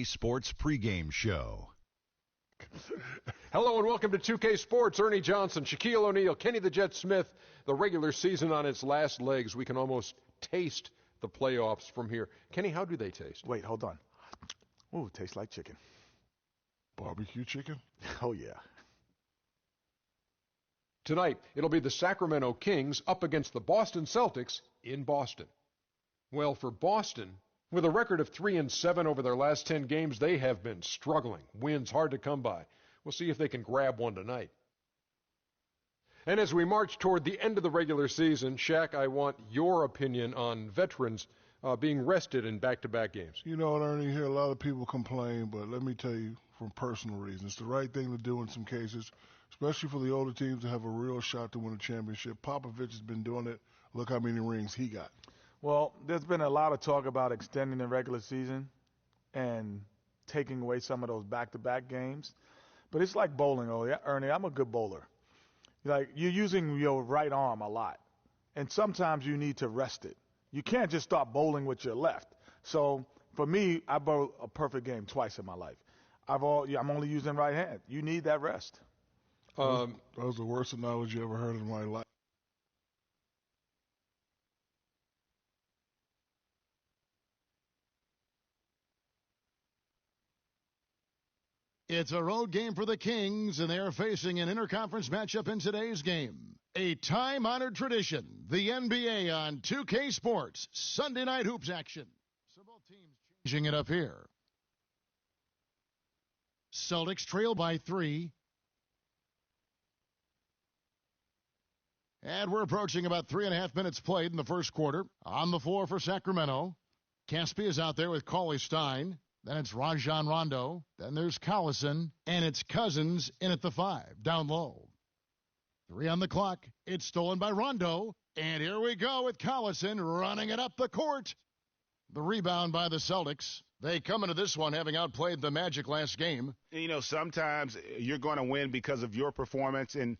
Sports pregame show. Hello and welcome to 2K Sports. Ernie Johnson, Shaquille O'Neal, Kenny the Jet Smith. The regular season on its last legs. We can almost taste the playoffs from here. Kenny, how do they taste? Wait, hold on. Ooh, it tastes like chicken. Barbecue chicken? Oh, yeah. Tonight, it'll be the Sacramento Kings up against the Boston Celtics in Boston. Well, for Boston, with a record of 3-7 over their last 10 games, they have been struggling. Wins hard to come by. We'll see if they can grab one tonight. And as we march toward the end of the regular season, Shaq, I want your opinion on veterans being rested in back-to-back games. You know what, Ernie, you hear a lot of people complain, but let me tell you from personal reasons, it's the right thing to do in some cases, especially for the older teams to have a real shot to win a championship. Popovich has been doing it. Look how many rings he got. Well, there's been a lot of talk about extending the regular season and taking away some of those back-to-back games. But it's like bowling, Ernie. I'm a good bowler. Like, you're using your right arm a lot, and sometimes you need to rest it. You can't just start bowling with your left. So, for me, I bowl a perfect game twice in my life. I'm only using right hand. You need that rest. That was the worst analogy I ever heard in my life. It's a road game for the Kings, and they are facing an interconference matchup in today's game. A time-honored tradition, the NBA on 2K Sports, Sunday night hoops action. So both teams changing it up here. Celtics trail by 3. And we're approaching about 3.5 minutes played in the first quarter. On the floor for Sacramento, Caspi is out there with Cauley-Stein. Then it's Rajon Rondo. Then there's Collison. And it's Cousins in at the 5, down low. 3 on the clock. It's stolen by Rondo. And here we go with Collison running it up the court. The rebound by the Celtics. They come into this one having outplayed the Magic last game. You know, sometimes you're going to win because of your performance, and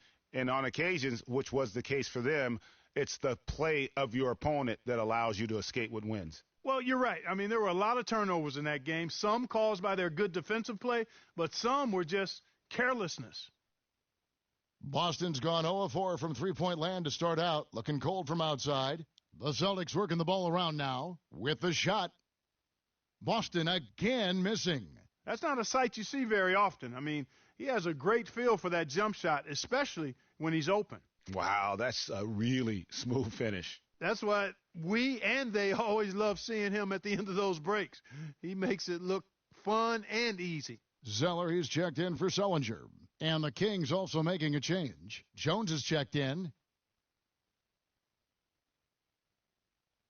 on occasions, which was the case for them, it's the play of your opponent that allows you to escape with wins. Well, you're right. I mean, there were a lot of turnovers in that game, some caused by their good defensive play, but some were just carelessness. Boston's gone 0-4 from three-point land to start out, looking cold from outside. The Celtics working the ball around now with the shot. Boston again missing. That's not a sight you see very often. I mean, he has a great feel for that jump shot, especially when he's open. Wow, that's a really smooth finish. That's what we and they always love seeing him at the end of those breaks. He makes it look fun and easy. Zeller, he's checked in for Sullinger. And the Kings also making a change. Jones is checked in.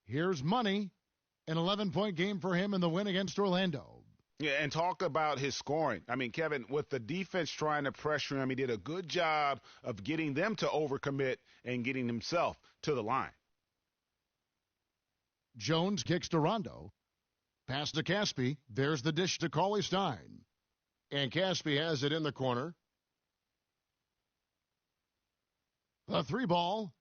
Here's Money. An 11-point game for him in the win against Orlando. Yeah, and talk about his scoring. I mean, Kevin, with the defense trying to pressure him, he did a good job of getting them to overcommit and getting himself to the line. Jones kicks to Rondo. Pass to Caspi. There's the dish to Cauley-Stein. And Caspi has it in the corner. The 3-ball.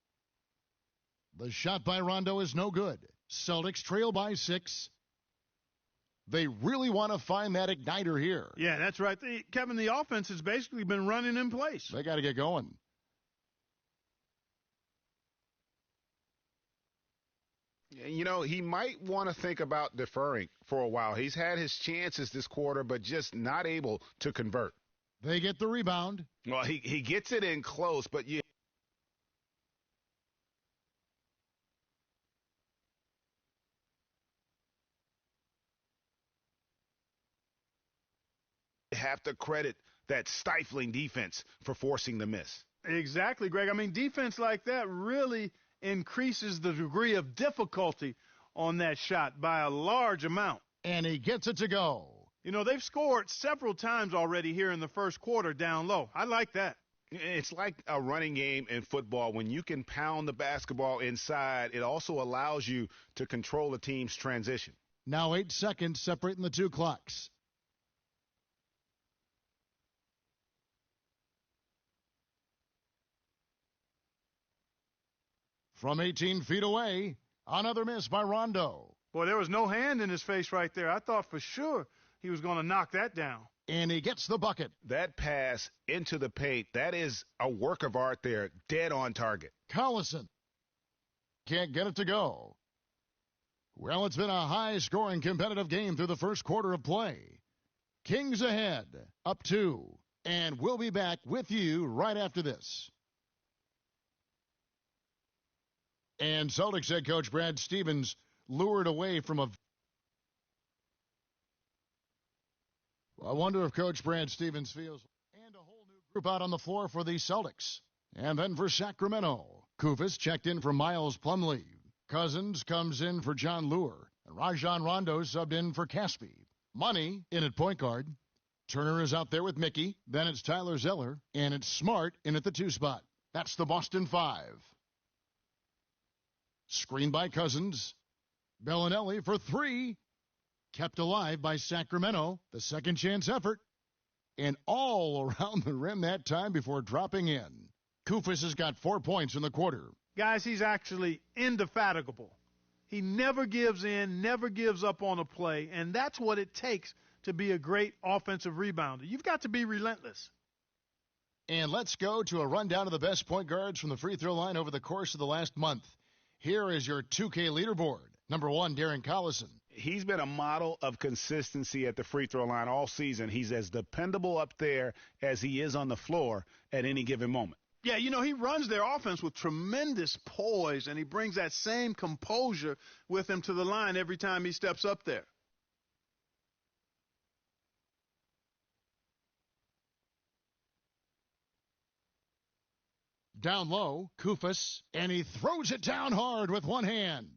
The shot by Rondo is no good. Celtics trail by 6. They really want to find that igniter here. Yeah, that's right. Kevin, the offense has basically been running in place. They got to get going. You know, he might want to think about deferring for a while. He's had his chances this quarter, but just not able to convert. They get the rebound. Well, he gets it in close, but you have to credit that stifling defense for forcing the miss. Exactly, Greg. I mean, defense like that really increases the degree of difficulty on that shot by a large amount. And he gets it to go. You know, they've scored several times already here in the first quarter down low. I like that. It's like a running game in football. When you can pound the basketball inside, it also allows you to control the team's transition. Now 8 seconds separating the two clocks. From 18 feet away, another miss by Rondo. Boy, there was no hand in his face right there. I thought for sure he was going to knock that down. And he gets the bucket. That pass into the paint, that is a work of art there, dead on target. Collison can't get it to go. Well, it's been a high-scoring competitive game through the first quarter of play. Kings ahead, up 2. And we'll be back with you right after this. And Celtics head coach Brad Stevens lured away from a... I wonder if Coach Brad Stevens feels... And a whole new group out on the floor for the Celtics. And then for Sacramento, Koufos checked in for Miles Plumlee. Cousins comes in for John Lure. And Rajon Rondo subbed in for Caspi. Money in at point guard. Turner is out there with Mickey. Then it's Tyler Zeller. And it's Smart in at the 2 spot. That's the Boston 5. Screen by Cousins. Bellinelli for 3. Kept alive by Sacramento. The second chance effort. And all around the rim that time before dropping in. Koufos has got 4 points in the quarter. Guys, he's actually indefatigable. He never gives in, never gives up on a play, and that's what it takes to be a great offensive rebounder. You've got to be relentless. And let's go to a rundown of the best point guards from the free throw line over the course of the last month. Here is your 2K leaderboard. Number 1, Darren Collison. He's been a model of consistency at the free throw line all season. He's as dependable up there as he is on the floor at any given moment. Yeah, you know, he runs their offense with tremendous poise, and he brings that same composure with him to the line every time he steps up there. Down low, Koufos, and he throws it down hard with one hand.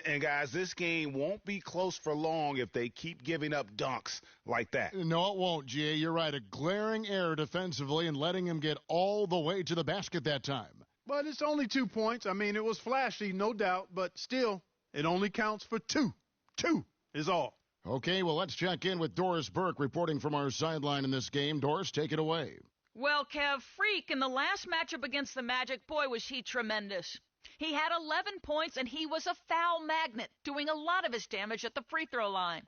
And, guys, this game won't be close for long if they keep giving up dunks like that. No, it won't, G.A. You're right. A glaring error defensively and letting him get all the way to the basket that time. But it's only 2 points. I mean, it was flashy, no doubt, but still, it only counts for 2. 2 is all. Okay, well, let's check in with Doris Burke reporting from our sideline in this game. Doris, take it away. Well, Kev, Freak, in the last matchup against the Magic, boy, was he tremendous. He had 11 points, and he was a foul magnet, doing a lot of his damage at the free throw line.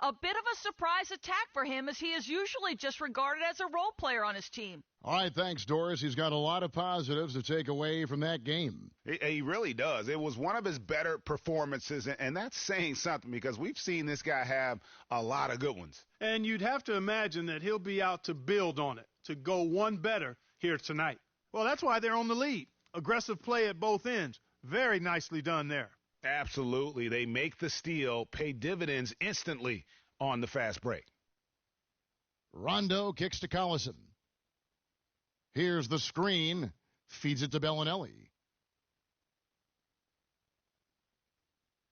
A bit of a surprise attack for him, as he is usually just regarded as a role player on his team. All right, thanks, Doris. He's got a lot of positives to take away from that game. He really does. It was one of his better performances, and that's saying something because we've seen this guy have a lot of good ones. And you'd have to imagine that he'll be out to build on it, to go one better here tonight. Well, that's why they're on the lead. Aggressive play at both ends. Very nicely done there. Absolutely. They make the steal, pay dividends instantly on the fast break. Rondo kicks to Collison. Here's the screen. Feeds it to Bellinelli.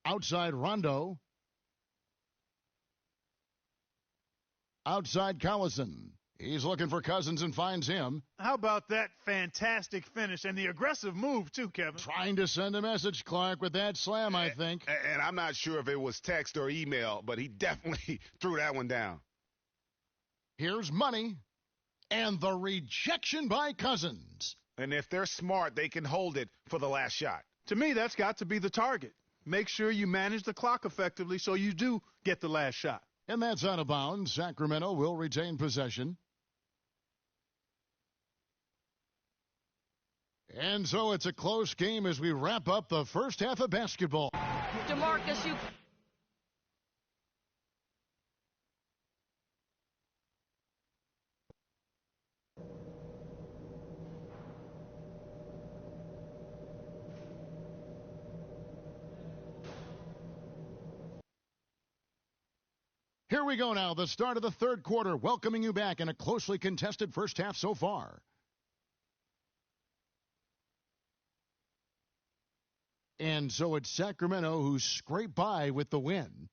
Outside Rondo. Outside Collison. He's looking for Cousins and finds him. How about that fantastic finish and the aggressive move, too, Kevin? Trying to send a message, Clark, with that slam, I think. And I'm not sure if it was text or email, but he definitely threw that one down. Here's money. And the rejection by Cousins. And if they're smart, they can hold it for the last shot. To me, that's got to be the target. Make sure you manage the clock effectively so you do get the last shot. And that's out of bounds. Sacramento will retain possession. And so it's a close game as we wrap up the first half of basketball. DeMarcus, you... Here we go now, the start of the third quarter, welcoming you back in a closely contested first half so far. And so it's Sacramento who scraped by with the win.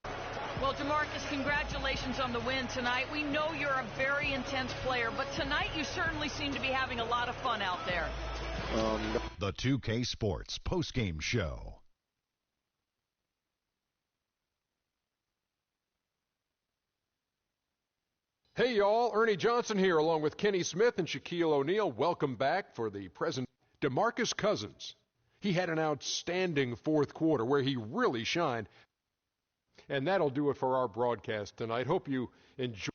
Well, DeMarcus, congratulations on the win tonight. We know you're a very intense player, but tonight you certainly seem to be having a lot of fun out there. The 2K Sports postgame show. Hey, y'all. Ernie Johnson here, along with Kenny Smith and Shaquille O'Neal. Welcome back for the present. DeMarcus Cousins. He had an outstanding fourth quarter where he really shined. And that'll do it for our broadcast tonight. Hope you enjoy.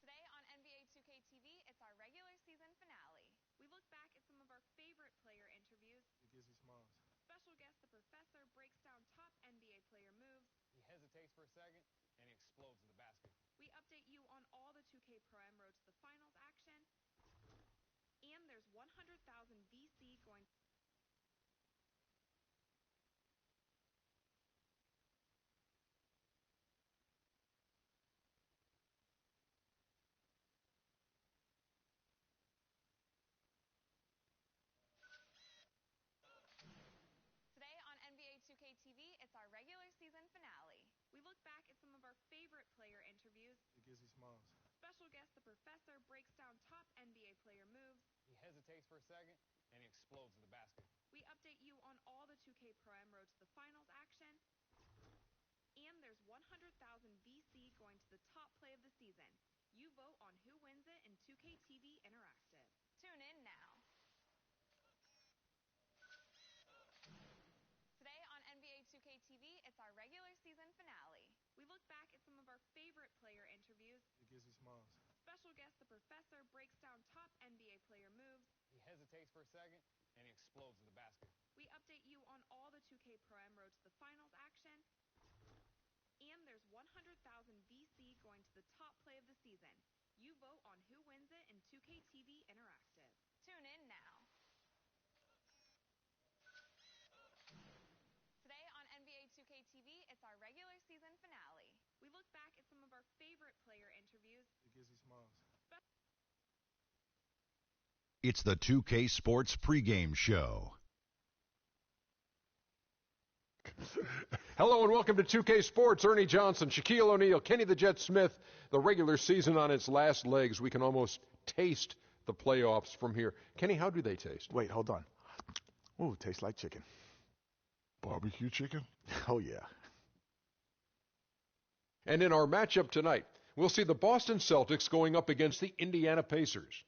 Today on NBA 2K TV, it's our regular season finale. We look back at some of our favorite player interviews. Gizzy Smalls. Special guest, the professor, breaks down top NBA player moves. He hesitates for a second, and he explodes in the basket. We update you on all the 2K Pro Am Road to the Finals action. And there's 100,000 VC going. Today on NBA 2K TV, it's our regular season finale. We look back at some of our favorite player interviews. Gizzy Smalls. Special guest, the professor, breaks down top NBA player moves. He hesitates for a second, and he explodes in the basket. We update you on all the 2K Pro Am Road to the Finals action. And there's 100,000 VC going to the top play of the season. You vote on who wins it in 2K TV Interactive. Tune in now. Today on NBA 2K TV, it's our regular season finale. We look back at some of our favorite player interviews. Gizzy Smalls. Special guest, the professor, breaks down top NBA player moves. He hesitates for a second, and he explodes in the basket. We update you on all the 2K Pro Am Road to the Finals action. And there's 100,000 VC going to the top play of the season. You vote on who wins it in 2K TV Interactive. Tune in now. Today on NBA 2K TV, it's our regular season finale. We look back at some of our favorite player interviews. Gizzy Smalls. It's the 2K Sports pregame show. Hello and welcome to 2K Sports. Ernie Johnson, Shaquille O'Neal, Kenny the Jet Smith. The regular season on its last legs. We can almost taste the playoffs from here. Kenny, how do they taste? Wait, hold on. Ooh, tastes like chicken. Barbecue chicken? Oh, yeah. And in our matchup tonight, we'll see the Boston Celtics going up against the Indiana Pacers.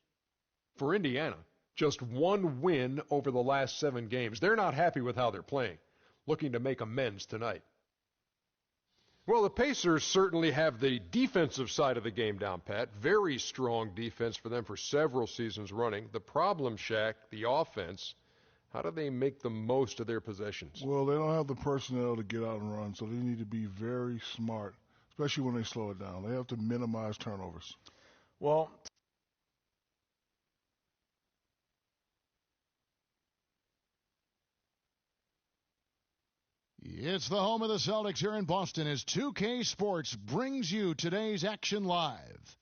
For Indiana, just one win over the last 7 games. They're not happy with how they're playing, looking to make amends tonight. Well, the Pacers certainly have the defensive side of the game down pat. Very strong defense for them for several seasons running. The problem, Shaq, the offense, how do they make the most of their possessions? Well, they don't have the personnel to get out and run, so they need to be very smart, especially when they slow it down. They have to minimize turnovers. Well, It's the home of the Celtics here in Boston as 2K Sports brings you today's action live.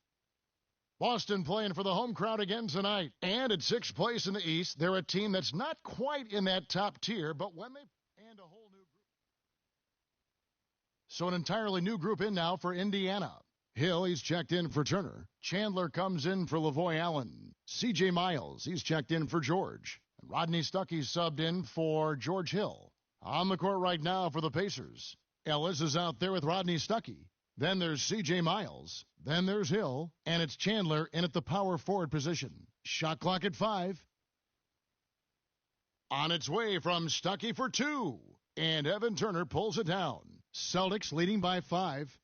Boston playing for the home crowd again tonight. And at 6th place in the East, they're a team that's not quite in that top tier, but when they... And a whole new group. So an entirely new group in now for Indiana. Hill, he's checked in for Turner. Chandler comes in for Lavoy Allen. C.J. Miles, he's checked in for George. And Rodney Stuckey's subbed in for George Hill. On the court right now for the Pacers. Ellis is out there with Rodney Stuckey. Then there's C.J. Miles. Then there's Hill. And it's Chandler in at the power forward position. Shot clock at 5. On its way from Stuckey for 2. And Evan Turner pulls it down. Celtics leading by 5.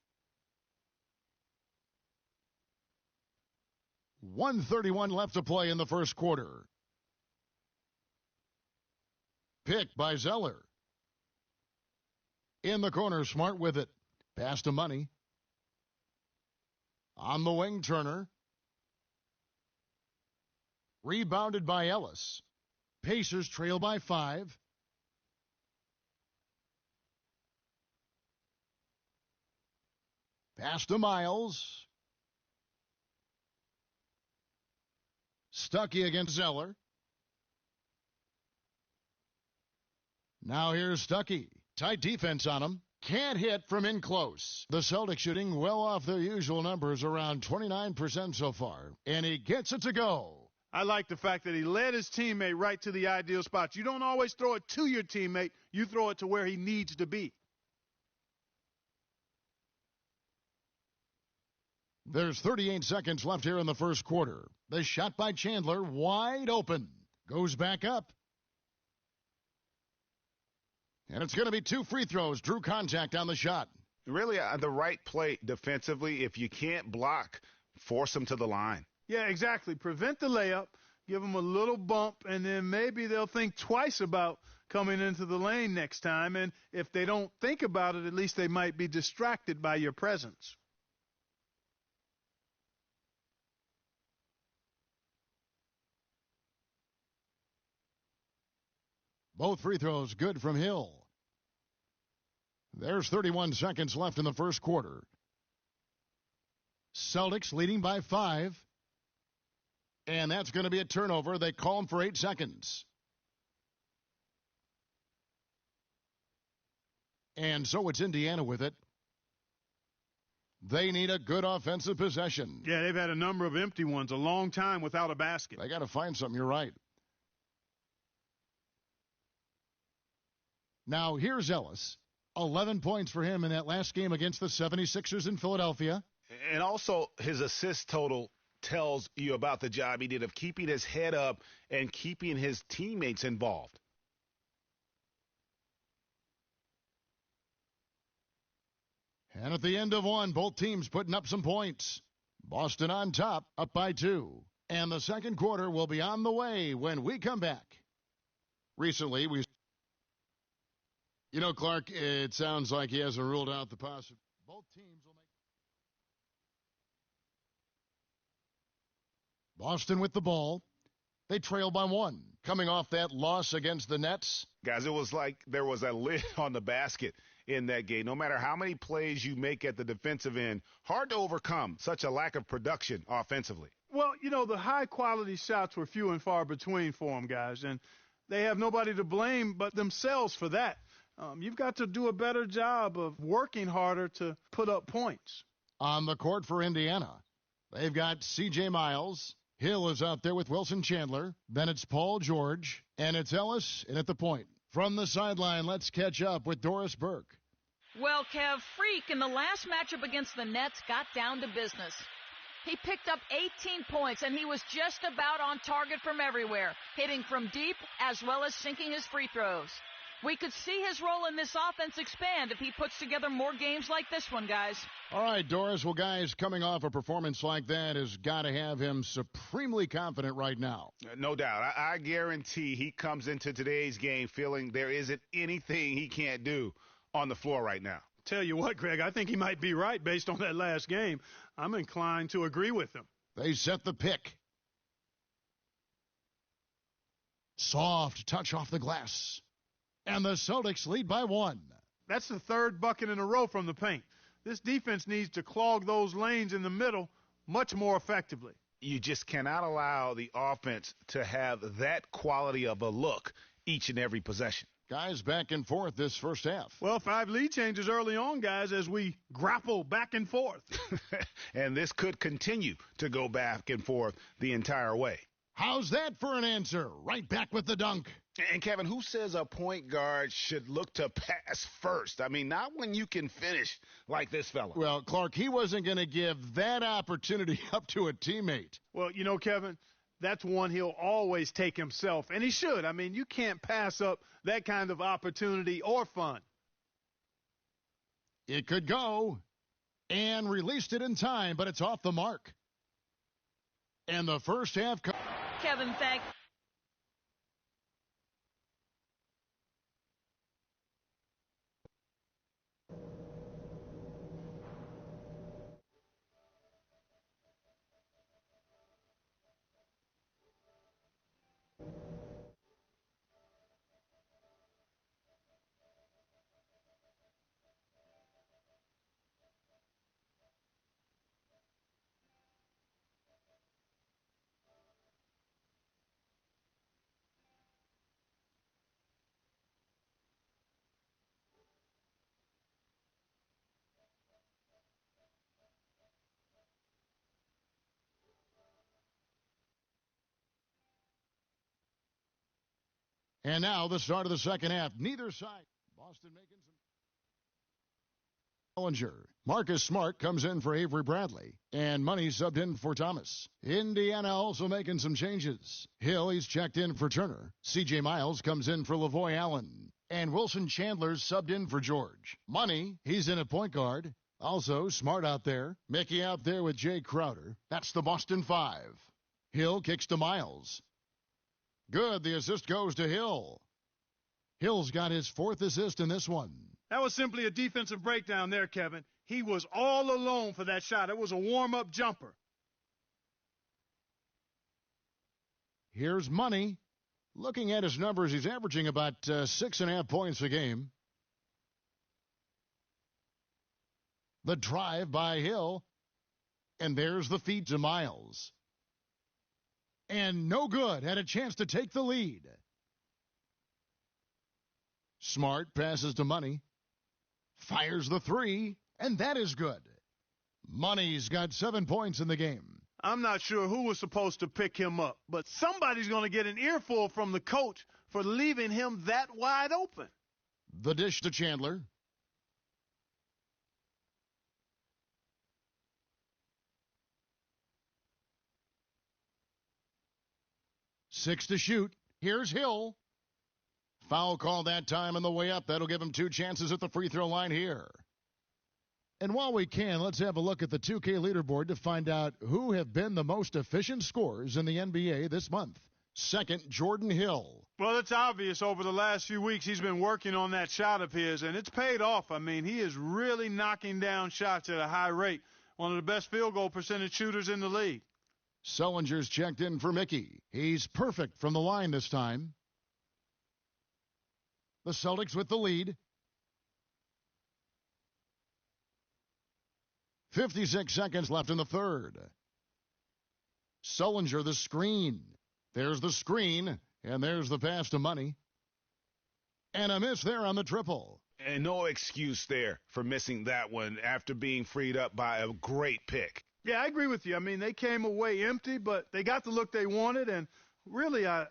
1:31 left to play in the first quarter. Pick by Zeller. In the corner, Smart with it. Pass to Money. On the wing, Turner. Rebounded by Ellis. Pacers trail by 5. Pass to Miles. Stuckey against Zeller. Now here's Stuckey. Tight defense on him. Can't hit from in close. The Celtics shooting well off their usual numbers, around 29% so far. And he gets it to go. I like the fact that he led his teammate right to the ideal spot. You don't always throw it to your teammate. You throw it to where he needs to be. There's 38 seconds left here in the first quarter. The shot by Chandler, wide open. Goes back up. And it's going to be 2 free throws. Drew contact on the shot. Really, the right play defensively. If you can't block, force them to the line. Yeah, exactly. Prevent the layup, give them a little bump, and then maybe they'll think twice about coming into the lane next time. And if they don't think about it, at least they might be distracted by your presence. Both free throws good from Hill. There's 31 seconds left in the first quarter. Celtics leading by 5. And that's going to be a turnover. They call him for 8 seconds. And so it's Indiana with it. They need a good offensive possession. Yeah, they've had a number of empty ones, a long time without a basket. They got to find something. You're right. Now, here's Ellis. 11 points for him in that last game against the 76ers in Philadelphia. And also, his assist total tells you about the job he did of keeping his head up and keeping his teammates involved. And at the end of one, both teams putting up some points. Boston on top, up by 2. And the second quarter will be on the way when we come back. Recently, you know, Clark, it sounds like he hasn't ruled out the possibility. Both teams will make. Boston with the ball. They trail by 1. Coming off that loss against the Nets. Guys, it was like there was a lid on the basket in that game. No matter how many plays you make at the defensive end, hard to overcome such a lack of production offensively. Well, you know, the high-quality shots were few and far between for them, guys, and they have nobody to blame but themselves for that. You've got to do a better job of working harder to put up points. On the court for Indiana, they've got C.J. Miles. Hill is out there with Wilson Chandler. Then it's Paul George. And it's Ellis in at the point. From the sideline, let's catch up with Doris Burke. Well, Kev, Freak in the last matchup against the Nets got down to business. He picked up 18 points, and he was just about on target from everywhere, hitting from deep as well as sinking his free throws. We could see his role in this offense expand if he puts together more games like this one, guys. All right, Doris. Well, guys, coming off a performance like that has got to have him supremely confident right now. No doubt. I guarantee he comes into today's game feeling there isn't anything he can't do on the floor right now. Tell you what, Greg, I think he might be right based on that last game. I'm inclined to agree with him. They set the pick. Soft touch off the glass. And the Celtics lead by 1. That's the third bucket in a row from the paint. This defense needs to clog those lanes in the middle much more effectively. You just cannot allow the offense to have that quality of a look each and every possession. Guys back and forth this first half. Well, 5 lead changes early on, guys, as we grapple back and forth. And this could continue to go back and forth the entire way. How's that for an answer? Right back with the dunk. And, Kevin, who says a point guard should look to pass first? I mean, not when you can finish like this fella. Well, Clark, he wasn't going to give that opportunity up to a teammate. Well, you know, Kevin, that's one he'll always take himself, and he should. I mean, you can't pass up that kind of opportunity or fun. It could go, and released it in time, but it's off the mark. And the first half. Kevin, thank And now the start of the second half. Neither side. Boston making some. Bellinger. Marcus Smart comes in for Avery Bradley. And Money subbed in for Thomas. Indiana also making some changes. Hill, he's checked in for Turner. C.J. Miles comes in for Lavoy Allen. And Wilson Chandler's subbed in for George. Money, he's in at point guard. Also, Smart out there. Mickey out there with Jay Crowder. That's the Boston 5. Hill kicks to Miles. Good, the assist goes to Hill. Hill's got his 4th assist in this one. That was simply a defensive breakdown there, Kevin. He was all alone for that shot. It was a warm-up jumper. Here's Money. Looking at his numbers, he's averaging about 6.5 points a game. The drive by Hill. And there's the feed to Miles. And no good. Had a chance to take the lead. Smart passes to Money. Fires the 3. And that is good. Money's got 7 points in the game. I'm not sure who was supposed to pick him up, but somebody's going to get an earful from the coach for leaving him that wide open. The dish to Chandler. Six to shoot. Here's Hill. Foul call that time on the way up. That'll give him 2 chances at the free throw line here. And while we can, let's have a look at the 2K leaderboard to find out who have been the most efficient scorers in the NBA this month. Second, Jordan Hill. Well, it's obvious over the last few weeks he's been working on that shot of his, and it's paid off. I mean, he is really knocking down shots at a high rate. One of the best field goal percentage shooters in the league. Sullinger's checked in for Mickey. He's perfect from the line this time. The Celtics with the lead. 56 seconds left in the third. Sullinger, the screen. There's the screen, and there's the pass to Money. And a miss there on the triple. And no excuse there for missing that one after being freed up by a great pick. Yeah, I agree with you. I mean, they came away empty, but they got the look they wanted, and really I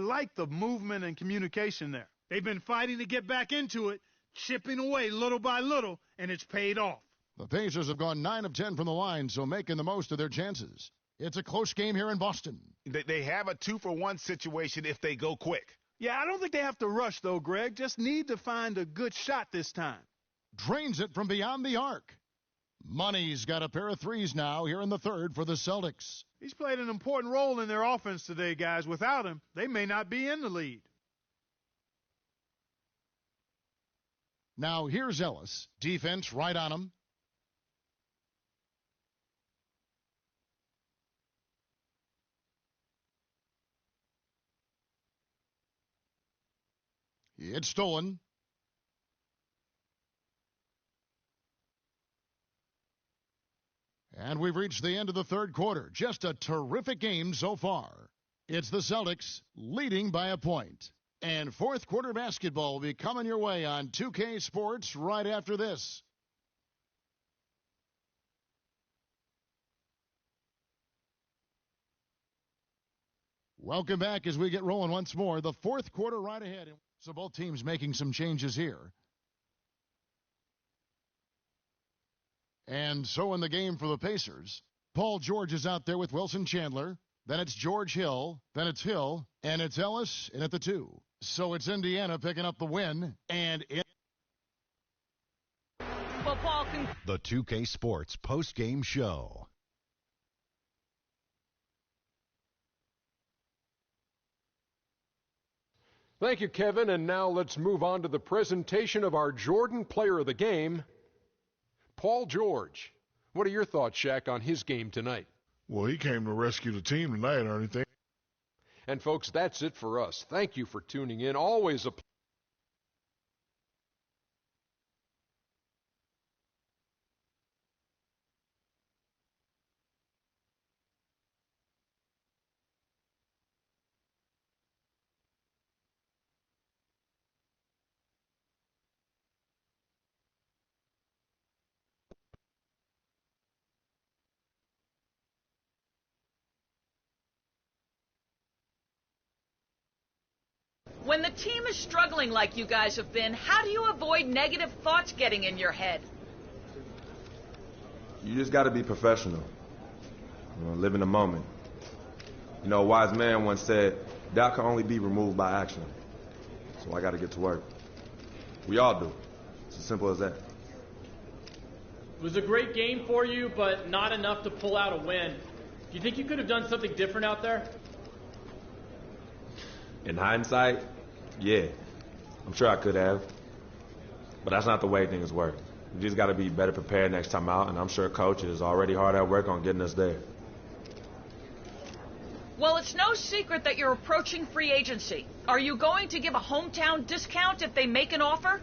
like the movement and communication there. They've been fighting to get back into it, chipping away little by little, and it's paid off. The Pacers have gone 9 of 10 from the line, so making the most of their chances. It's a close game here in Boston. They have a 2-for-1 situation if they go quick. Yeah, I don't think they have to rush, though, Greg. Just need to find a good shot this time. Drains it from beyond the arc. Money's got a pair of threes now here in the third for the Celtics. He's played an important role in their offense today, guys. Without him, they may not be in the lead. Now here's Ellis. Defense right on him. It's stolen. And we've reached the end of the third quarter. Just a terrific game so far. It's the Celtics leading by a point. And fourth quarter basketball will be coming your way on 2K Sports right after this. Welcome back as we get rolling once more. The fourth quarter right ahead. So both teams making some changes here. And so in the game for the Pacers, Paul George is out there with Wilson Chandler. Then it's George Hill. Then it's Hill. And it's Ellis in at the 2. So it's Indiana picking up the win. And Football The 2K Sports post-game show. Thank you, Kevin. And now let's move on to the presentation of our Jordan Player of the Game, Paul George. What are your thoughts, Shaq, on his game tonight? Well, he came to rescue the team tonight, Ernie. And, folks, that's it for us. Thank you for tuning in. Always a When the team is struggling like you guys have been, how do you avoid negative thoughts getting in your head? You just got to be professional. Live in the moment. A wise man once said, doubt can only be removed by action. So I got to get to work. We all do. It's as simple as that. It was a great game for you, but not enough to pull out a win. Do you think you could have done something different out there? In hindsight, yeah. I'm sure I could have. But that's not the way things work. We just got to be better prepared next time out, and I'm sure Coach is already hard at work on getting us there. Well, it's no secret that you're approaching free agency. Are you going to give a hometown discount if they make an offer?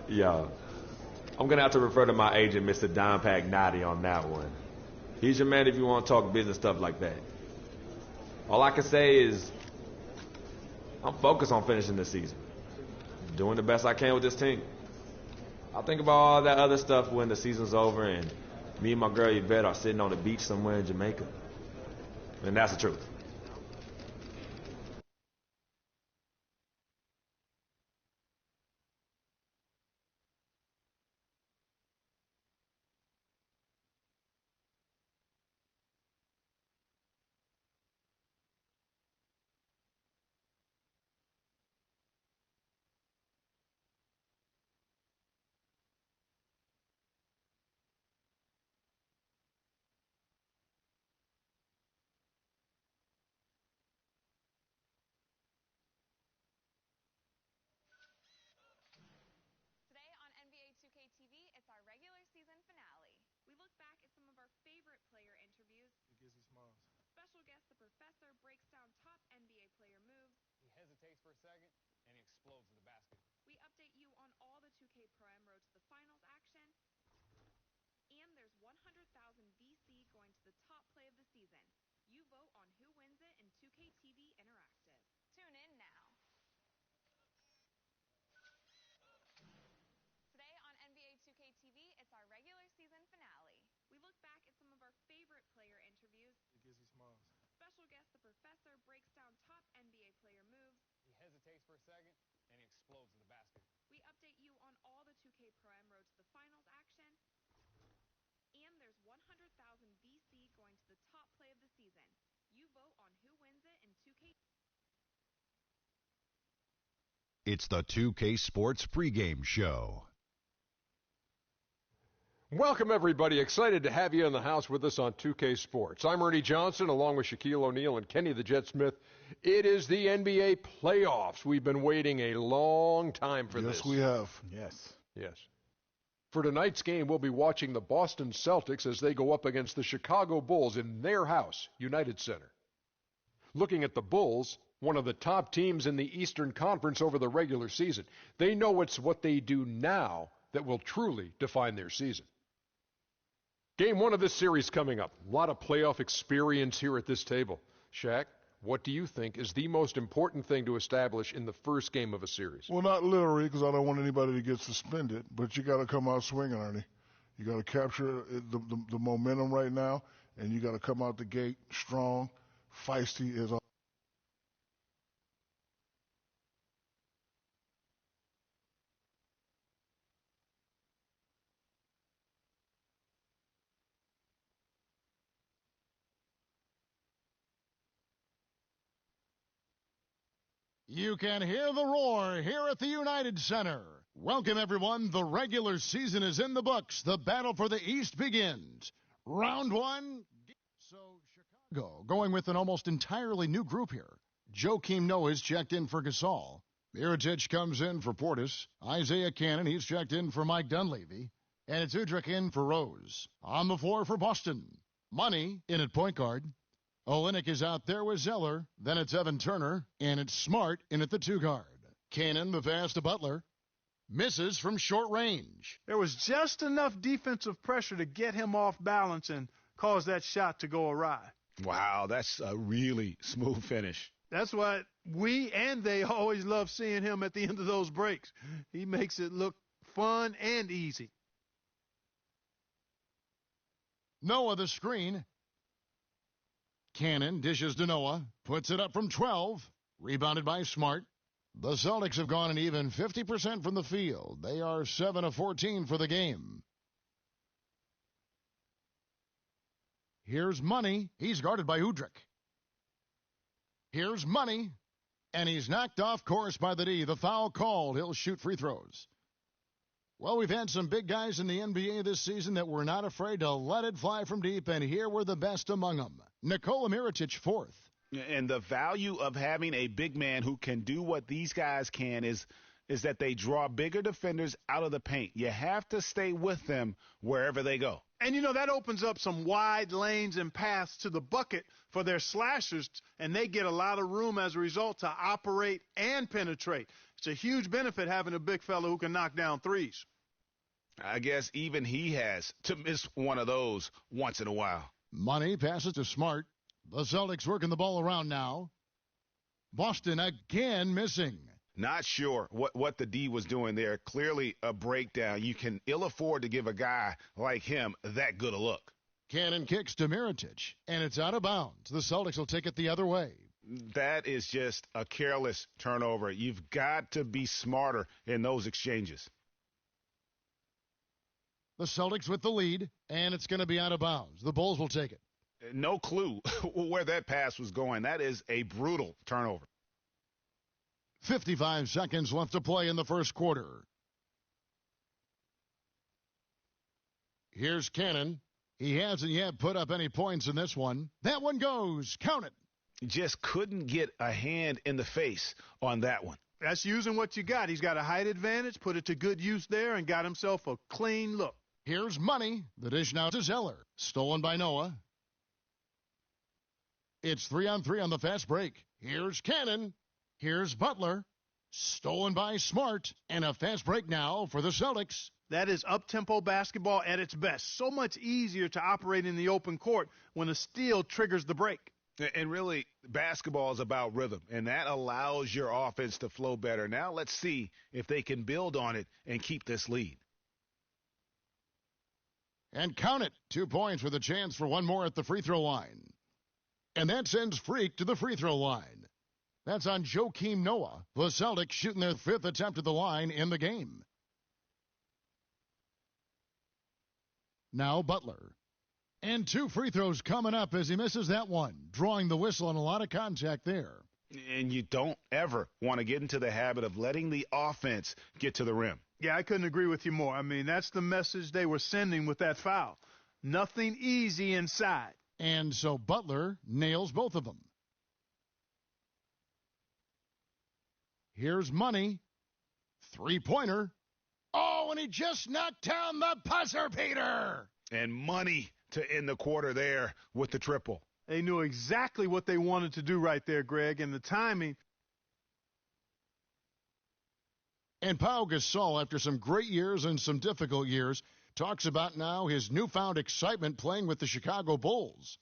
Yeah. I'm going to have to refer to my agent, Mr. Don Pagnati, on that one. He's your man if you want to talk business stuff like that. All I can say is I'm focused on finishing the season. Doing the best I can with this team. I'll think about all that other stuff when the season's over and me and my girl Yvette are sitting on the beach somewhere in Jamaica. And that's the truth. Today on NBA 2K TV, it's our regular season finale. We look back at some of our favorite player interviews. Special guest the professor breaks down top NBA player moves. He hesitates for a second, and he explodes to the basket. We update you on all the 2K Prime Road to the Finals action. And there's 100,000 VC going to the top play of the season. You vote on who wins it in 2K TV Interactive. Tune in now. Today on NBA 2K TV, it's our regular season finale. We look back at some of our favorite player interviews. Special guest the professor breaks down top NBA player moves. He hesitates for a second, and he explodes to the basket. We update you on all the 2K Prime Road to the Finals action. And there's 100,000 VC going to the top play of the season. You vote on who wins it in 2K. It's the 2K Sports pregame show. Welcome, everybody. Excited to have you in the house with us on 2K Sports. I'm Ernie Johnson, along with Shaquille O'Neal and Kenny the Jet Smith. It is the NBA playoffs. We've been waiting a long time for this. Yes, we have. Yes. For tonight's game, we'll be watching the Boston Celtics as they go up against the Chicago Bulls in their house, United Center. Looking at the Bulls, one of the top teams in the Eastern Conference over the regular season. They know it's what they do now that will truly define their season. Game one of this series coming up. A lot of playoff experience here at this table. Shaq, what do you think is the most important thing to establish in the first game of a series? Well, not literally, because I don't want anybody to get suspended, but you got to come out swinging, Ernie. You got to capture the momentum right now, and you got to come out the gate strong, feisty as all. You can hear the roar here at the United Center. Welcome, everyone. The regular season is in the books. The battle for the East begins. Round one. So, Chicago going with an almost entirely new group here. Joakim Noah is checked in for Gasol. Mirotic comes in for Portis. Isaiah Cannon, he's checked in for Mike Dunleavy. And it's Udrich in for Rose. On the floor for Boston. Money in at point guard. Olynyk is out there with Zeller. Then it's Evan Turner. And it's Smart in at the two guard. Cannon, the pass to Butler. Misses from short range. There was just enough defensive pressure to get him off balance and cause that shot to go awry. Wow, that's a really smooth finish. That's why we and they always love seeing him at the end of those breaks. He makes it look fun and easy. Noah the screen. Cannon dishes to Noah, puts it up from 12, rebounded by Smart. The Celtics have gone an even 50% from the field. They are 7 of 14 for the game. Here's Money. He's guarded by Udrih. Here's Money. And he's knocked off course by the D. The foul called. He'll shoot free throws. Well, we've had some big guys in the NBA this season that were not afraid to let it fly from deep, and here were the best among them. Nikola Mirotic, fourth. And the value of having a big man who can do what these guys can is that they draw bigger defenders out of the paint. You have to stay with them wherever they go. And, that opens up some wide lanes and paths to the bucket for their slashers, and they get a lot of room as a result to operate and penetrate. It's a huge benefit having a big fellow who can knock down threes. I guess even he has to miss one of those once in a while. Money passes to Smart. The Celtics working the ball around now. Boston again missing. Not sure what the D was doing there. Clearly a breakdown. You can ill afford to give a guy like him that good a look. Cannon kicks to Mirotic, and it's out of bounds. The Celtics will take it the other way. That is just a careless turnover. You've got to be smarter in those exchanges. The Celtics with the lead, and it's going to be out of bounds. The Bulls will take it. No clue where that pass was going. That is a brutal turnover. 55 seconds left to play in the first quarter. Here's Cannon. He hasn't yet put up any points in this one. That one goes. Count it. Just couldn't get a hand in the face on that one. That's using what you got. He's got a height advantage, put it to good use there, and got himself a clean look. Here's Money. The dish now to Zeller. Stolen by Noah. It's 3-on-3 on the fast break. Here's Cannon. Here's Butler. Stolen by Smart. And a fast break now for the Celtics. That is up-tempo basketball at its best. So much easier to operate in the open court when a steal triggers the break. And really, basketball is about rhythm, and that allows your offense to flow better. Now let's see if they can build on it and keep this lead. And count it. 2 points with a chance for one more at the free throw line. And that sends Freak to the free throw line. That's on Joakim Noah. The Celtics shooting their 5th attempt at the line in the game. Now Butler. And 2 free throws coming up as he misses that one, drawing the whistle and a lot of contact there. And you don't ever want to get into the habit of letting the offense get to the rim. Yeah, I couldn't agree with you more. I mean, that's the message they were sending with that foul. Nothing easy inside. And so Butler nails both of them. Here's Money. 3-pointer. Oh, and he just knocked down the buzzer beater. And Money to end the quarter there with the triple. They knew exactly what they wanted to do right there, Greg, and the timing. And Pau Gasol, after some great years and some difficult years, talks about now his newfound excitement playing with the Chicago Bulls.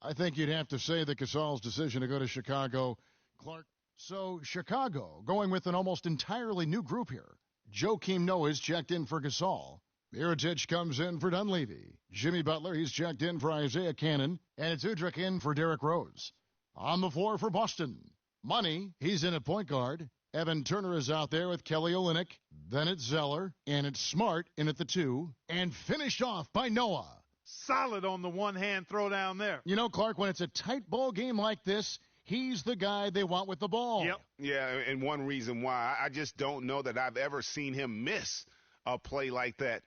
I think you'd have to say that Gasol's decision to go to Chicago, Clark. So Chicago going with an almost entirely new group here. Joakim Noah's checked in for Gasol. Mirotic comes in for Dunleavy. Jimmy Butler, he's checked in for Isaiah Cannon. And it's Udrih in for Derrick Rose. On the floor for Boston. Money, he's in at point guard. Evan Turner is out there with Kelly Olynyk. Then it's Zeller. And it's Smart in at the 2. And finished off by Noah. Solid on the one-hand throw down there. You know, Clark, when it's a tight ball game like this, he's the guy they want with the ball. Yep. Yeah, and one reason why, I just don't know that I've ever seen him miss a play like that.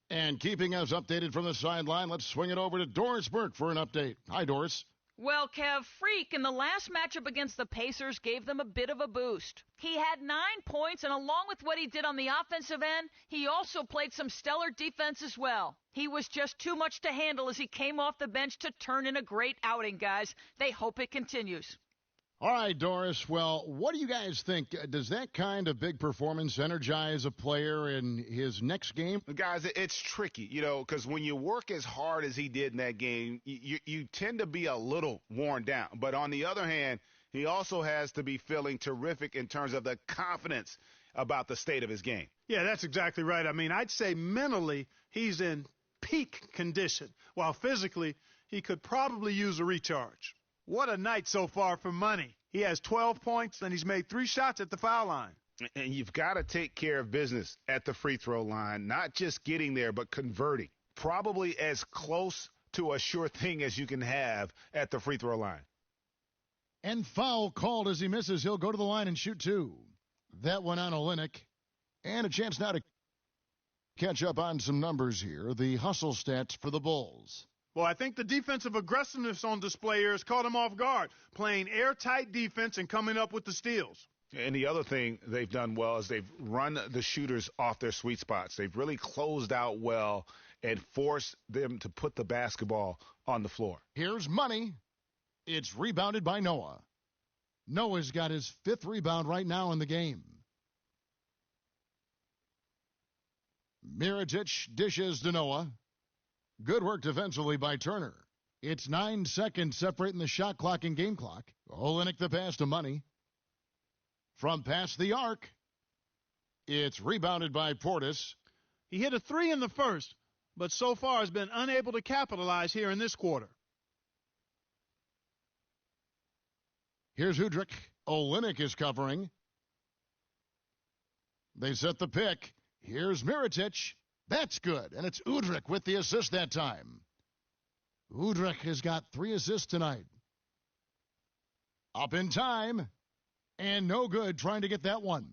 And keeping us updated from the sideline, let's swing it over to Doris Burke for an update. Hi, Doris. Well, Kev, Freak in the last matchup against the Pacers gave them a bit of a boost. He had 9 points, and along with what he did on the offensive end, he also played some stellar defense as well. He was just too much to handle as he came off the bench to turn in a great outing, guys. They hope it continues. All right, Doris. Well, what do you guys think? Does that kind of big performance energize a player in his next game? Guys, it's tricky, because when you work as hard as he did in that game, you tend to be a little worn down. But on the other hand, He also has to be feeling terrific in terms of the confidence about the state of his game. Yeah, that's exactly right. I mean, I'd say mentally he's in peak condition, while physically he could probably use a recharge. What a night so far for Money. He has 12 points, and he's made 3 shots at the foul line. And you've got to take care of business at the free throw line, not just getting there, but converting. Probably as close to a sure thing as you can have at the free throw line. And foul called as he misses. He'll go to the line and shoot 2. That one on Olynyk. And a chance now to catch up on some numbers here. The hustle stats for the Bulls. Well, I think the defensive aggressiveness on display here has caught him off guard, playing airtight defense and coming up with the steals. And the other thing they've done well is they've run the shooters off their sweet spots. They've really closed out well and forced them to put the basketball on the floor. Here's Money. It's rebounded by Noah. Noah's got his 5th rebound right now in the game. Mirotic dishes to Noah. Good work defensively by Turner. It's 9 seconds separating the shot clock and game clock. Olynyk the pass to Money. From past the arc, it's rebounded by Portis. He hit a 3 in the first, but so far has been unable to capitalize here in this quarter. Here's Udrih. Olynyk is covering. They set the pick. Here's Mirotic. That's good, and it's Udrih with the assist that time. Udrih has got 3 assists tonight. Up in time, and no good trying to get that one.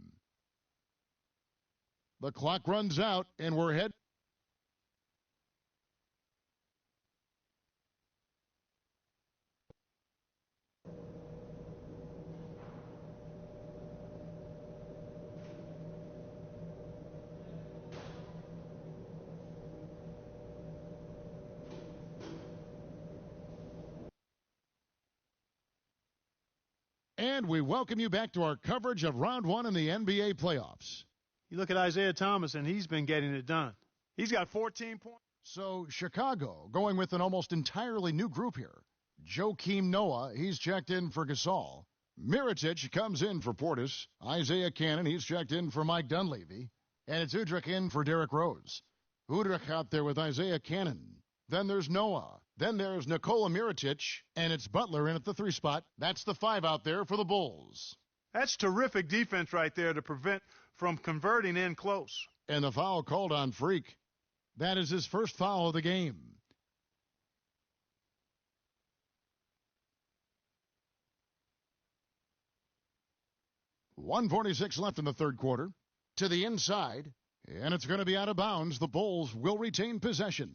The clock runs out, and we're heading. And we welcome you back to our coverage of Round 1 in the NBA playoffs. You look at Isaiah Thomas, and he's been getting it done. He's got 14 points. So Chicago going with an almost entirely new group here. Joakim Noah, he's checked in for Gasol. Mirotic comes in for Portis. Isaiah Cannon, he's checked in for Mike Dunleavy. And it's Udrih in for Derrick Rose. Udrih out there with Isaiah Cannon. Then there's Noah. Then there's Nikola Mirotic, and it's Butler in at the 3 spot. That's the 5 out there for the Bulls. That's terrific defense right there to prevent from converting in close. And the foul called on Freak. That is his first foul of the game. .146 left in the third quarter. To the inside, and it's going to be out of bounds. The Bulls will retain possession.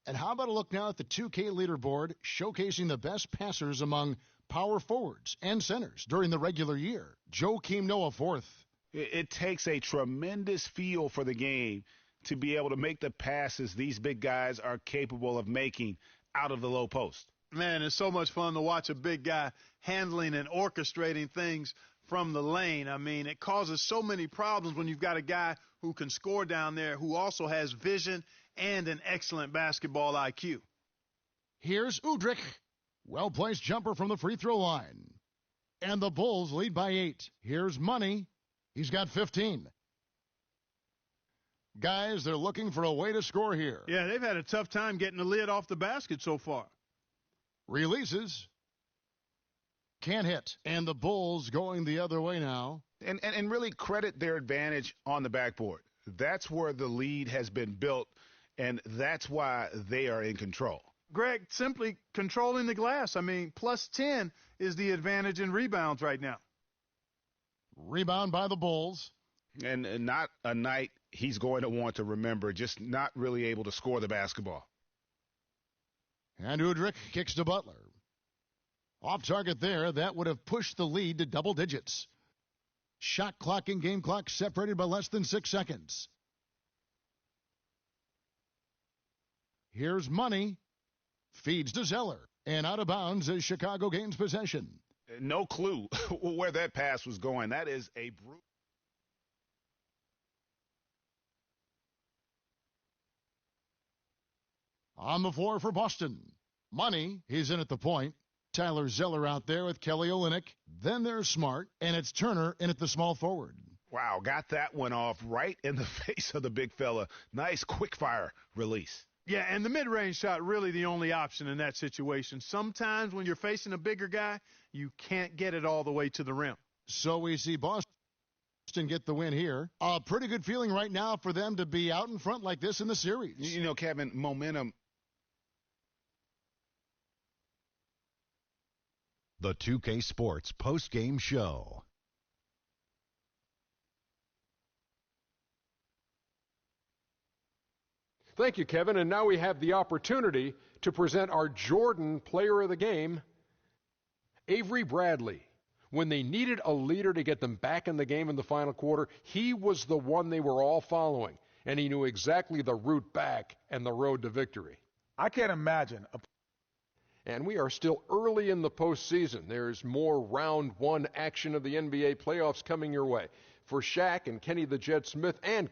And how about a look now at the 2K leaderboard showcasing the best passers among power forwards and centers during the regular year. Joakim Noah 4th. It takes a tremendous feel for the game to be able to make the passes these big guys are capable of making out of the low post. Man, it's so much fun to watch a big guy handling and orchestrating things from the lane. I mean, it causes so many problems when you've got a guy who can score down there who also has vision and an excellent basketball IQ. Here's Udrih. Well-placed jumper from the free throw line. And the Bulls lead by 8. Here's Money. He's got 15. Guys, they're looking for a way to score here. Yeah, they've had a tough time getting the lid off the basket so far. Releases. Can't hit. And the Bulls going the other way now. And really credit their advantage on the backboard. That's where the lead has been built, and that's why they are in control. Greg, simply controlling the glass. I mean, plus 10 is the advantage in rebounds right now. Rebound by the Bulls. And not a night he's going to want to remember, just not really able to score the basketball. And Udrih kicks to Butler. Off target there, that would have pushed the lead to double digits. Shot clock and game clock separated by less than 6 seconds. Here's Money. Feeds to Zeller. And out of bounds as Chicago gains possession. No clue where that pass was going. That is a brutal. On the floor for Boston. Money, he's in at the point. Tyler Zeller out there with Kelly Olynyk. Then there's Smart, and it's Turner in at the small forward. Wow, got that one off right in the face of the big fella. Nice quick-fire release. Yeah, and the mid-range shot really the only option in that situation. Sometimes when you're facing a bigger guy, you can't get it all the way to the rim. So we see Boston get the win here. A pretty good feeling right now for them to be out in front like this in the series. You know, Kevin, momentum. The 2K Sports post-game show. Thank you, Kevin. And now we have the opportunity to present our Jordan Player of the Game, Avery Bradley. When they needed a leader to get them back in the game in the final quarter, he was the one they were all following, and he knew exactly the route back and the road to victory. I can't imagine. And we are still early in the postseason. There's more round one action of the NBA playoffs coming your way. For Shaq and Kenny the Jet Smith and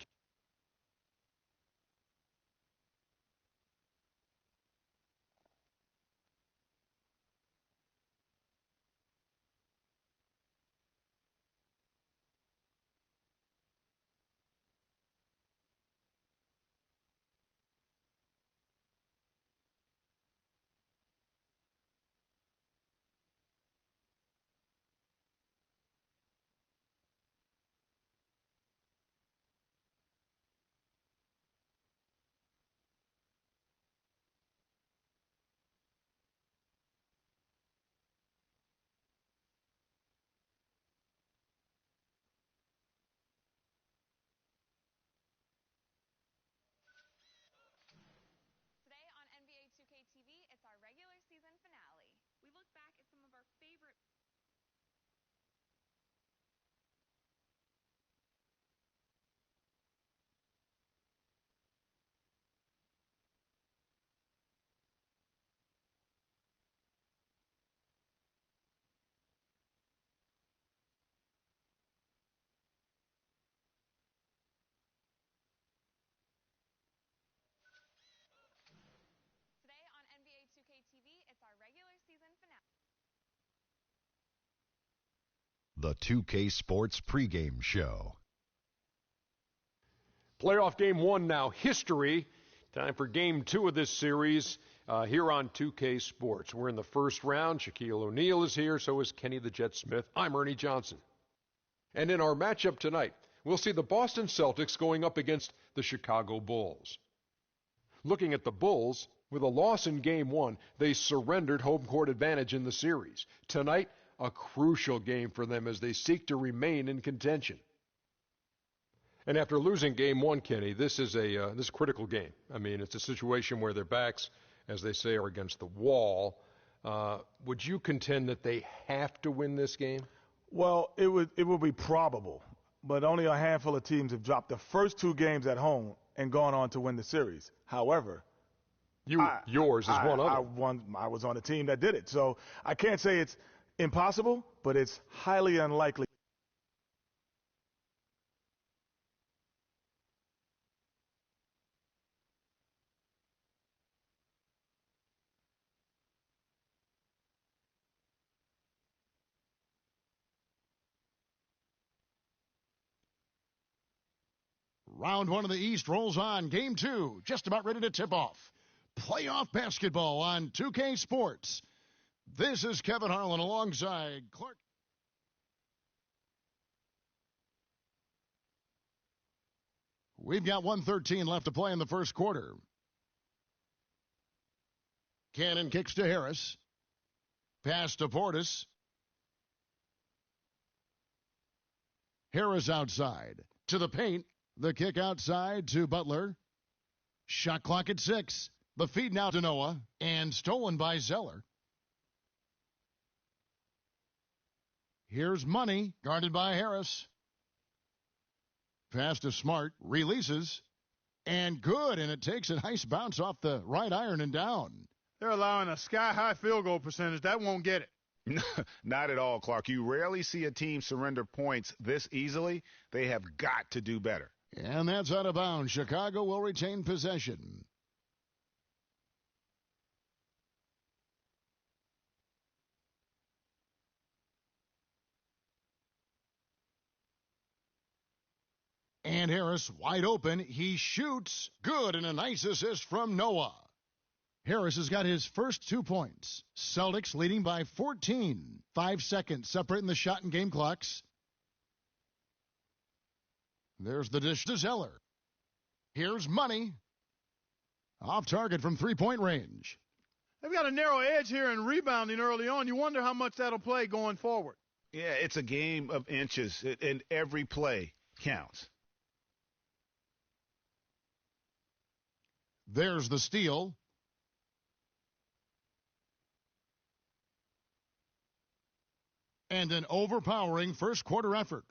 Today on NBA 2K TV, it's our regular season finale. We look back at some of our favorite Today on NBA 2K TV, it's our regular season finale. The 2K Sports pregame show. playoff game one now, history. Time for game two of this series here on 2K Sports. We're in the first round. Shaquille O'Neal is here, so is Kenny the Jet Smith. I'm Ernie Johnson. And in our matchup tonight, we'll see the Boston Celtics going up against the Chicago Bulls. Looking at the Bulls, with a loss in game one, they surrendered home court advantage in the series. Tonight, a crucial game for them as they seek to remain in contention. And after losing game one, Kenny, this is a critical game. I mean, it's a situation where their backs, as they say, are against the wall. Would you contend that they have to win this game? Well, it would be probable, but only a handful of teams have dropped the first two games at home and gone on to win the series. However, yours is one of them. I was on a team that did it, so I can't say it's impossible, but it's highly unlikely. Round one of the East rolls on. Game two, just about ready to tip off. Playoff basketball on 2K Sports. This is Kevin Harlan alongside Clark. We've got 1:13 left to play in the first quarter. Cannon kicks to Harris. Pass to Portis. Harris outside. To the paint. The kick outside to Butler. Shot clock at 6. The feed now to Noah. And stolen by Zeller. Here's Money, guarded by Harris. Pass to Smart. Releases. And good. And it takes a nice bounce off the right iron and down. They're allowing a sky-high field goal percentage. That won't get it. Not at all, Clark. You rarely see a team surrender points this easily. They have got to do better. And that's out of bounds. Chicago will retain possession. And Harris wide open. He shoots. Good, and a nice assist from Noah. Harris has got his first 2 points. Celtics leading by 14. 5 seconds separating the shot and game clocks. There's the dish to Zeller. Here's Money. Off target from three-point range. They've got a narrow edge here in rebounding early on. You wonder how much that'll play going forward. Yeah, it's a game of inches, and every play counts. There's the steal. And an overpowering first quarter effort.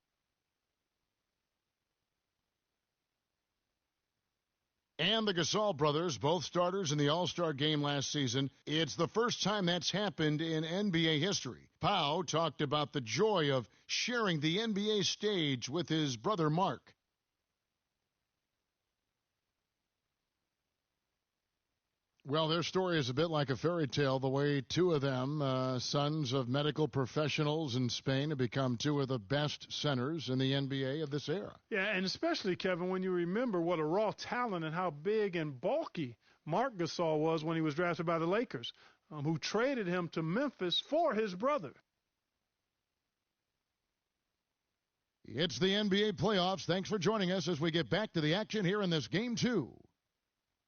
And the Gasol brothers, both starters in the All-Star game last season. It's the first time that's happened in NBA history. Pau talked about the joy of sharing the NBA stage with his brother Mark. Well, their story is a bit like a fairy tale, the way two of them, sons of medical professionals in Spain, have become two of the best centers in the NBA of this era. Yeah, and especially, Kevin, when you remember what a raw talent and how big and bulky Marc Gasol was when he was drafted by the Lakers, who traded him to Memphis for his brother. It's the NBA playoffs. Thanks for joining us as we get back to the action here in this Game 2.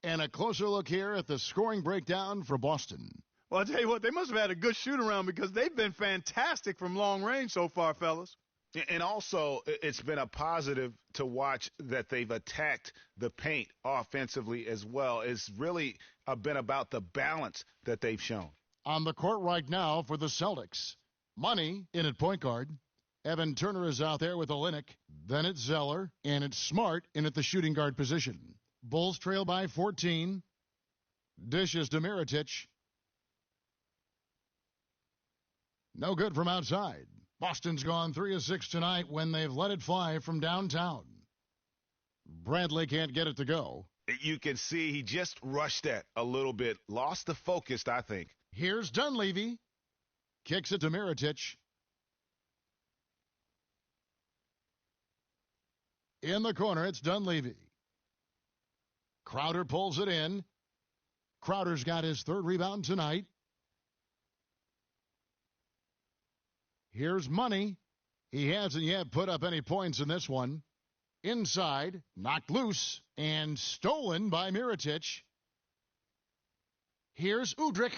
And a closer look here at the scoring breakdown for Boston. Well, I'll tell you what, they must have had a good shoot-around because they've been fantastic from long range so far, fellas. And also, it's been a positive to watch that they've attacked the paint offensively as well. It's really been about the balance that they've shown. On the court right now for the Celtics, Money in at point guard. Evan Turner is out there with Olynyk. Then it's Zeller, and it's Smart in at the shooting guard position. Bulls trail by 14. Dishes to Mirotic. No good from outside. Boston's gone 3 of 6 tonight when they've let it fly from downtown. Bradley can't get it to go. You can see he just rushed that a little bit. Lost the focus, I think. Here's Dunleavy. Kicks it to Mirotic. In the corner, it's Dunleavy. Crowder pulls it in. Crowder's got his third rebound tonight. Here's Money. He hasn't yet put up any points in this one. Inside, knocked loose, and stolen by Mirotic. Here's Udrih.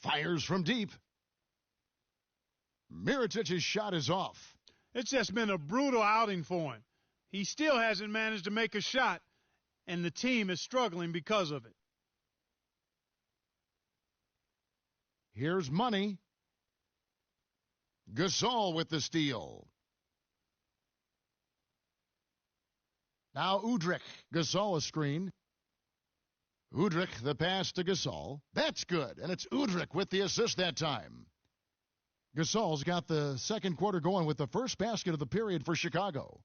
Fires from deep. Mirotic's shot is off. It's just been a brutal outing for him. He still hasn't managed to make a shot, and the team is struggling because of it. Here's Money. Gasol with the steal. Now Udrih. Gasol a screen. Udrih the pass to Gasol. That's good, and it's Udrih with the assist that time. Gasol's got the second quarter going with the first basket of the period for Chicago.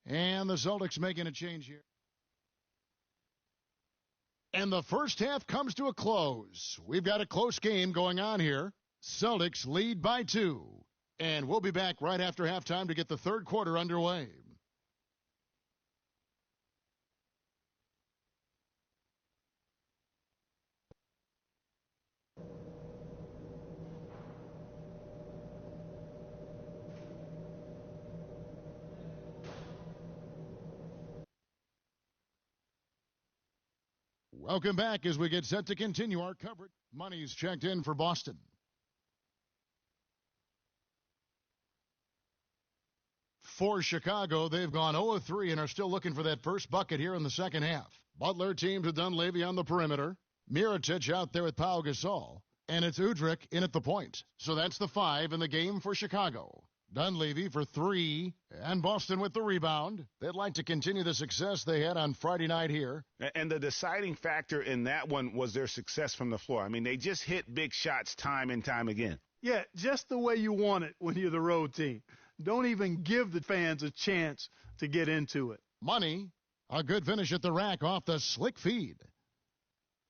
And the Celtics making a change here. And the first half comes to a close. We've got a close game going on here. Celtics lead by 2. And we'll be back right after halftime to get the third quarter underway. Welcome back as we get set to continue our coverage. Money's checked in for Boston. For Chicago, they've gone 0-3 and are still looking for that first bucket here in the second half. Butler teams with Dunleavy on the perimeter. Mirotic out there with Pau Gasol. And it's Udrih in at the point. So that's the 5 in the game for Chicago. Dunleavy for 3, and Boston with the rebound. They'd like to continue the success they had on Friday night here. And the deciding factor in that one was their success from the floor. I mean, they just hit big shots time and time again. Yeah, just the way you want it when you're the road team. Don't even give the fans a chance to get into it. Money A good finish at the rack off the slick feed.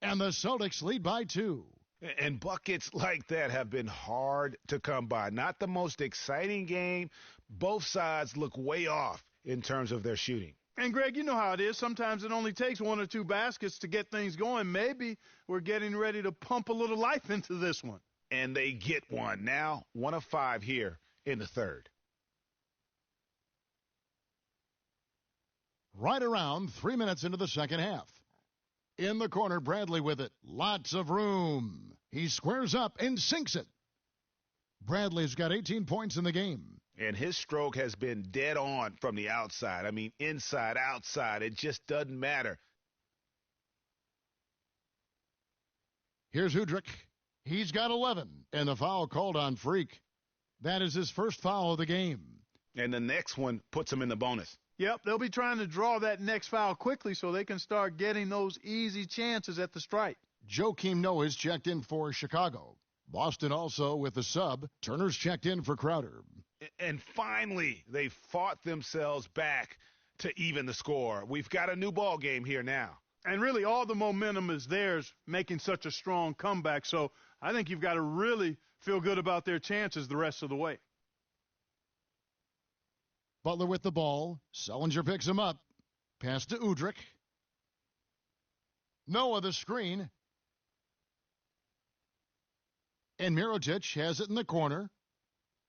And the Celtics lead by 2. And buckets like that have been hard to come by. Not the most exciting game. Both sides look way off in terms of their shooting. And, Greg, you know how it is. Sometimes it only takes 1 or 2 baskets to get things going. Maybe we're getting ready to pump a little life into this one. And they get one. Now 1 of 5 here in the third. Right around 3 minutes into the second half. In the corner, Bradley with it. Lots of room. He squares up and sinks it. Bradley's got 18 points in the game. And his stroke has been dead on from the outside. I mean, inside, outside. It just doesn't matter. Here's Udrih. He's got 11. And the foul called on Freak. That is his first foul of the game. And the next one puts him in the bonus. Yep, they'll be trying to draw that next foul quickly so they can start getting those easy chances at the stripe. Joakim Noah is checked in for Chicago. Boston also with the sub. Turner's checked in for Crowder. And finally, they fought themselves back to even the score. We've got a new ball game here now. And really, all the momentum is theirs, making such a strong comeback. So I think you've got to really feel good about their chances the rest of the way. Butler with the ball. Sullinger picks him up. Pass to Udrih. Noah the screen. And Mirotic has it in the corner.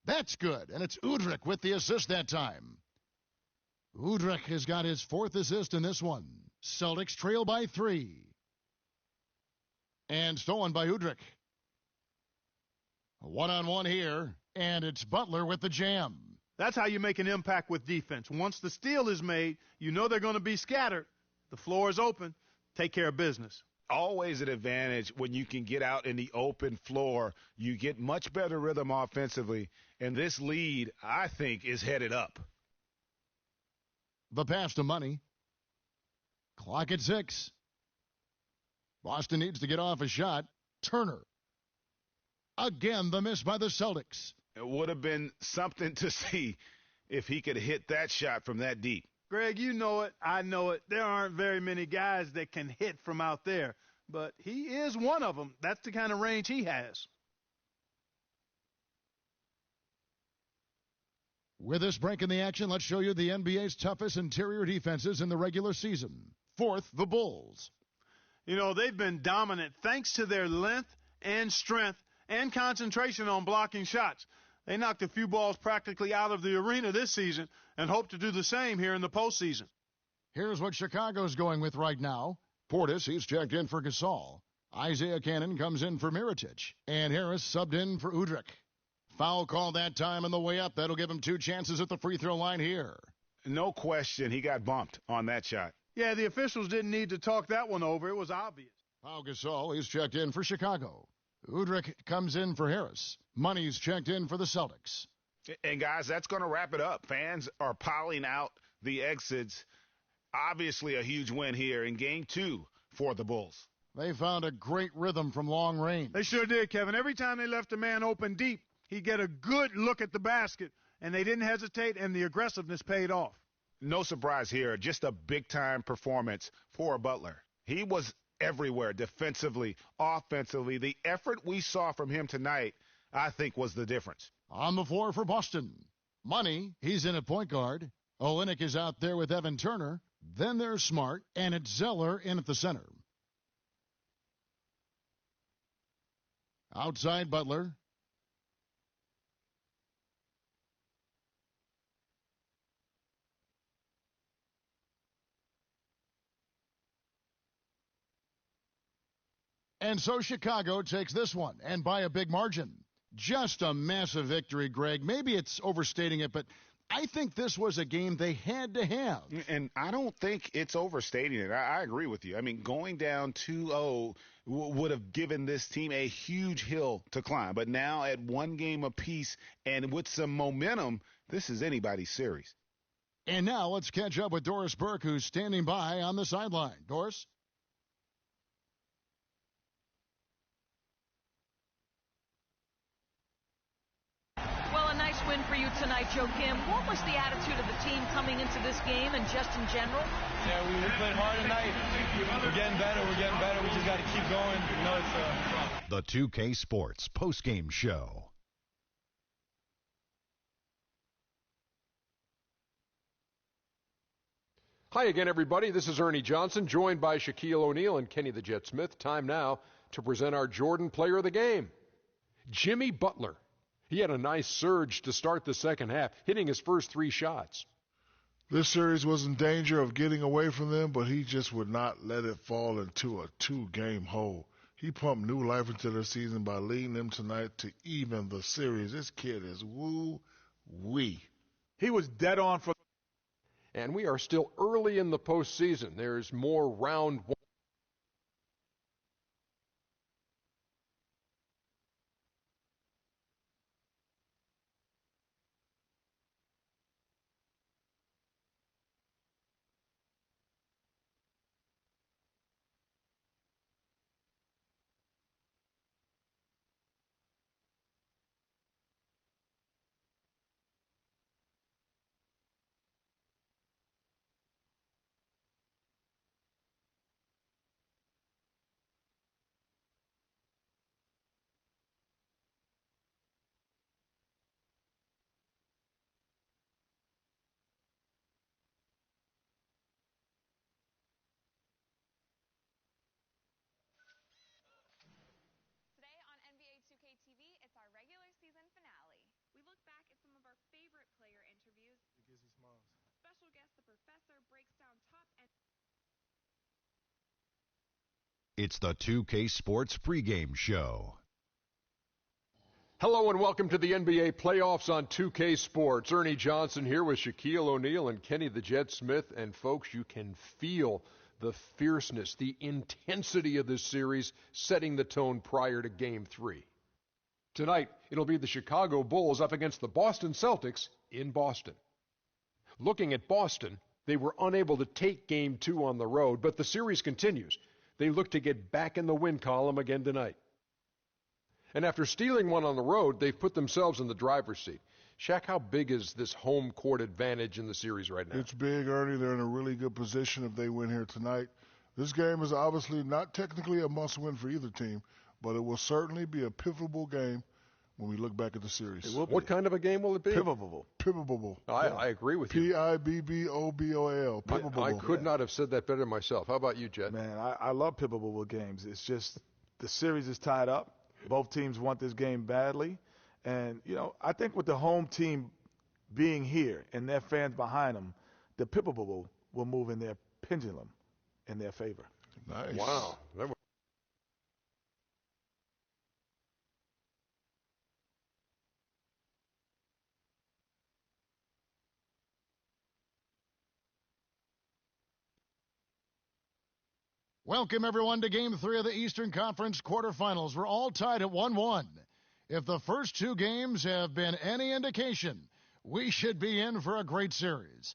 That's good. And it's Udrih with the assist that time. Udrih has got his 4th assist in this one. Celtics trail by 3. And stolen by Udrih. A one-on-one here. And it's Butler with the jam. That's how you make an impact with defense. Once the steal is made, you know they're going to be scattered. The floor is open. Take care of business. Always an advantage when you can get out in the open floor. You get much better rhythm offensively. And this lead, I think, is headed up. The pass to Money. Clock at 6. Boston needs to get off a shot. Turner. Again, the miss by the Celtics. It would have been something to see if he could hit that shot from that deep. Greg, you know it. I know it. There aren't very many guys that can hit from out there, but he is one of them. That's the kind of range he has. With this break in the action, let's show you the NBA's toughest interior defenses in the regular season. 4th, the Bulls. You know, they've been dominant thanks to their length and strength and concentration on blocking shots. They knocked a few balls practically out of the arena this season and hope to do the same here in the postseason. Here's what Chicago's going with right now. Portis, he's checked in for Gasol. Isaiah Cannon comes in for Mirotic. And Harris subbed in for Udrih. Foul call that time on the way up. That'll give him 2 chances at the free throw line here. No question, he got bumped on that shot. Yeah, the officials didn't need to talk that one over. It was obvious. Pau Gasol, he's checked in for Chicago. Udrih comes in for Harris. Money's checked in for the Celtics. And, guys, that's going to wrap it up. Fans are piling out the exits. Obviously a huge win here in Game 2 for the Bulls. They found a great rhythm from long range. They sure did, Kevin. Every time they left a man open deep, he'd get a good look at the basket, and they didn't hesitate, and the aggressiveness paid off. No surprise here. Just a big-time performance for Butler. He was everywhere, defensively, offensively. The effort we saw from him tonight, I think, was the difference. On the floor for Boston. Money, he's in at point guard. Olynyk is out there with Evan Turner. Then there's Smart, and it's Zeller in at the center. Outside Butler. And so Chicago takes this one, and by a big margin. Just a massive victory, Greg. Maybe it's overstating it, but I think this was a game they had to have. And I don't think it's overstating it. I agree with you. I mean, going down 2-0 would have given this team a huge hill to climb. But now at 1 game apiece and with some momentum, this is anybody's series. And now let's catch up with Doris Burke, who's standing by on the sideline. Doris? Win for you tonight, Joakim. What was the attitude of the team coming coming into this game and just in general? Yeah, we played hard tonight. We're getting better. We just got to keep going. You know, it's The 2K Sports postgame show. Hi again, everybody. This is Ernie Johnson, joined by Shaquille O'Neal and Kenny the Jet Smith. Time now to present our Jordan Player of the Game, Jimmy Butler. He had a nice surge to start the second half, hitting his first 3 shots. This series was in danger of getting away from them, but he just would not let it fall into a 2-game hole. He pumped new life into their season by leading them tonight to even the series. This kid is woo-wee. He was dead on for. And we are still early in the postseason. There's more round one. Today on NBA 2K TV, it's our regular season finale. We look back at some of our favorite player interviews. It gives you smiles. Special guest, the professor, breaks down top and It's the 2K Sports pregame show. Hello and welcome to the NBA playoffs on 2K Sports. Ernie Johnson here with Shaquille O'Neal and Kenny the Jet Smith. And folks, you can feel the fierceness, the intensity of this series setting the tone prior to Game 3. Tonight, it'll be the Chicago Bulls up against the Boston Celtics in Boston. Looking at Boston, they were unable to take Game 2 on the road, but the series continues. They look to get back in the win column again tonight. And after stealing one on the road, they've put themselves in the driver's seat. Shaq, how big is this home court advantage in the series right now? It's big, Ernie. They're in a really good position if they win here tonight. This game is obviously not technically a must-win for either team, but it will certainly be a pivotal game when we look back at the series. What kind of a game will it be? Pivotal. Pivotal. I agree with you. Pivotal. Pivotal. I could not have said that better myself. How about you, Jet? Man, I love pivotal games. It's just the series is tied up. Both teams want this game badly. And, you know, I think with the home team being here and their fans behind them, the pivotal will move in their pendulum in their favor. Nice. Wow. Welcome, everyone, to Game 3 of the Eastern Conference quarterfinals. We're all tied at 1-1. If the first 2 games have been any indication, we should be in for a great series.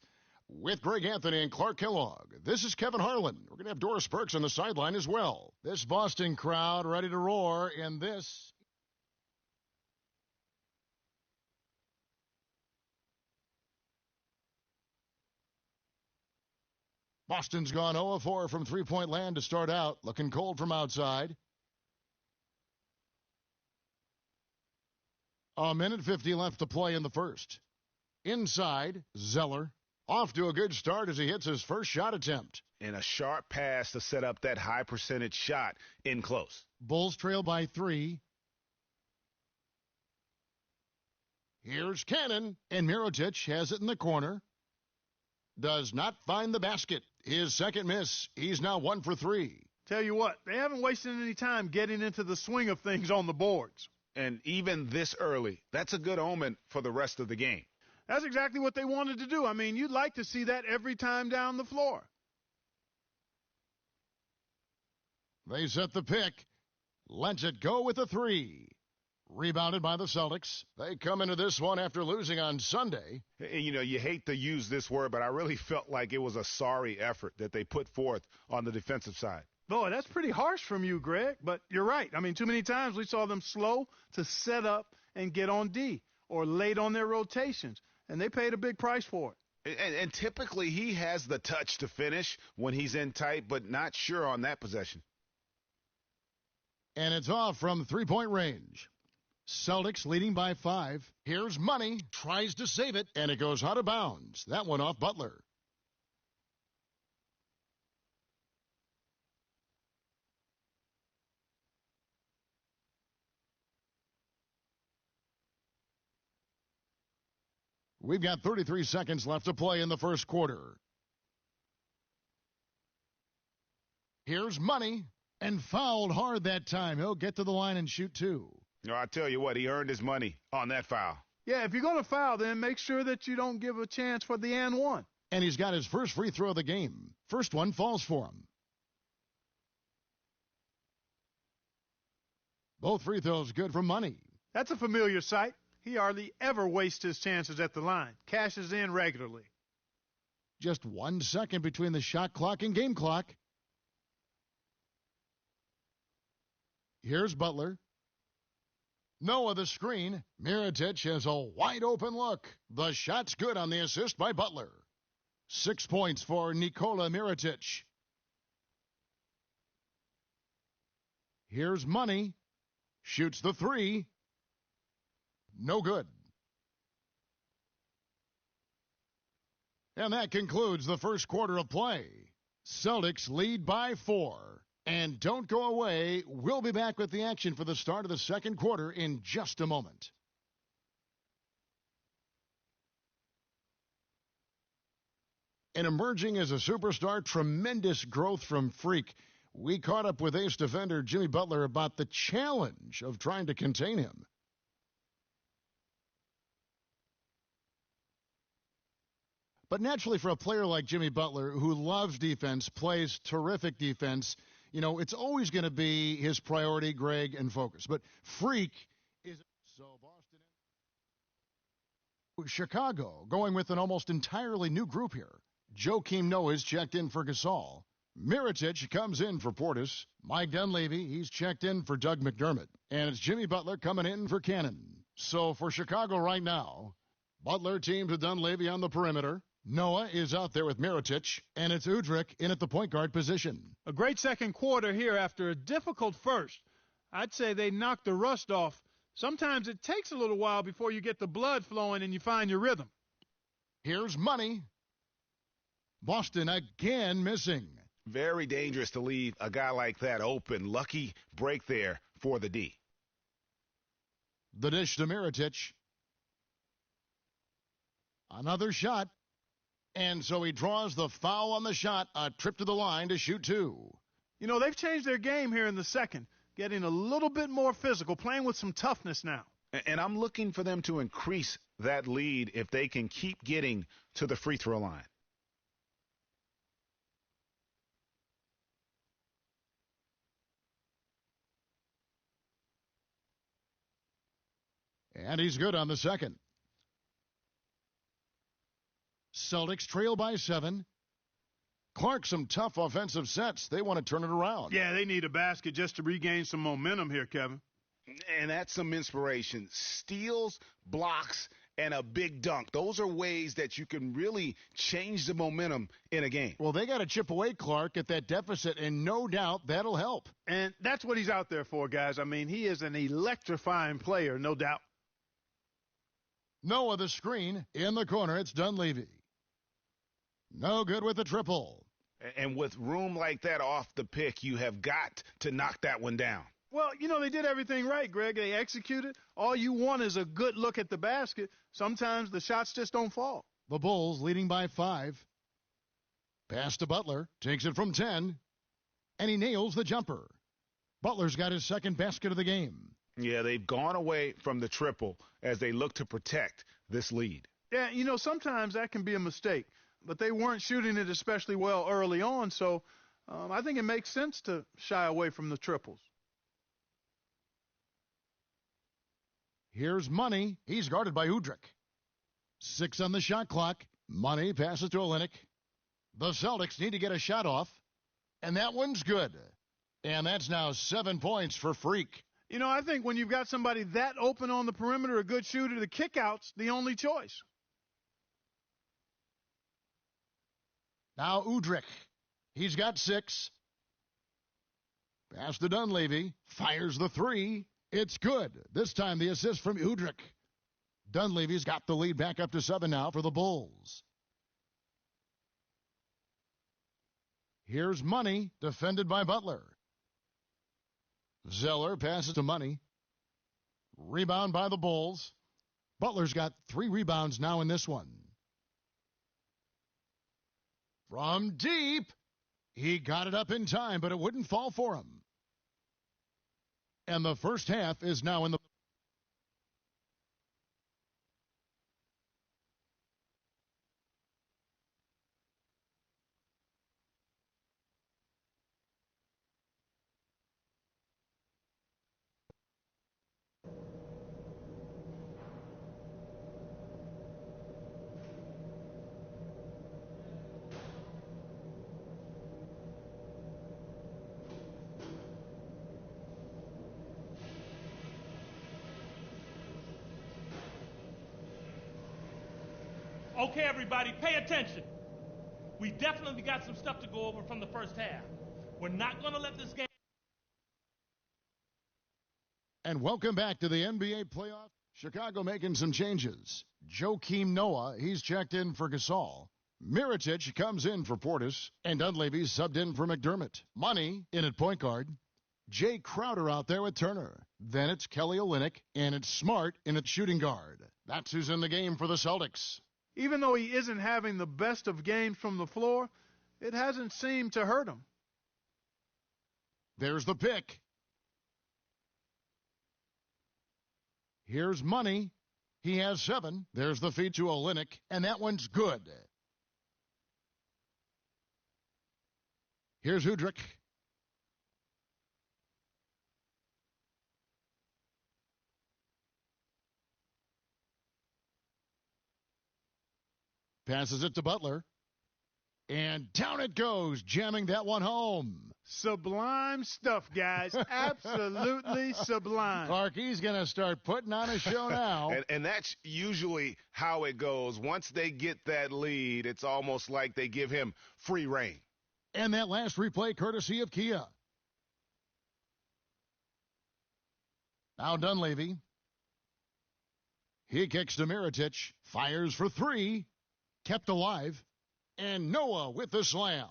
With Greg Anthony and Clark Kellogg, this is Kevin Harlan. We're going to have Doris Burks on the sideline as well. This Boston crowd ready to roar in this. Boston's gone 0-4 from three-point land to start out, looking cold from outside. A minute 50 left to play in the first. Inside, Zeller. Off to a good start as he hits his first shot attempt. And a sharp pass to set up that high percentage shot in close. Bulls trail by 3. Here's Cannon, and Mirotic has it in the corner. Does not find the basket. His second miss. He's now 1 for 3. Tell you what, they haven't wasted any time getting into the swing of things on the boards. And even this early, that's a good omen for the rest of the game. That's exactly what they wanted to do. I mean, you'd like to see that every time down the floor. They set the pick. Lets it go with a 3. Rebounded by the Celtics. They come into this one after losing on Sunday. You know, you hate to use this word, but I really felt like it was a sorry effort that they put forth on the defensive side. Boy, that's pretty harsh from you, Greg, but you're right. I mean, too many times we saw them slow to set up and get on D or late on their rotations, and they paid a big price for it. And typically he has the touch to finish when he's in tight, but not sure on that possession. And it's off from three-point range. Celtics leading by 5. Here's Money. Tries to save it, and it goes out of bounds. That one off Butler. We've got 33 seconds left to play in the first quarter. Here's Money, and fouled hard that time. He'll get to the line and shoot 2. No, I tell you what, he earned his money on that foul. Yeah, if you're going to foul, then make sure that you don't give a chance for the and one. And he's got his first free throw of the game. First one falls for him. Both free throws good for Money. That's a familiar sight. He hardly ever wastes his chances at the line. Cashes in regularly. Just 1 second between the shot clock and game clock. Here's Butler. Noah the screen. Mirotic has a wide open look. The shot's good on the assist by Butler. 6 points for Nikola Mirotic. Here's Money. Shoots the 3. No good. And that concludes the first quarter of play. Celtics lead by 4. And don't go away. We'll be back with the action for the start of the second quarter in just a moment. And emerging as a superstar, tremendous growth from Freak. We caught up with ace defender Jimmy Butler about the challenge of trying to contain him. But naturally, for a player like Jimmy Butler, who loves defense, plays terrific defense, you know, it's always going to be his priority, Greg, and focus. But Freak is... So Boston... Chicago, going with an almost entirely new group here. Joakim Noah is checked in for Gasol. Mirotic comes in for Portis. Mike Dunleavy, he's checked in for Doug McDermott. And it's Jimmy Butler coming in for Cannon. So for Chicago right now, Butler teams with Dunleavy on the perimeter. Noah is out there with Mirotic, and it's Udrih in at the point guard position. A great second quarter here after a difficult first. I'd say they knocked the rust off. Sometimes it takes a little while before you get the blood flowing and you find your rhythm. Here's Money. Boston again missing. Very dangerous to leave a guy like that open. Lucky break there for the D. The dish to Mirotic. Another shot. And so he draws the foul on the shot, a trip to the line to shoot 2. You know, they've changed their game here in the second, getting a little bit more physical, playing with some toughness now. And I'm looking for them to increase that lead if they can keep getting to the free throw line. And he's good on the second. Celtics trail by 7. Clark, some tough offensive sets. They want to turn it around. Yeah, they need a basket just to regain some momentum here, Kevin. And that's some inspiration. Steals, blocks, and a big dunk. Those are ways that you can really change the momentum in a game. Well, they got to chip away, Clark, at that deficit, and no doubt that'll help. And that's what he's out there for, guys. I mean, he is an electrifying player, no doubt. Noah the screen. In the corner, it's Dunleavy. No good with the triple. And with room like that off the pick, you have got to knock that one down. Well, you know, they did everything right, Greg. They executed. All you want is a good look at the basket. Sometimes the shots just don't fall. The Bulls leading by 5. Pass to Butler. Takes it from 10. And he nails the jumper. Butler's got his second basket of the game. Yeah, they've gone away from the triple as they look to protect this lead. Yeah, you know, sometimes that can be a mistake. But they weren't shooting it especially well early on, so I think it makes sense to shy away from the triples. Here's Money. He's guarded by Udrih. 6 on the shot clock. Money passes to Olynyk. The Celtics need to get a shot off, and that one's good. And that's now 7 points for Freak. You know, I think when you've got somebody that open on the perimeter, a good shooter, the kickout's the only choice. Now Udrich. He's got 6. Pass to Dunleavy. Fires the 3. It's good. This time the assist from Udrich. Dunleavy's got the lead back up to 7 now for the Bulls. Here's Money, defended by Butler. Zeller passes to Money. Rebound by the Bulls. Butler's got 3 rebounds now in this one. From deep, he got it up in time, but it wouldn't fall for him. And the first half is now in the... Okay, everybody, pay attention. We definitely got some stuff to go over from the first half. We're not going to let this game... And welcome back to the NBA playoff. Chicago making some changes. Joakim Noah, he's checked in for Gasol. Mirotic comes in for Portis. And Dunleavy's subbed in for McDermott. Money in at point guard. Jay Crowder out there with Turner. Then it's Kelly Olynyk. And it's Smart in at shooting guard. That's who's in the game for the Celtics. Even though he isn't having the best of games from the floor, it hasn't seemed to hurt him. There's the pick. Here's Money. He has 7. There's the feed to Olynyk, and that one's good. Here's Udrich. Passes it to Butler. And down it goes, jamming that one home. Sublime stuff, guys. Absolutely sublime. Clarkie's going to start putting on a show now. and that's usually how it goes. Once they get that lead, it's almost like they give him free reign. And that last replay courtesy of Kia. Now Dunleavy. He kicks to Mirotic. Fires for 3. Kept alive. And Noah with the slam.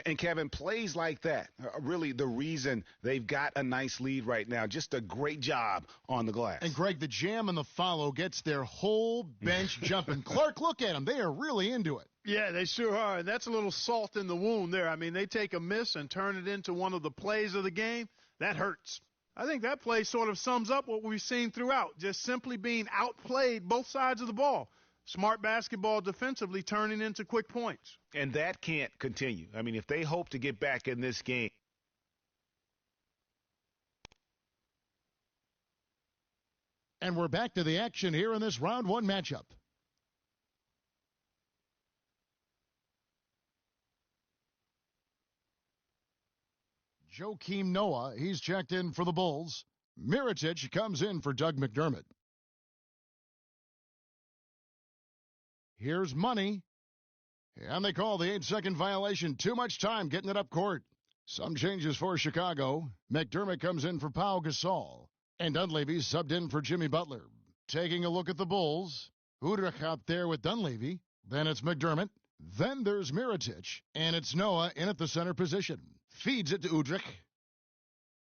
And, Kevin, plays like that are really the reason they've got a nice lead right now. Just a great job on the glass. And, Greg, the jam and the follow gets their whole bench jumping. Clark, look at them. They are really into it. Yeah, they sure are. And that's a little salt in the wound there. I mean, they take a miss and turn it into one of the plays of the game. That hurts. I think that play sort of sums up what we've seen throughout, just simply being outplayed both sides of the ball. Smart basketball defensively turning into quick points. And that can't continue. I mean, if they hope to get back in this game. And we're back to the action here in this round 1 matchup. Joakim Noah, he's checked in for the Bulls. Mirotic comes in for Doug McDermott. Here's Money. And they call the 8-second violation. Too much time getting it up court. Some changes for Chicago. McDermott comes in for Pau Gasol. And Dunleavy subbed in for Jimmy Butler. Taking a look at the Bulls. Udrich out there with Dunleavy. Then it's McDermott. Then there's Mirotic. And it's Noah in at the center position. Feeds it to Udrich.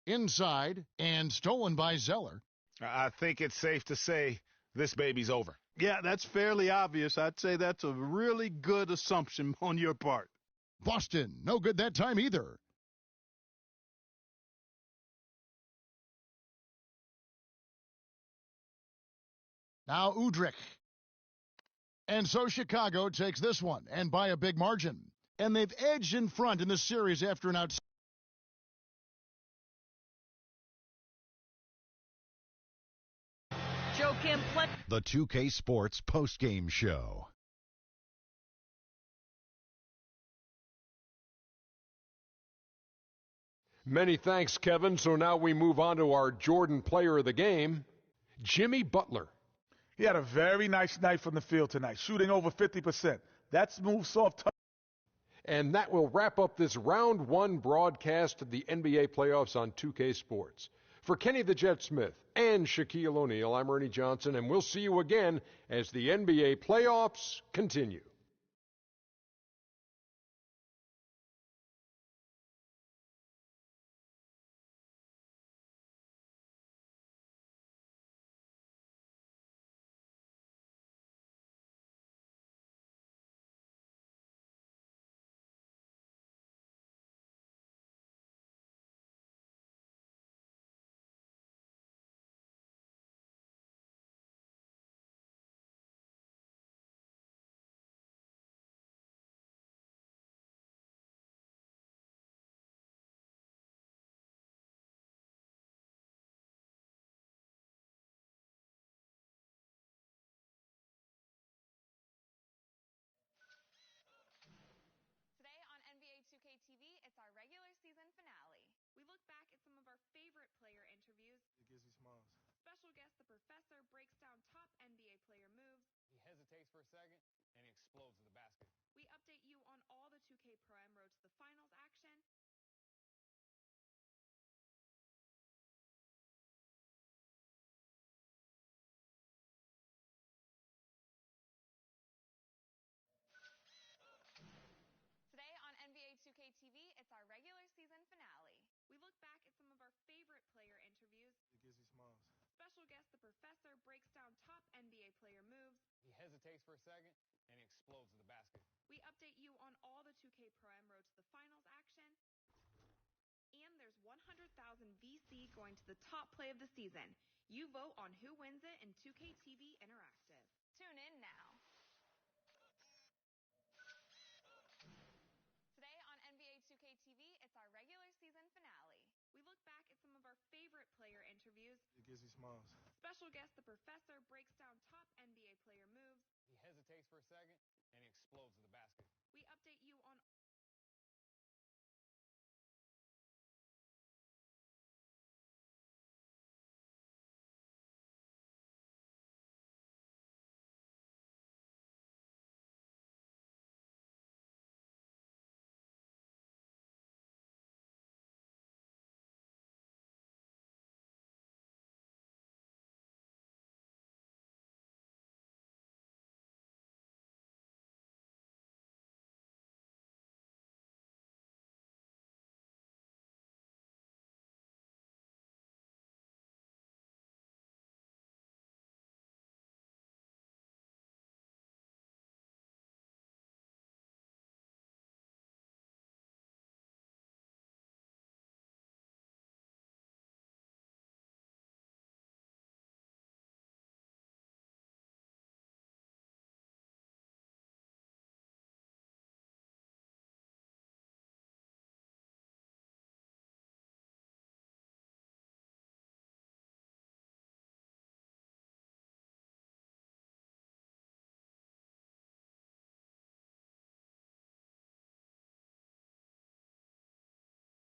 Inside. And stolen by Zeller. I think it's safe to say this baby's over. Yeah, that's fairly obvious. I'd say that's a really good assumption on your part. Boston, no good that time either. Now Udrich. And so Chicago takes this one, and by a big margin. And they've edged in front in the series after an outstanding. The 2K Sports postgame show. Many thanks, Kevin. So now we move on to our Jordan player of the game, Jimmy Butler. He had a very nice night from the field tonight, shooting over 50%. That smooth, soft touch. And that will wrap up this round one broadcast of the NBA playoffs on 2K Sports. For Kenny the Jet Smith and Shaquille O'Neal, I'm Ernie Johnson, and we'll see you again as the NBA playoffs continue. Today on NBA 2K TV, it's our regular season finale. We look back at some of our favorite player interviews. It gives me smiles. Special guest, the professor, breaks down top NBA player moves. He hesitates for a second, and he explodes to the basket. We update you on all the 2K Pro-Am Road to the Finals action. Today on NBA 2K TV, it's our regular season finale. We look back at some of our favorite player interviews. It gives me smiles. Special guest, the professor, breaks down top NBA player moves. He hesitates for a second, and he explodes to the basket. We update you on all the 2K Pro-Am Road to the Finals action. And there's 100,000 VC going to the top play of the season. You vote on who wins it in 2K TV Interactive. Tune in now. Today on NBA 2K TV, it's our regular season finale. We look back at some of our favorite player interviews. It gives me smiles. Special guest, the professor, breaks down top NBA player moves. He hesitates for a second, and he explodes to the basket. We update you on all the 2K Pro-Am Road to the Finals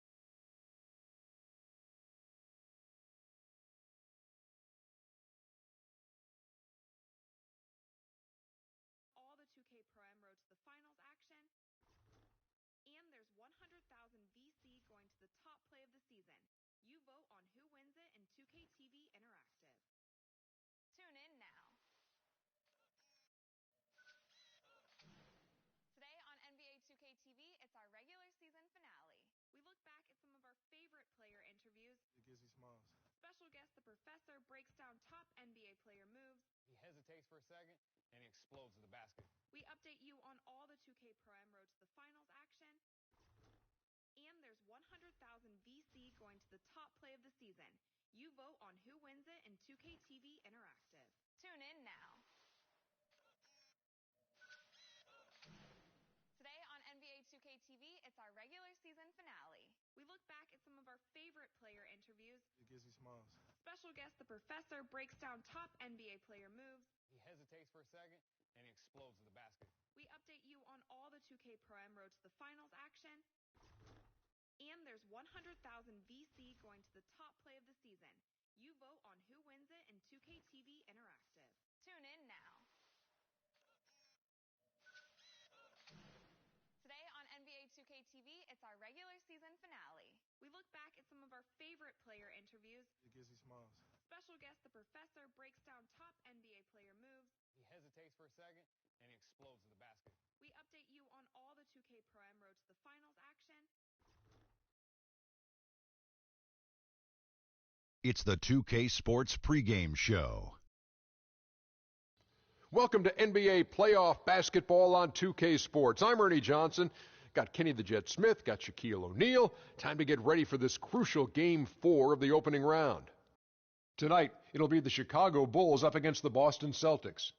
action. And there's 100,000 VC going to the top play of the season. You vote on who wins it in 2K TV Interactive. Tune in now. Today on NBA 2K TV, it's our regular season finale. We look back at some of our favorite player interviews. It gives me smiles. Special guest, the professor, breaks down top NBA player moves. He hesitates for a second, and he explodes to the basket. We update you on all the 2K Pro-Am Road to the Finals action. And there's 100,000 VC going to the top play of the season. You vote on who wins it in 2K TV Interactive. Tune in now. Today on NBA 2K TV, it's our regular season finale. We look back at some of our favorite player interviews. It gives me smiles. Special guest, the professor, breaks down top NBA player moves. He hesitates for a second, and he explodes to the basket. We update you on all the 2K Pro-Am Road to the Finals action. And there's 100,000 VC going to the top play of the season. You vote on who wins it in 2K TV Interactive. Tune in now. Today on NBA season finale. We look back at some of our favorite player interviews. It gives you smiles. Special guest The Professor breaks down top NBA player moves. He hesitates for a second, and he explodes to the basket. We update you on all the 2K Pro Am Road to the Finals action. It's the 2K Sports pregame show. Welcome to NBA playoff basketball on 2K Sports. I'm Ernie Johnson. Got Kenny the Jet Smith, got Shaquille O'Neal. Time to get ready for this crucial Game 4 of the opening round. Tonight, it'll be the Chicago Bulls up against the Boston Celtics.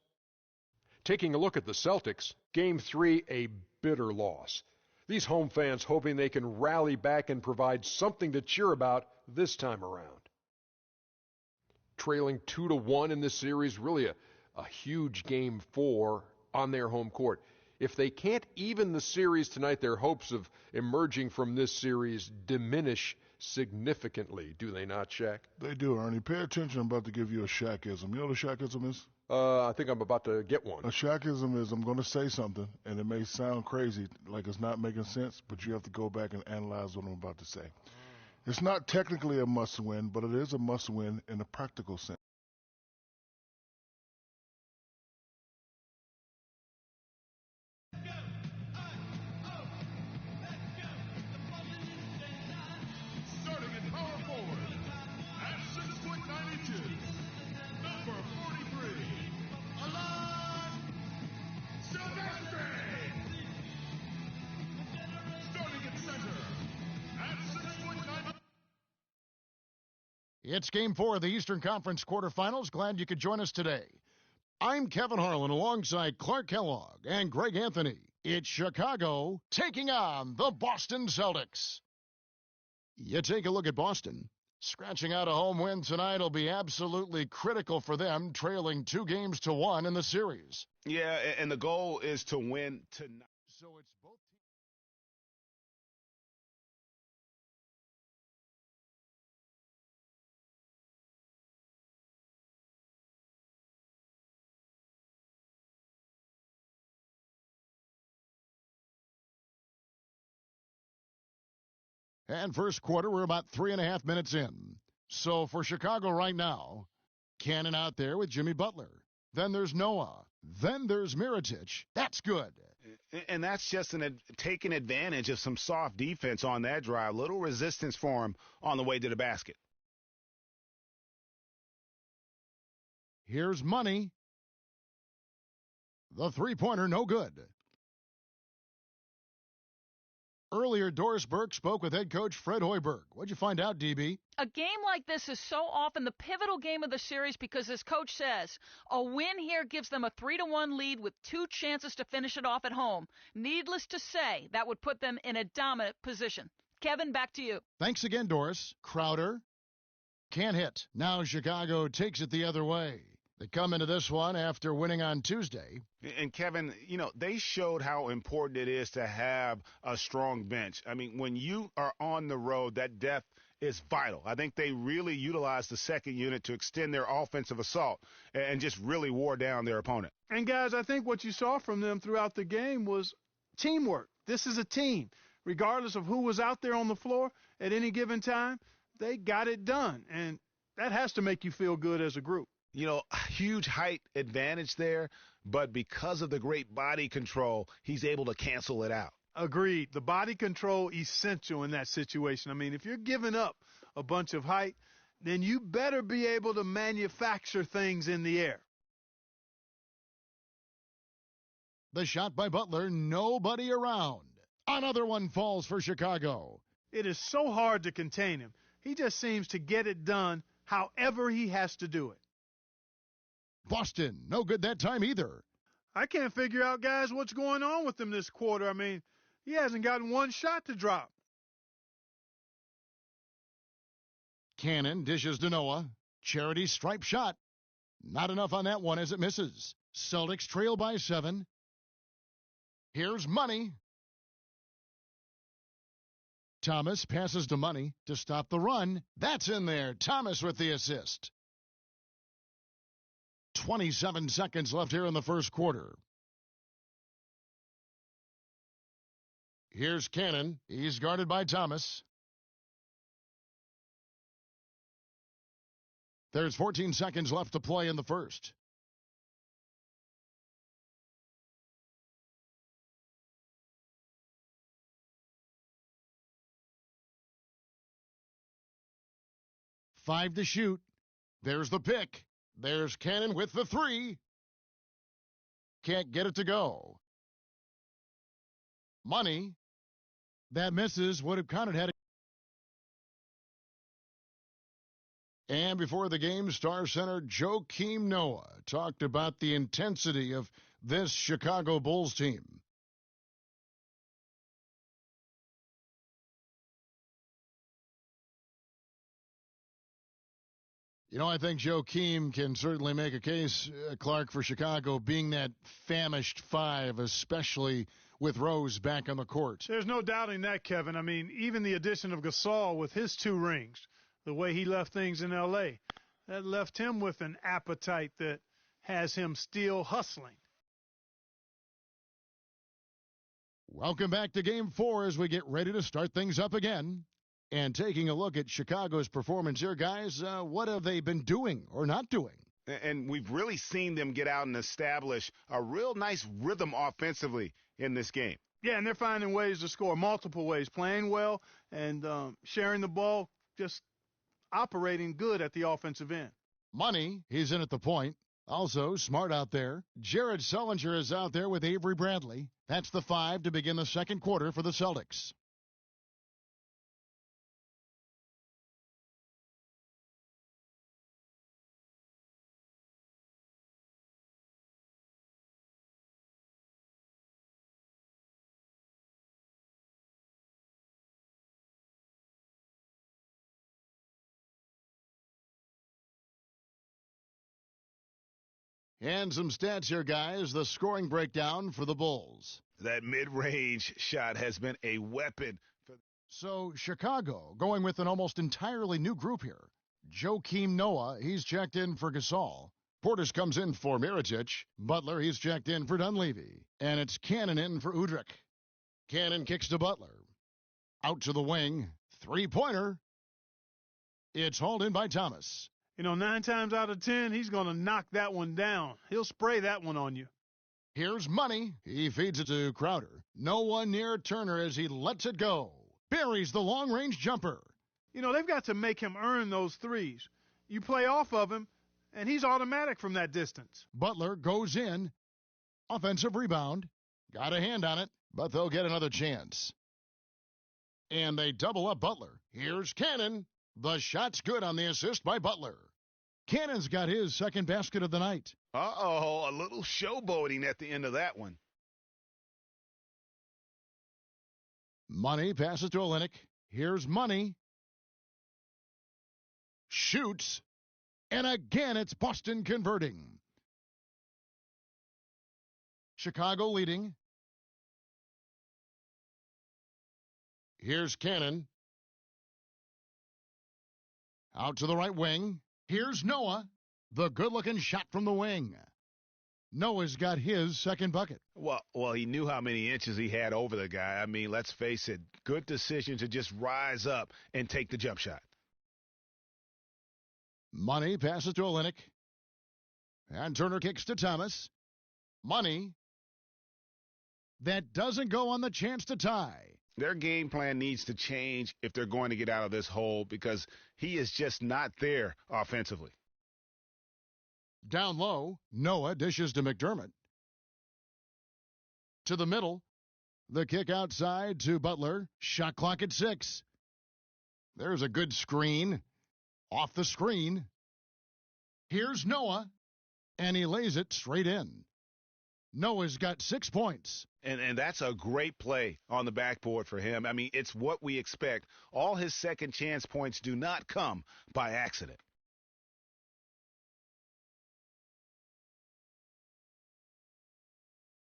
Taking a look at the Celtics, Game 3, a bitter loss. These home fans hoping they can rally back and provide something to cheer about this time around. Trailing 2-1 in this series, really a huge Game 4 on their home court. If they can't even the series tonight, their hopes of emerging from this series diminish significantly, do they not, Shaq? They do, Ernie. Pay attention. I'm about to give you a Shaqism. You know what a Shaqism is? I think I'm about to get one. A Shaqism is I'm going to say something, and it may sound crazy, like it's not making sense, but you have to go back and analyze what I'm about to say. It's not technically a must-win, but it is a must-win in a practical sense. Starting at power forward, at 6'92", number 43, Alan Silvestre. Starting at center, at 6'9". It's Game 4 of the Eastern Conference quarterfinals. Glad you could join us today. I'm Kevin Harlan alongside Clark Kellogg and Greg Anthony. It's Chicago taking on the Boston Celtics. You take a look at Boston. Scratching out a home win tonight will be absolutely critical for them, trailing 2-1 in the series. Yeah, and the goal is to win tonight. So it's both teams. And first quarter, we're about 3.5 minutes in. So for Chicago right now, Cannon out there with Jimmy Butler. Then there's Noah. Then there's Mirotic. That's good. And that's just taking advantage of some soft defense on that drive. Little resistance for him on the way to the basket. Here's Money. The three-pointer, no good. Earlier, Doris Burke spoke with head coach Fred Hoiberg. What'd you find out, DB? A game like this is so often the pivotal game of the series because, as coach says, a win here gives them a 3-1 lead with 2 chances to finish it off at home. Needless to say, that would put them in a dominant position. Kevin, back to you. Thanks again, Doris. Crowder can't hit. Now Chicago takes it the other way. They come into this one after winning on Tuesday. And, Kevin, they showed how important it is to have a strong bench. I mean, when you are on the road, that depth is vital. I think they really utilized the second unit to extend their offensive assault and just really wore down their opponent. And, guys, I think what you saw from them throughout the game was teamwork. This is a team. Regardless of who was out there on the floor at any given time, they got it done. And that has to make you feel good as a group. Huge height advantage there, but because of the great body control, he's able to cancel it out. Agreed. The body control essential in that situation. I mean, if you're giving up a bunch of height, then you better be able to manufacture things in the air. The shot by Butler, nobody around. Another one falls for Chicago. It is so hard to contain him. He just seems to get it done however he has to do it. Boston, no good that time either. I can't figure out, guys, what's going on with him this quarter. I mean, he hasn't gotten one shot to drop. Cannon dishes to Noah. Charity stripe shot. Not enough on that one as it misses. Celtics trail by 7. Here's Money. Thomas passes to Money to stop the run. That's in there. Thomas with the assist. 27 seconds left here in the first quarter. Here's Cannon. He's guarded by Thomas. There's 14 seconds left to play in the first. Five to shoot. There's the pick. There's Cannon with the three. Can't get it to go. Money. That misses. Would have counted had it. And before the game, Star Center Joakim Noah talked about the intensity of this Chicago Bulls team. You know, I think Joakim can certainly make a case, Clark, for Chicago being that famished five, especially with Rose back on the court. There's no doubting that, Kevin. I mean, even the addition of Gasol with his 2 rings, the way he left things in L.A., that left him with an appetite that has him still hustling. Welcome back to Game 4 as we get ready to start things up again. And taking a look at Chicago's performance here, guys, what have they been doing or not doing? And we've really seen them get out and establish a real nice rhythm offensively in this game. Yeah, and they're finding ways to score, multiple ways, playing well and sharing the ball, just operating good at the offensive end. Money, he's in at the point. Also, smart out there. Jared Sullinger is out there with Avery Bradley. That's the 5 to begin the second quarter for the Celtics. And some stats here, guys. The scoring breakdown for the Bulls. That mid-range shot has been a weapon. So Chicago going with an almost entirely new group here. Joakim Noah, he's checked in for Gasol. Portis comes in for Mirotic. Butler, he's checked in for Dunleavy. And it's Cannon in for Udrih. Cannon kicks to Butler. Out to the wing. Three-pointer. It's hauled in by Thomas. You know, 9 times out of 10, he's going to knock that one down. He'll spray that one on you. Here's Money. He feeds it to Crowder. No one near Turner as he lets it go. Buries the long-range jumper. You know, they've got to make him earn those threes. You play off of him, and he's automatic from that distance. Butler goes in. Offensive rebound. Got a hand on it, but they'll get another chance. And they double up Butler. Here's Cannon. The shot's good on the assist by Butler. Cannon's got his second basket of the night. Uh-oh, a little showboating at the end of that one. Money passes to Olynyk. Here's Money. Shoots. And again, it's Boston converting. Chicago leading. Here's Cannon. Out to the right wing. Here's Noah. The good-looking shot from the wing. Noah's got his second bucket. Well, he knew how many inches he had over the guy. I mean, let's face it, good decision to just rise up and take the jump shot. Money passes to Olynyk. And Turner kicks to Thomas. Money. That doesn't go on the chance to tie. Their game plan needs to change if they're going to get out of this hole because he is just not there offensively. Down low, Noah dishes to McDermott. To the middle. The kick outside to Butler. Shot clock at 6. There's a good screen. Off the screen. Here's Noah. And he lays it straight in. Noah's got 6 points. And that's a great play on the backboard for him. I mean, it's what we expect. All his second chance points do not come by accident.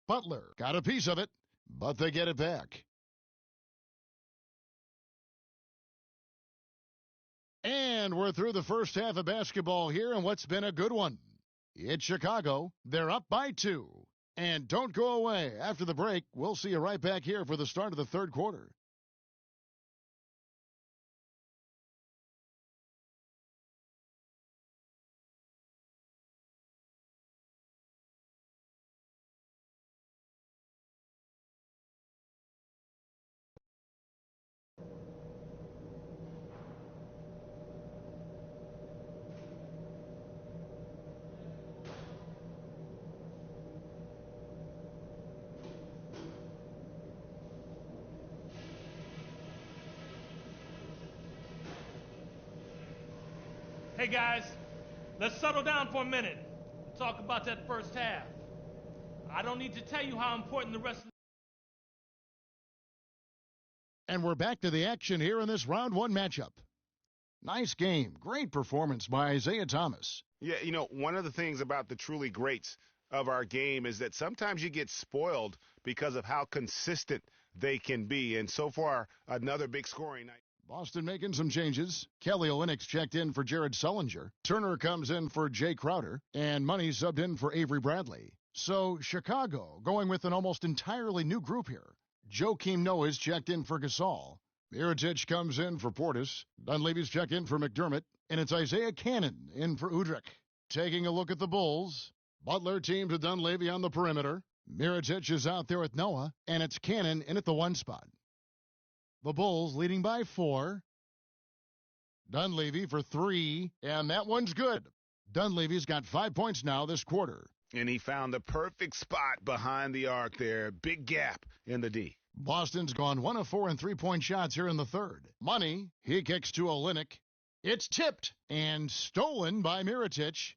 Butler got a piece of it, but they get it back. And we're through the first half of basketball here, and what's been a good one. It's Chicago. They're up by 2. And don't go away. After the break, we'll see you right back here for the start of the third quarter. Hey guys, let's settle down for a minute and talk about that first half. I don't need to tell you how important the rest of And we're back to the action here in this round one matchup. Nice game. Great performance by Isaiah Thomas. Yeah, you know, one of the things about the truly greats of our game is that sometimes you get spoiled because of how consistent they can be. And so far, another big scoring night. Boston making some changes. Kelly Olynyk checked in for Jared Sullinger. Turner comes in for Jay Crowder. And Money subbed in for Avery Bradley. So Chicago going with an almost entirely new group here. Joakim Noah's checked in for Gasol. Mirotic comes in for Portis. Dunleavy's checked in for McDermott. And it's Isaiah Cannon in for Udrih. Taking a look at the Bulls. Butler teams with Dunleavy on the perimeter. Mirotic is out there with Noah. And it's Cannon in at the 1 spot. The Bulls leading by 4. Dunleavy for 3, and that one's good. Dunleavy's got 5 points now this quarter. And he found the perfect spot behind the arc there. Big gap in the D. Boston's gone 1 of 4 in 3-point shots here in the third. Money, he kicks to Olynyk. It's tipped and stolen by Mirotic.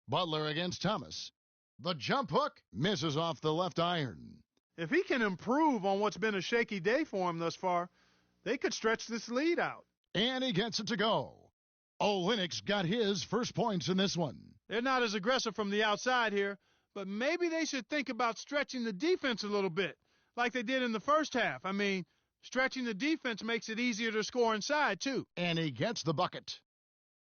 Butler against Thomas. The jump hook misses off the left iron. If he can improve on what's been a shaky day for him thus far, they could stretch this lead out. And he gets it to go. Olynyk's got his first points in this one. They're not as aggressive from the outside here, but maybe they should think about stretching the defense a little bit, like they did in the first half. I mean, stretching the defense makes it easier to score inside, too. And he gets the bucket.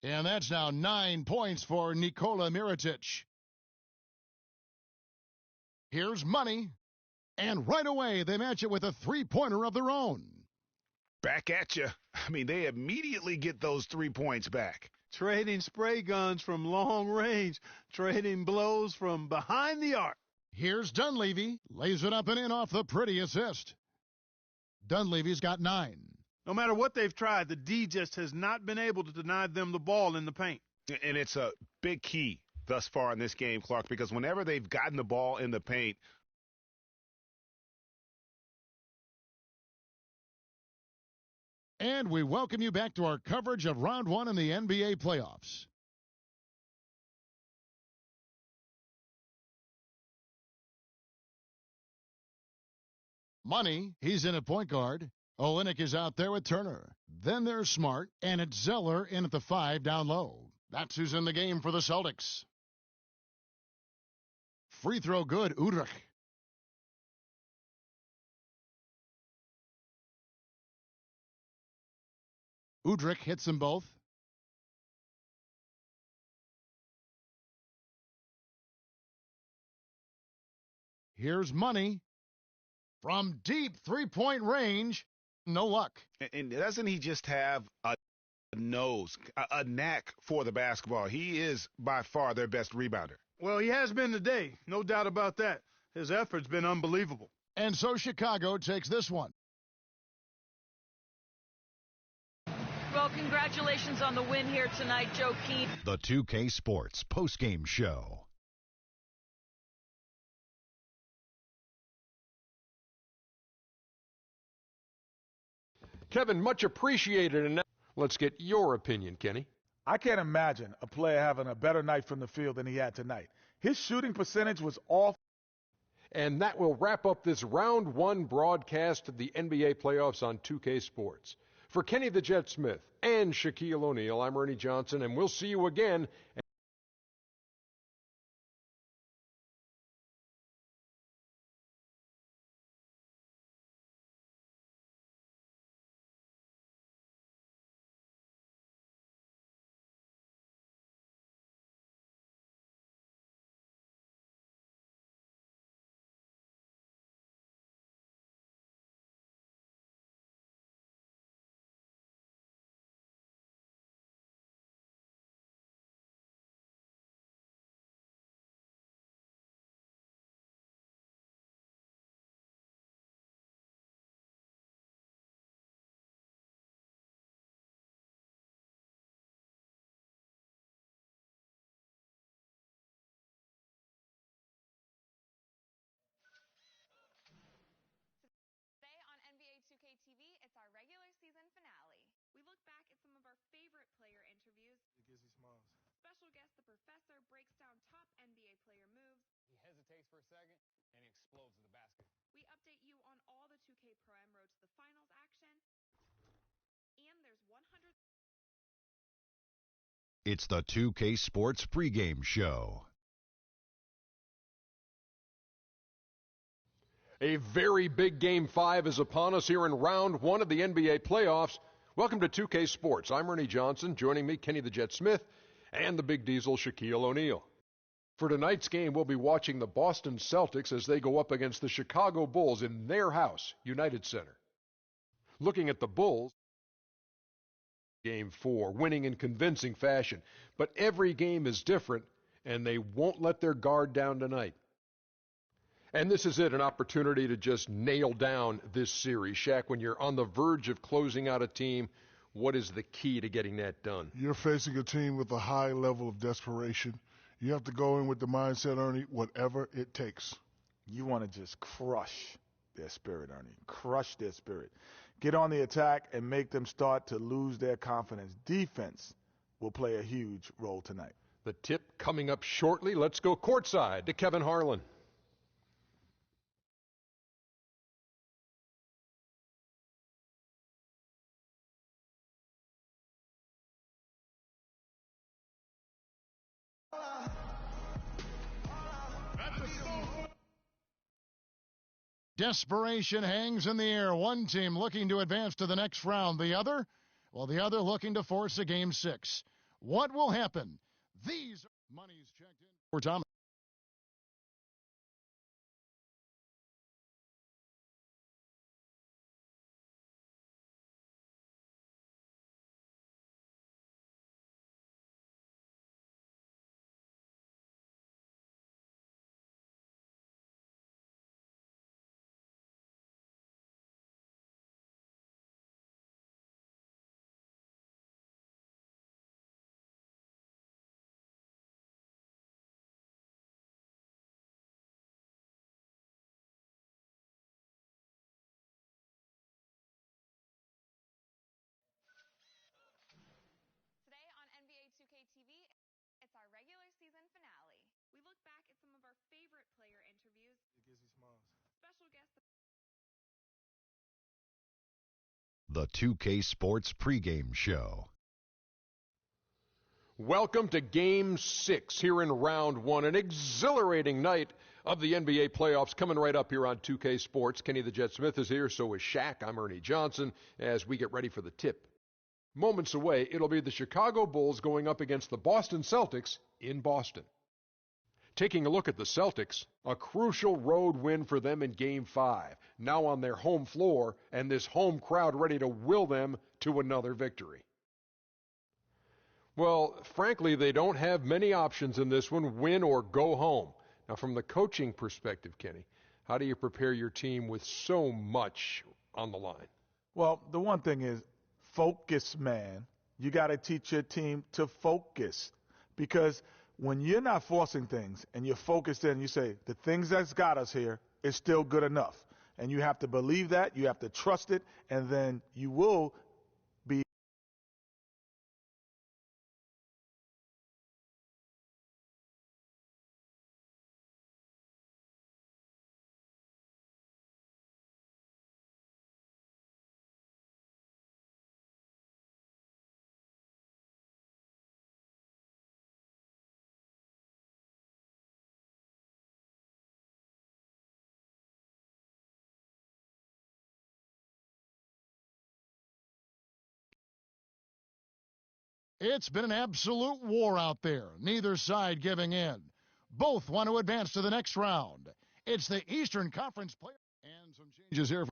And that's now 9 points for Nikola Mirotic. Here's Money. And right away, they match it with a 3-pointer of their own. Back at you. I mean, they immediately get those 3 points back. Trading spray guns from long range, trading blows from behind the arc. Here's Dunleavy. Lays it up and in off the pretty assist. Dunleavy's got 9. No matter what they've tried, the D just has not been able to deny them the ball in the paint. And it's a big key thus far in this game, Clark, because whenever they've gotten the ball in the paint, and we welcome you back to our coverage of Round 1 in the NBA playoffs. Money, he's in at point guard. Olynyk is out there with Turner. Then there's Smart, and it's Zeller in at the 5 down low. That's who's in the game for the Celtics. Free throw good, Udrih. Udrih hits them both. Here's Money. From deep 3-point range, no luck. And doesn't he just have a nose, a knack for the basketball? He is by far their best rebounder. Well, he has been today. No doubt about that. His effort's been unbelievable. And so Chicago takes this one. Well, congratulations on the win here tonight, Joakim. The 2K Sports postgame show. Kevin, much appreciated. And let's get your opinion, Kenny. I can't imagine a player having a better night from the field than he had tonight. His shooting percentage was off. And that will wrap up this Round 1 broadcast of the NBA playoffs on 2K Sports. For Kenny the Jet Smith and Shaquille O'Neal, I'm Ernie Johnson, and we'll see you again. Professor breaks down top NBA player moves. He hesitates for a second, and he explodes in the basket. We update you on all the 2K Pro Am Road to the Finals action. And there's 100... It's the 2K Sports pregame show. A very big Game 5 is upon us here in round 1 of the NBA playoffs. Welcome to 2K Sports. I'm Ernie Johnson. Joining me, Kenny the Jet Smith, and the Big Diesel, Shaquille O'Neal. For tonight's game, we'll be watching the Boston Celtics as they go up against the Chicago Bulls in their house, United Center. Looking at the Bulls, Game 4, winning in convincing fashion. But every game is different, and they won't let their guard down tonight. And this is it, an opportunity to just nail down this series. Shaq, when you're on the verge of closing out a team, what is the key to getting that done? You're facing a team with a high level of desperation. You have to go in with the mindset, Ernie, whatever it takes. You want to just crush their spirit, Ernie. Crush their spirit. Get on the attack and make them start to lose their confidence. Defense will play a huge role tonight. The tip coming up shortly. Let's go courtside to Kevin Harlan. Desperation hangs in the air. One team looking to advance to the next round. The other looking to force a Game 6. What will happen? These money's checked in for Thomas. Today on NBA 2K TV, it's our regular season finale. We look back at some of our favorite player interviews. It gives me smiles. Special guest. The 2K Sports pregame show. Welcome to Game 6 here in round 1. An exhilarating night of the NBA playoffs coming right up here on 2K Sports. Kenny the Jet Smith is here, so is Shaq. I'm Ernie Johnson as we get ready for the tip. Moments away, it'll be the Chicago Bulls going up against the Boston Celtics in Boston. Taking a look at the Celtics, a crucial road win for them in Game 5, now on their home floor, and this home crowd ready to will them to another victory. Well, frankly, they don't have many options in this one, win or go home. Now, from the coaching perspective, Kenny, how do you prepare your team with so much on the line? Well, the one thing is focus, man. You got to teach your team to focus, because when you're not forcing things and you're focused in, you say, the things that's got us here is still good enough. And you have to believe that, you have to trust it, and then you will be. It's been an absolute war out there, neither side giving in. Both want to advance to the next round. It's the Eastern Conference player. And some changes here.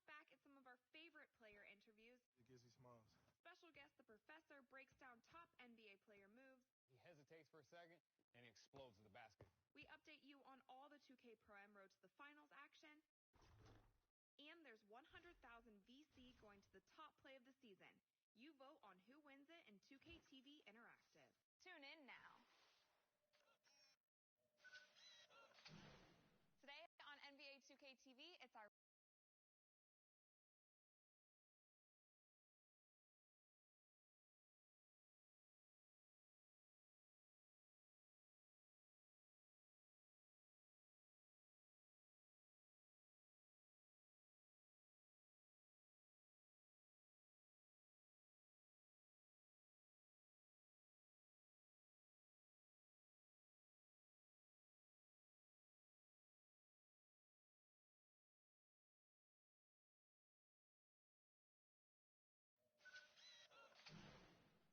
back at some of our favorite player interviews. It gives you smiles. Special guest, the professor, breaks down top NBA player moves. He hesitates for a second, and he explodes to the basket. We update you on all the 2K Pro Am Road to the Finals action. And there's 100,000 VC going to the top play of the season. You vote on who wins it in 2K TV Interactive. Tune in now. Today on NBA 2K TV, it's our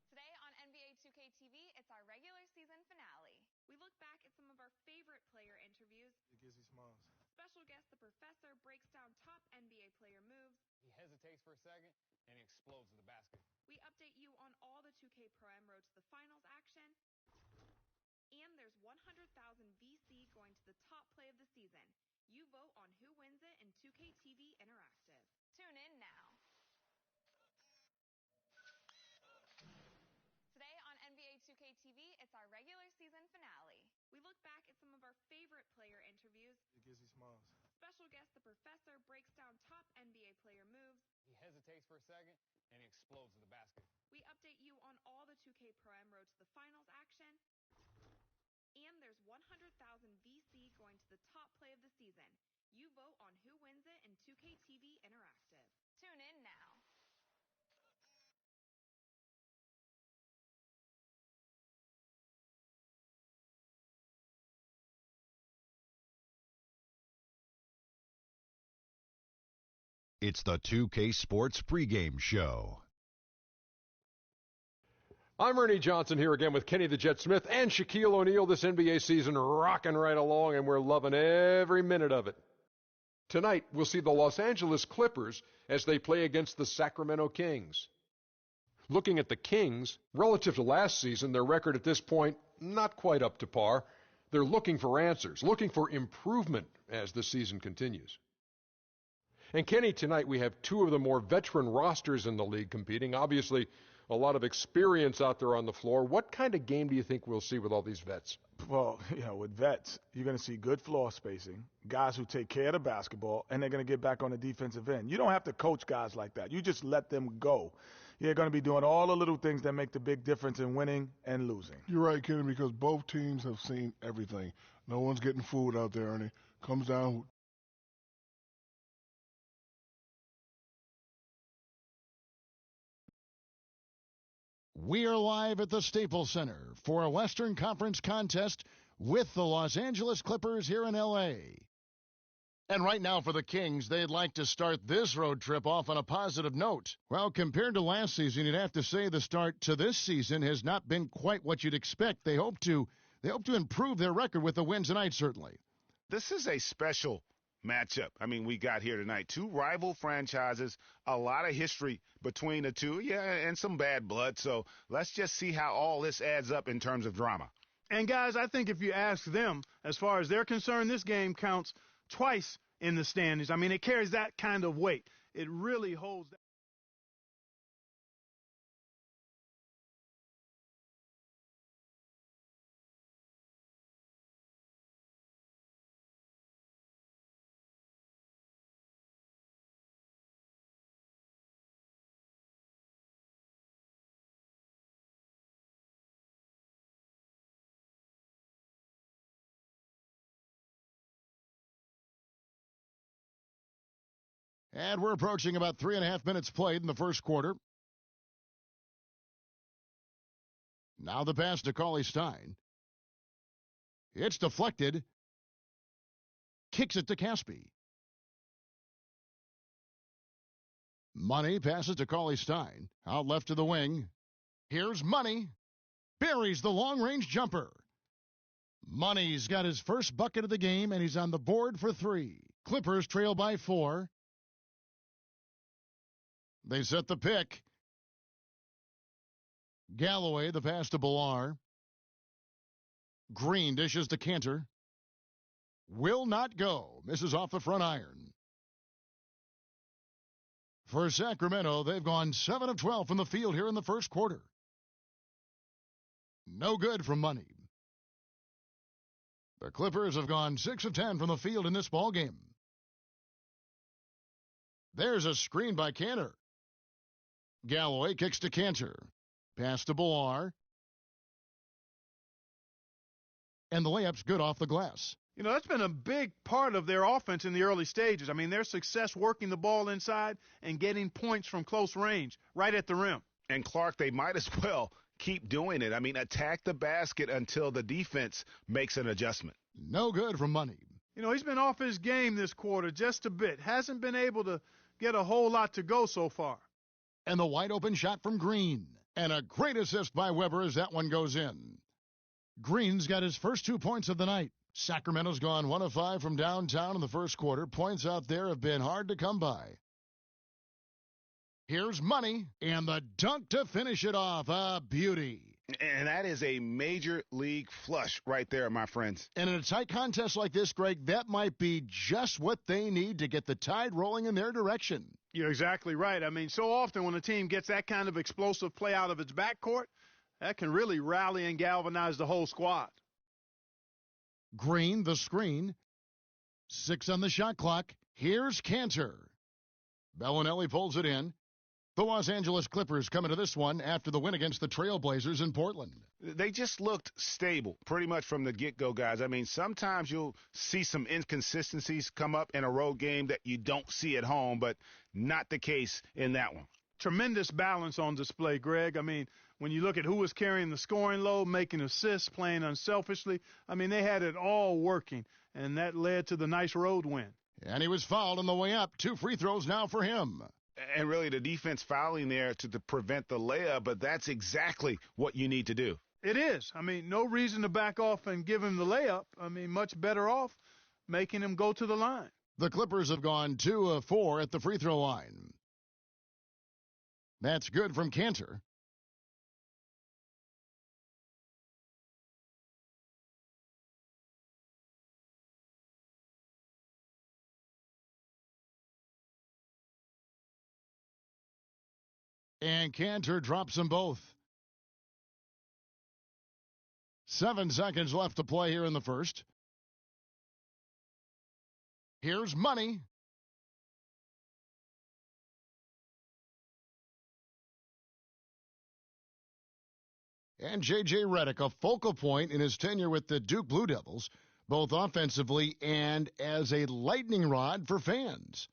Today on NBA 2K TV, it's our regular season finale. We look back at some of our favorite player interviews. It gives you smiles. Special guest, the professor, breaks down top NBA player moves. He hesitates for a second, and he explodes to the basket. We update you on all the 2K Pro Am Road to the Finals action. And there's 100,000 VC going to the top play of the season. You vote on who wins it in 2K TV Interactive. Tune in now. Today on NBA 2K TV, it's our regular season finale. We look back at some of our favorite player interviews. It gives you smiles. Special guest, the professor, breaks down top NBA player moves. He hesitates for a second, and he explodes to the basket. We update you on all the 2K Pro Am Road to the Finals action. And there's 100,000 VC going to the top play of the season. You vote on who wins it in 2K TV Interactive. Tune in now. It's the 2K Sports pregame show. I'm Ernie Johnson here again with Kenny the Jet Smith and Shaquille O'Neal. This NBA season rocking right along, and we're loving every minute of it. Tonight, we'll see the Los Angeles Clippers as they play against the Sacramento Kings. Looking at the Kings, relative to last season, their record at this point, not quite up to par. They're looking for answers, looking for improvement as the season continues. And Kenny, tonight we have two of the more veteran rosters in the league competing. Obviously, a lot of experience out there on the floor. What kind of game do you think we'll see with all these vets? Well, with vets, you're going to see good floor spacing, guys who take care of the basketball, and they're going to get back on the defensive end. You don't have to coach guys like that. You just let them go. You're going to be doing all the little things that make the big difference in winning and losing. You're right, Kenny, because both teams have seen everything. No one's getting fooled out there, Ernie. Comes down. We are live at the Staples Center for a Western Conference contest with the Los Angeles Clippers here in L.A. And right now for the Kings, they'd like to start this road trip off on a positive note. Well, compared to last season, you'd have to say the start to this season has not been quite what you'd expect. They hope to improve their record with the win tonight, certainly. This is a special matchup. I mean, we got here tonight. Two rival franchises, a lot of history between the two, and some bad blood. So let's just see how all this adds up in terms of drama. And, guys, I think if you ask them, as far as they're concerned, this game counts twice in the standings. I mean, it carries that kind of weight. It really holds that. And we're approaching about 3.5 minutes played in the first quarter. Now the pass to Cauley-Stein. It's deflected. Kicks it to Caspi. Money passes to Cauley-Stein. Out left to the wing. Here's Money. Buries the long-range jumper. Money's got his first bucket of the game, and he's on the board for 3. Clippers trail by 4. They set the pick. Galloway, the pass to Billar. Green dishes to Cantor. Will not go. Misses off the front iron. For Sacramento, they've gone 7 of 12 from the field here in the first quarter. No good from Money. The Clippers have gone 6 of 10 from the field in this ballgame. There's a screen by Cantor. Galloway kicks to Cantor. Pass to Billar. And the layup's good off the glass. You know, that's been a big part of their offense in the early stages. I mean, their success working the ball inside and getting points from close range, right at the rim. And Clark, they might as well keep doing it. I mean, attack the basket until the defense makes an adjustment. No good from Money. You know, he's been off his game this quarter just a bit. Hasn't been able to get a whole lot to go so far. And the wide open shot from Green. And a great assist by Weber as that one goes in. Green's got his first 2 points of the night. Sacramento's gone 1 of 5 from downtown in the first quarter. Points out there have been hard to come by. Here's Money, and the dunk to finish it off. A beauty. And that is a major league flush right there, my friends. And in a tight contest like this, Greg, that might be just what they need to get the tide rolling in their direction. You're exactly right. I mean, so often when a team gets that kind of explosive play out of its backcourt, that can really rally and galvanize the whole squad. Green, the screen. 6 on the shot clock. Here's Cantor. Bellinelli pulls it in. The Los Angeles Clippers come into this one after the win against the Trailblazers in Portland. They just looked stable pretty much from the get-go, guys. I mean, sometimes you'll see some inconsistencies come up in a road game that you don't see at home, but not the case in that one. Tremendous balance on display, Greg. I mean, when you look at who was carrying the scoring load, making assists, playing unselfishly, I mean, they had it all working, and that led to the nice road win. And he was fouled on the way up. 2 free throws now for him. And really the defense fouling there to prevent the layup, but that's exactly what you need to do. It is. I mean, no reason to back off and give him the layup. I mean, much better off making him go to the line. The Clippers have gone 2 of 4 at the free throw line. That's good from Cantor. And Cantor drops them both. 7 seconds left to play here in the first. Here's Money. And J.J. Redick, a focal point in his tenure with the Duke Blue Devils, both offensively and as a lightning rod for fans.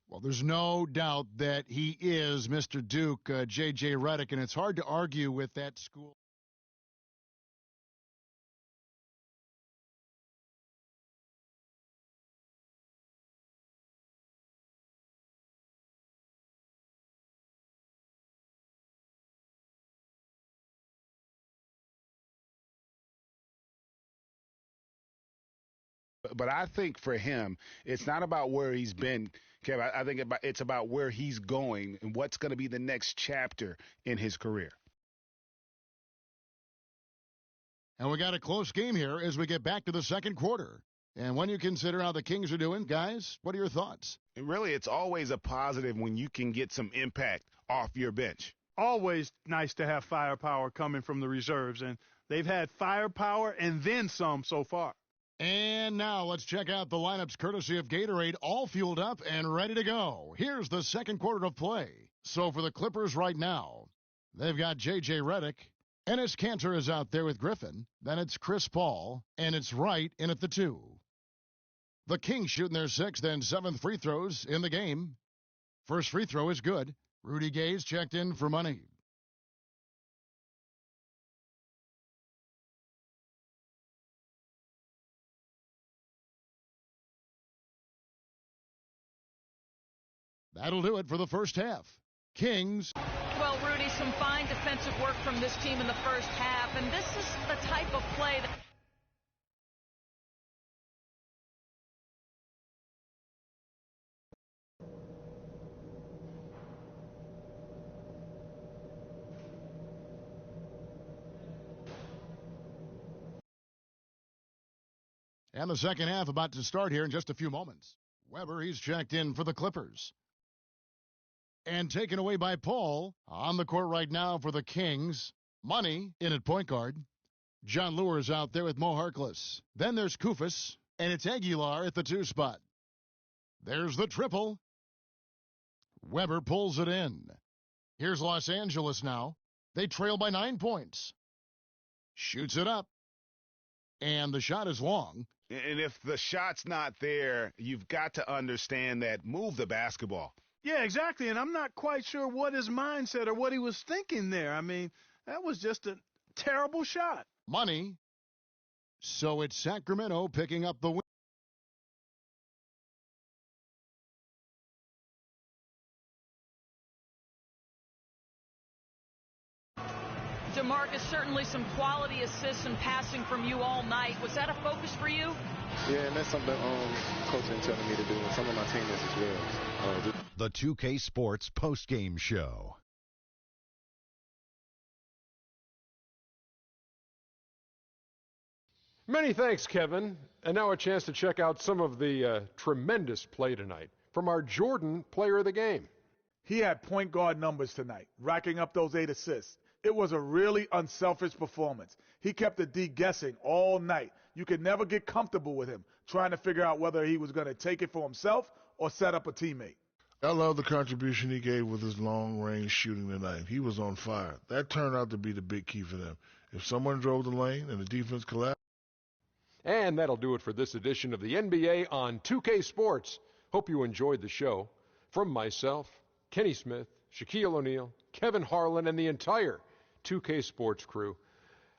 Well, there's no doubt that he is Mr. Duke, J.J. Redick, and it's hard to argue with that school. But I think for him, it's not about where he's been, Kev. I think it's about where he's going and what's going to be the next chapter in his career. And we got a close game here as we get back to the second quarter. And when you consider how the Kings are doing, guys, what are your thoughts? And really, it's always a positive when you can get some impact off your bench. Always nice to have firepower coming from the reserves, and they've had firepower and then some so far. And now let's check out the lineups courtesy of Gatorade, all fueled up and ready to go. Here's the second quarter of play. So for the Clippers right now, they've got J.J. Redick. Enes Kanter is out there with Griffin. Then it's Chris Paul, and it's Wright in at the 2. The Kings shooting their 6th and 7th free throws in the game. First free throw is good. Rudy Gay's checked in for Money. That'll do it for the first half. Kings. Well, Rudy, some fine defensive work from this team in the first half, and this is the type of play that... And the second half about to start here in just a few moments. Weber, he's checked in for the Clippers. And taken away by Paul. On the court right now for the Kings. Money in at point guard. John Lure's out there with Mo Harkless. Then there's Kufis, and it's Aguilar at the 2 spot. There's the triple. Weber pulls it in. Here's Los Angeles now. They trail by 9 points. Shoots it up. And the shot is long. And if the shot's not there, you've got to understand that move the basketball. Yeah, exactly. And I'm not quite sure what his mindset or what he was thinking there. I mean, that was just a terrible shot. Money. So it's Sacramento picking up the win. DeMarcus, certainly some quality assists and passing from you all night. Was that a focus for you? Yeah, and that's something coach been telling me to do, and some of my teammates as well. The 2K Sports postgame show. Many thanks, Kevin. And now a chance to check out some of the tremendous play tonight from our Jordan player of the game. He had point guard numbers tonight, racking up those 8 assists. It was a really unselfish performance. He kept the D guessing all night. You could never get comfortable with him, trying to figure out whether he was going to take it for himself or set up a teammate. I love the contribution he gave with his long-range shooting tonight. He was on fire. That turned out to be the big key for them. If someone drove the lane and the defense collapsed. And that'll do it for this edition of the NBA on 2K Sports. Hope you enjoyed the show. From myself, Kenny Smith, Shaquille O'Neal, Kevin Harlan, and the entire 2K Sports crew,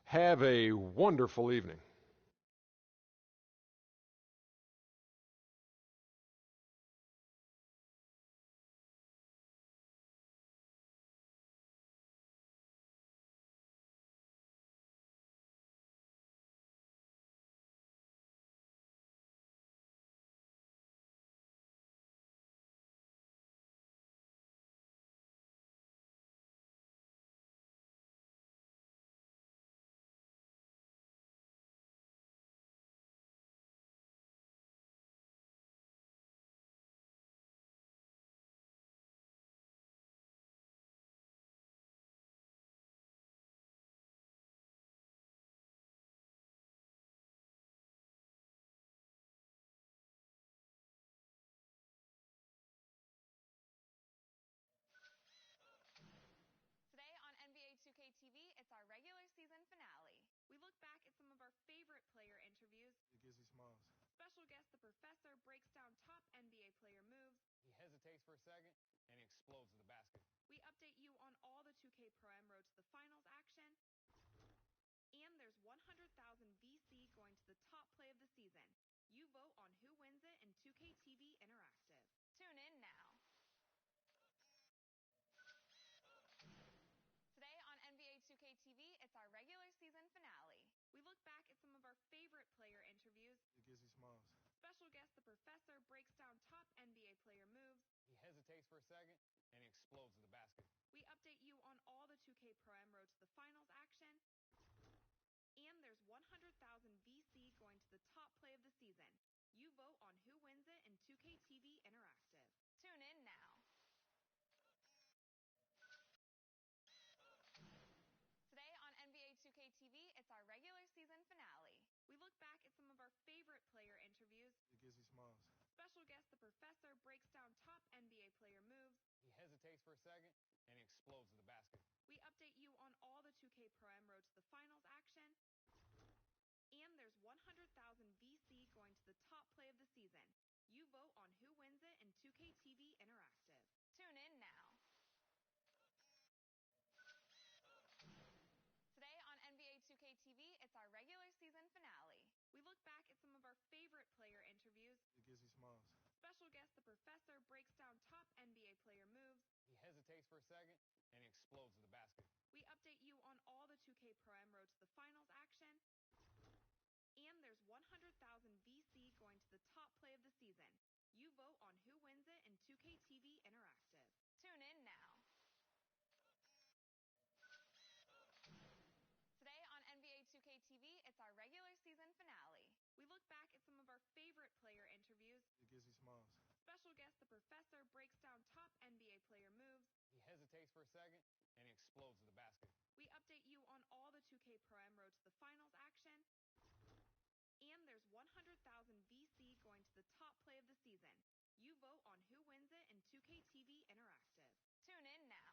have a wonderful evening. Today on NBA 2K TV, it's our regular season finale. We look back at some of our favorite player interviews. Special guest, the professor, breaks down top NBA player moves. He hesitates for a second, and he explodes to the basket. We update you on all the 2K Pro Am Road to the Finals action. And there's 100,000 VC going to the top play of the season. You vote on who wins it in 2K TV Interactive. Tune in now. Today on NBA 2K TV, it's our regular season finale. We look back at some of our favorite player interviews. Special guest, the professor, breaks down top NBA player moves. He hesitates for a second, and he explodes to the basket. We update you on all the 2K Pro Am Road to the Finals action. And there's 100,000 VC going to the top play of the season. You vote on who wins it in 2K TV Interactive. Tune in now. Today on NBA 2K TV, it's our regular season finale. We look back at some of our favorite player interviews. Special guest, the professor, breaks down top NBA player moves. He hesitates for a second, and he explodes to the basket. We update you on all the 2K Pro Am Road to the Finals action. And there's 100,000 VC going to the top play of the season. You vote on who wins it in 2K TV Interactive. Tune in now. Today on NBA 2K TV, it's our regular season finale. We look back at some of our favorite player interviews. Special guest, the professor, breaks down top NBA player moves. He hesitates for a second, and he explodes to the basket. We update you on all the 2K Pro Am Road to the Finals action. And there's 100,000 VC going to the top play of the season. You vote on who wins it in 2K TV Interactive. Tune in now. Today on NBA 2K TV, it's our regular season finale. We look back at some hesitates for a second, and he explodes to the basket. We update you on all the 2K Pro Am Road to the Finals action. And there's 100,000 VC going to the top play of the season. You vote on who wins it in 2K TV Interactive. Tune in now.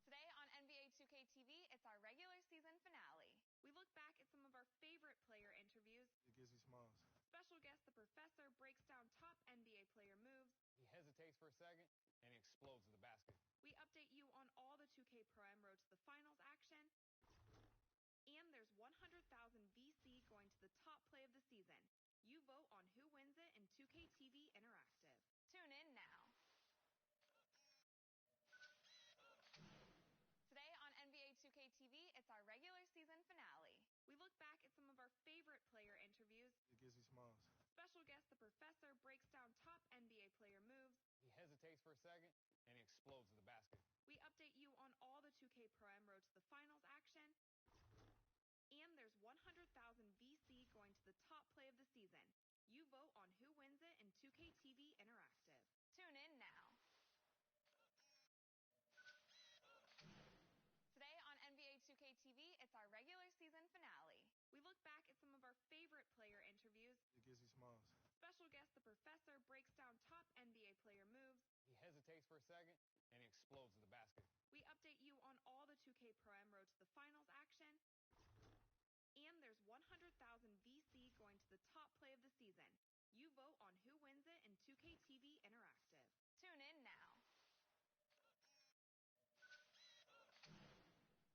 Today on NBA 2K TV, it's our regular season finale. We look back at some of our favorite player interviews. It gives me smiles. Special guest The Professor breaks down top NBA player moves. He hesitates for a second, and he explodes to the basket. We update you on all the 2K Pro Am Road to the Finals action. And there's 100,000 VC going to the top play of the season. You vote on who wins it in 2K TV Interactive. Tune in now. Today on NBA 2K TV, it's our regular season finale. We look back at some of our favorite player interviews. It gives me smiles. Special guest The Professor breaks down top NBA player moves. He hesitates for a second, and he explodes to the basket. We update you on all the 2K Pro Am Road to the Finals action. And there's 100,000 VC going to the top play of the season. You vote on who wins it in 2K TV Interactive. Tune in now. Today on NBA 2K TV, it's our regular season finale. We look back at some of our favorite player interviews. It gives me smiles. Special guest The Professor breaks down top NBA player moves. He hesitates for a second, and he explodes to the basket. We update you on all the 2K Pro Am Road to the Finals action. And there's 100,000 VC going to the top play of the season. You vote on who wins it in 2K TV Interactive. Tune in now.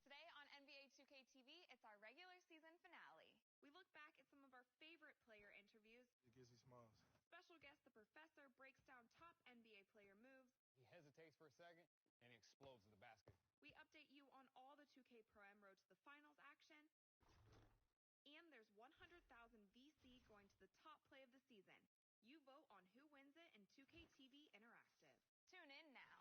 Today on NBA 2K TV, it's our regular season finale. We look back at some of our favorite player interviews. It gives me smiles. Special guest The Professor breaks down top NBA player moves. He hesitates for a second, and he explodes to the basket. We update you on all the 2K Pro Am Road to the Finals action. And there's 100,000 VC going to the top play of the season. You vote on who wins it in 2K TV Interactive. Tune in now.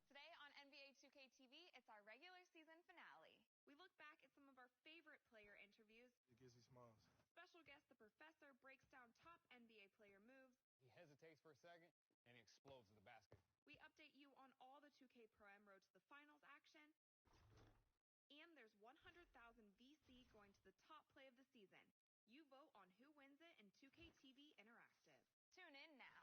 Today on NBA 2K TV, it's our regular season finale. We look back at some of our favorite player interviews. It gives me smiles. Special guest The Professor breaks down top NBA player moves. He hesitates for a second, and he explodes to the basket. We update you on all the 2K Pro Am Road to the Finals action. And there's 100,000 VC going to the top play of the season. You vote on who wins it in 2K TV Interactive. Tune in now.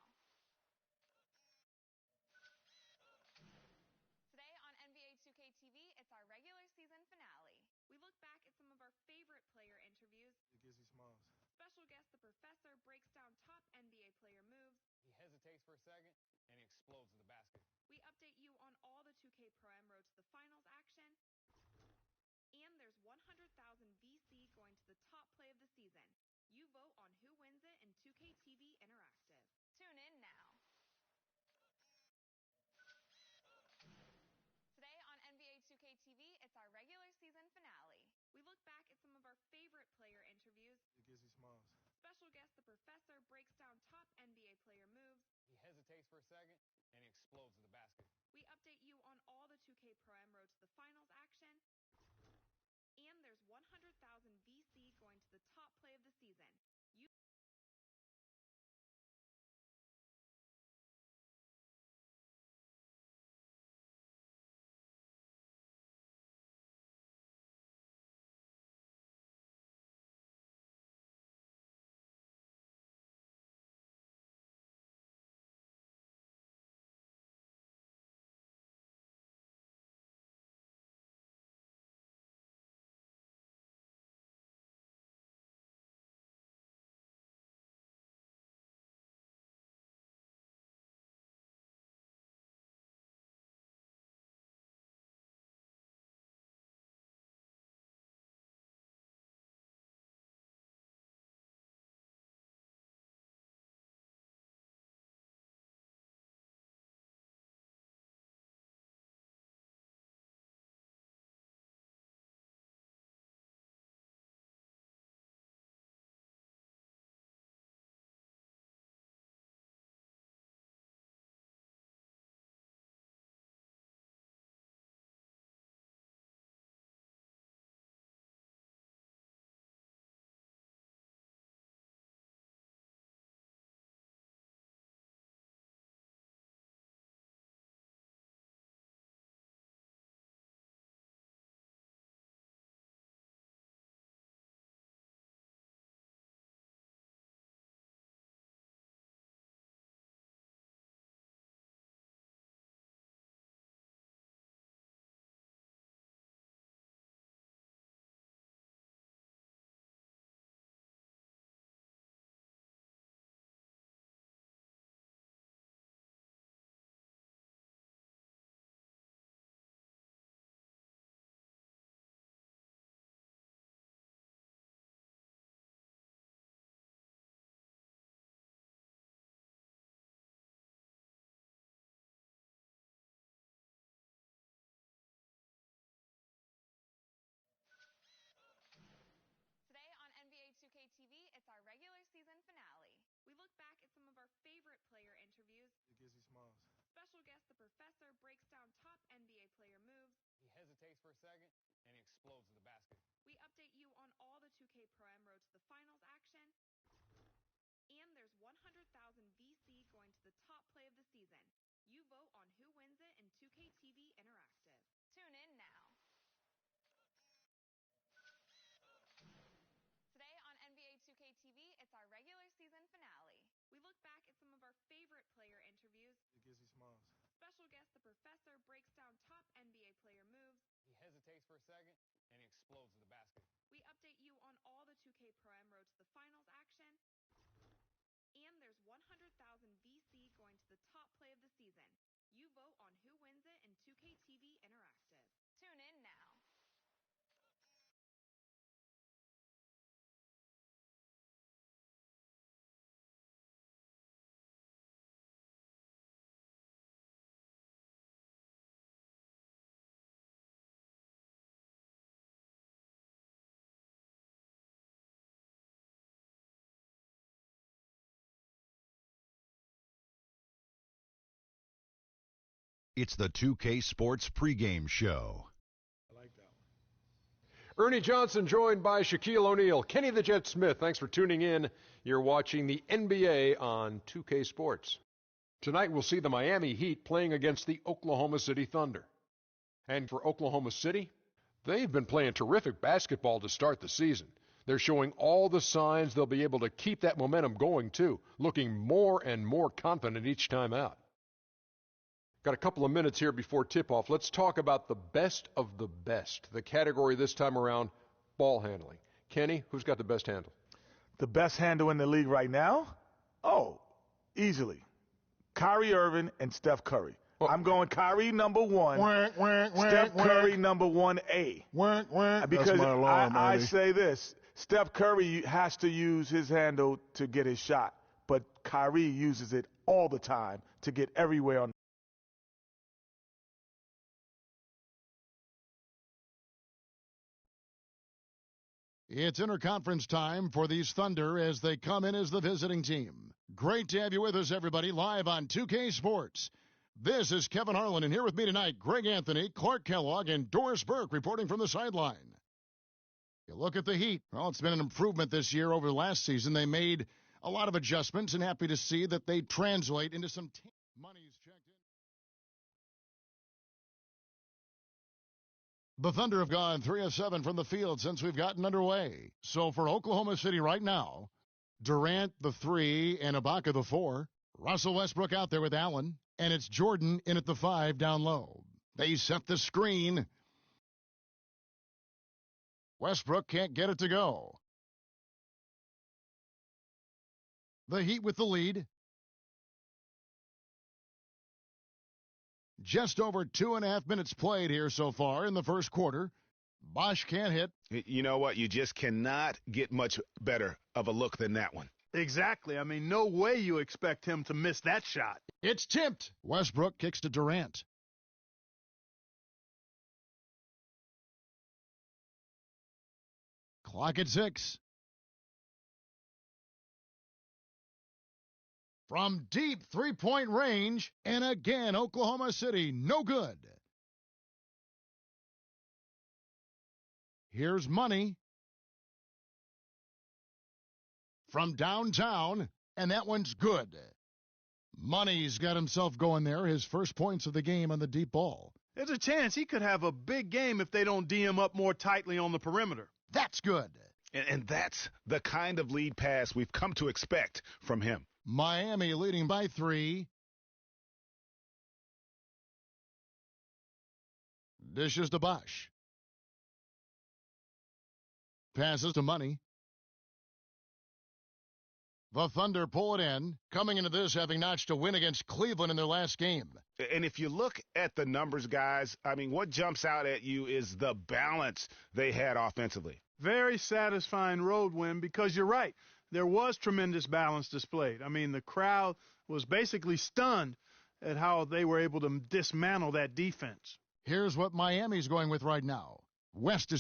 Today on NBA 2K TV, it's our regular season finale. We look back at some of our favorite player interviews. It gives me smiles. Special guest The Professor breaks down top NBA player moves. He hesitates for a second, and he explodes to the basket. We update you on all the 2K Pro Am Road to the Finals action. And there's 100,000 VC going to the top play of the season. You vote on who wins it in 2K TV Interactive. Tune in now. Today on NBA 2K TV, it's our regular season finale. We look back at some of our favorite player interviews. It gives me smiles. Special guest The Professor breaks down top NBA player moves. He hesitates for a second, and he explodes to the basket. We update you on all the 2K Pro Am Road to the Finals action. And there's 100,000 VC going to the top play of the season. our favorite player interviews. Gizzy Smalls. Special guest, the professor, breaks down top NBA player moves. He hesitates for a second, and he explodes to the basket. We update you on all the 2K Pro Am Road to the Finals action. And there's 100,000 VC going to the top play of the season. You vote on who wins it in 2K TV Interactive. Tune in now. Today on NBA 2K TV, it's our regular season finale. We look back at some of our favorite player interviews. Gizzy Smalls. Special guest, the professor, breaks down top NBA player moves. He hesitates for a second, and he explodes to the basket. We update you on all the 2K Pro Am Road to the Finals action. And there's 100,000 VC going to the top play of the season. You vote on who wins it in 2K TV Interactive. Tune in now. It's the 2K Sports pregame show. I like that one. Ernie Johnson joined by Shaquille O'Neal. Kenny the Jet Smith, thanks for tuning in. You're watching the NBA on 2K Sports. Tonight we'll see the Miami Heat playing against the Oklahoma City Thunder. And for Oklahoma City, they've been playing terrific basketball to start the season. They're showing all the signs they'll be able to keep that momentum going too, looking more and more confident each time out. Got a couple of minutes here before tip-off. Let's talk about the best of the best. The category this time around, ball handling. Kenny, who's got the best handle? The best handle in the league right now? Oh, easily. Kyrie Irving and Steph Curry. I'm going Kyrie number one, Steph Curry number 1A. Because I say this, Steph Curry has to use his handle to get his shot, but Kyrie uses it all the time to get everywhere on. It's interconference time for these Thunder as they come in as the visiting team. Great to have you with us, everybody, live on 2K Sports. This is Kevin Harlan, and here with me tonight, Greg Anthony, Clark Kellogg, and Doris Burke reporting from the sideline. You look at the Heat. Well, it's been an improvement this year over last season. They made a lot of adjustments, and happy to see that they translate into some money's checked in. The Thunder have gone 3 of 7 from the field since we've gotten underway. So for Oklahoma City right now, Durant the 3 and Ibaka the 4. Russell Westbrook out there with Allen, and it's Jordan in at the 5 down low. They set the screen. Westbrook can't get it to go. The Heat with the lead. Just over 2.5 minutes played here so far in the first quarter. Bosch can't hit. You know what? You just cannot get much better of a look than that one. Exactly. I mean, no way you expect him to miss that shot. It's tipped. Westbrook kicks to Durant. Clock at 6. From deep three-point range, and again, Oklahoma City, no good. Here's Money. From downtown, and that one's good. Money's got himself going there, his first points of the game on the deep ball. There's a chance he could have a big game if they don't D him up more tightly on the perimeter. That's good. And that's the kind of lead pass we've come to expect from him. Miami leading by 3. Dishes to Bosch. Passes to Money. The Thunder pull it in, coming into this having notched a win against Cleveland in their last game. And if you look at the numbers, guys, I mean, what jumps out at you is the balance they had offensively. Very satisfying road win because you're right. There was tremendous balance displayed. I mean, the crowd was basically stunned at how they were able to dismantle that defense. Here's what Miami's going with right now. West is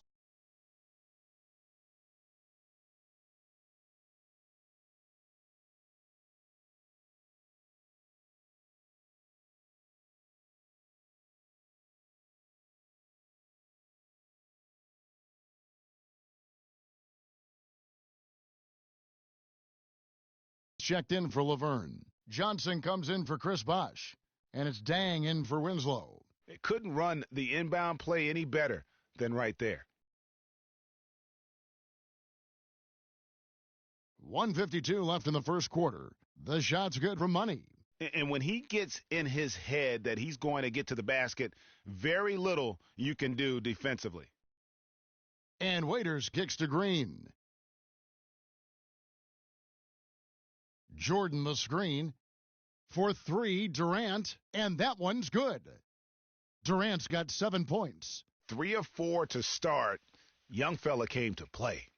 checked in for Laverne. Johnson comes in for Chris Bosh. And it's Dang in for Winslow. It couldn't run the inbound play any better than right there. 1:52 left in the first quarter. The shot's good from Money. And when he gets in his head that he's going to get to the basket, very little you can do defensively. And Waiters kicks to Green. Jordan the screen. For 3, Durant, and that one's good. Durant's got 7 points. 3 of 4 to start. Young fella came to play.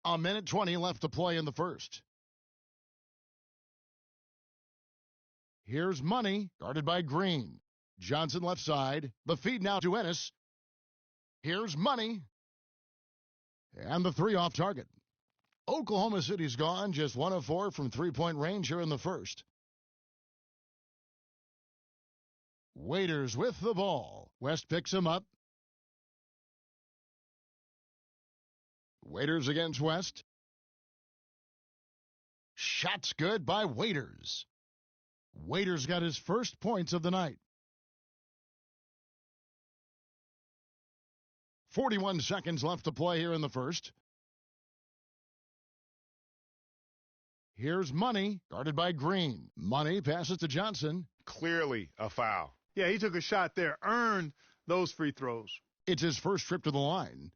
1:20 left to play in the first. Here's Money, guarded by Green. Johnson left side. The feed now to Ennis. Here's Money. And the 3 off target. Oklahoma City's gone, just 1 of 4 from three-point range here in the first. Waiters with the ball. West picks him up. Waiters against West. Shot's good by Waiters. Waiters got his first points of the night. 41 seconds left to play here in the first. Here's Money, guarded by Green. Money passes to Johnson. Clearly a foul. Yeah, he took a shot there, earned those free throws. It's his first trip to the line.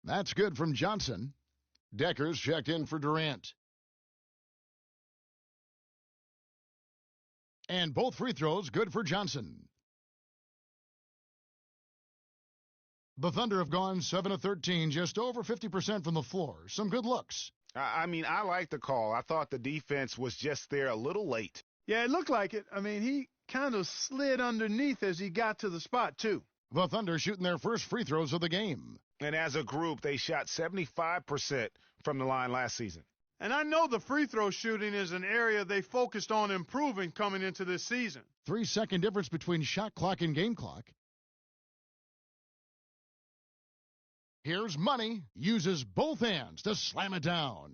That's good from Johnson. Decker's checked in for Durant. And both free throws good for Johnson. The Thunder have gone 7 of 13, just over 50% from the floor. Some good looks. I mean, I like the call. I thought the defense was just there a little late. Yeah, it looked like it. I mean, he kind of slid underneath as he got to the spot, too. The Thunder shooting their first free throws of the game. And as a group, they shot 75% from the line last season. And I know the free throw shooting is an area they focused on improving coming into this season. 3-second difference between shot clock and game clock. Here's Money, uses both hands to slam it down.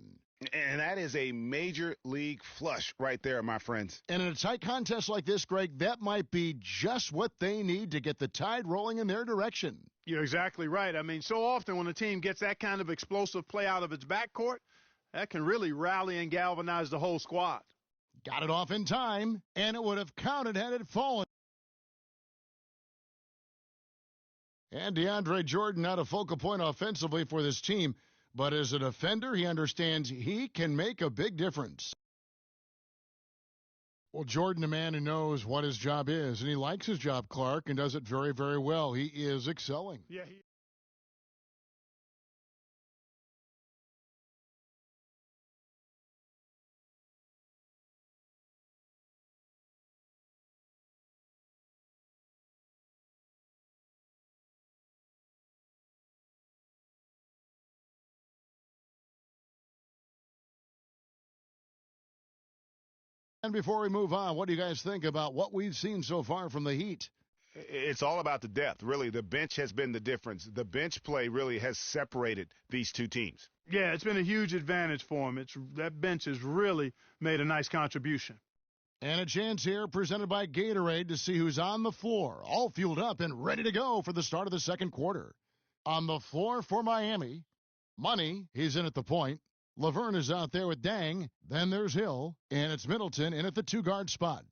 And that is a major league flush right there, my friends. And in a tight contest like this, Greg, that might be just what they need to get the tide rolling in their direction. You're exactly right. I mean, so often when a team gets that kind of explosive play out of its backcourt, that can really rally and galvanize the whole squad. Got it off in time, and it would have counted had it fallen. And DeAndre Jordan not a focal point offensively for this team, but as a defender, he understands he can make a big difference. Well, Jordan, a man who knows what his job is, and he likes his job, Clark, and does it very, very well. He is excelling. Yeah, And before we move on, what do you guys think about what we've seen so far from the Heat? It's all about the depth, really. The bench has been the difference. The bench play really has separated these two teams. Yeah, it's been a huge advantage for them. That bench has really made a nice contribution. And a chance here presented by Gatorade to see who's on the floor, all fueled up and ready to go for the start of the second quarter. On the floor for Miami, Money, he's in at the point. Laverne is out there with Dang. Then there's Hill, and it's Middleton in at the 2-guard spot.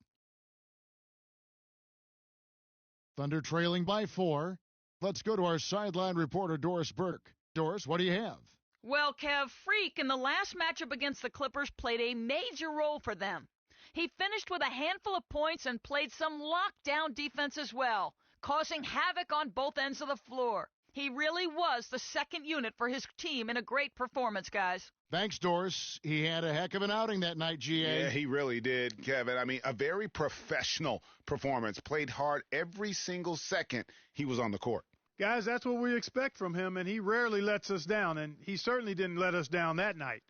Thunder trailing by 4. Let's go to our sideline reporter, Doris Burke. Doris, what do you have? Well, Kev, Freak in the last matchup against the Clippers played a major role for them. He finished with a handful of points and played some lockdown defense as well, causing havoc on both ends of the floor. He really was the second unit for his team in a great performance, guys. Thanks, Doris. He had a heck of an outing that night, GA. Yeah, he really did, Kevin. I mean, a very professional performance. Played hard every single second he was on the court. Guys, that's what we expect from him, and he rarely lets us down, and he certainly didn't let us down that night.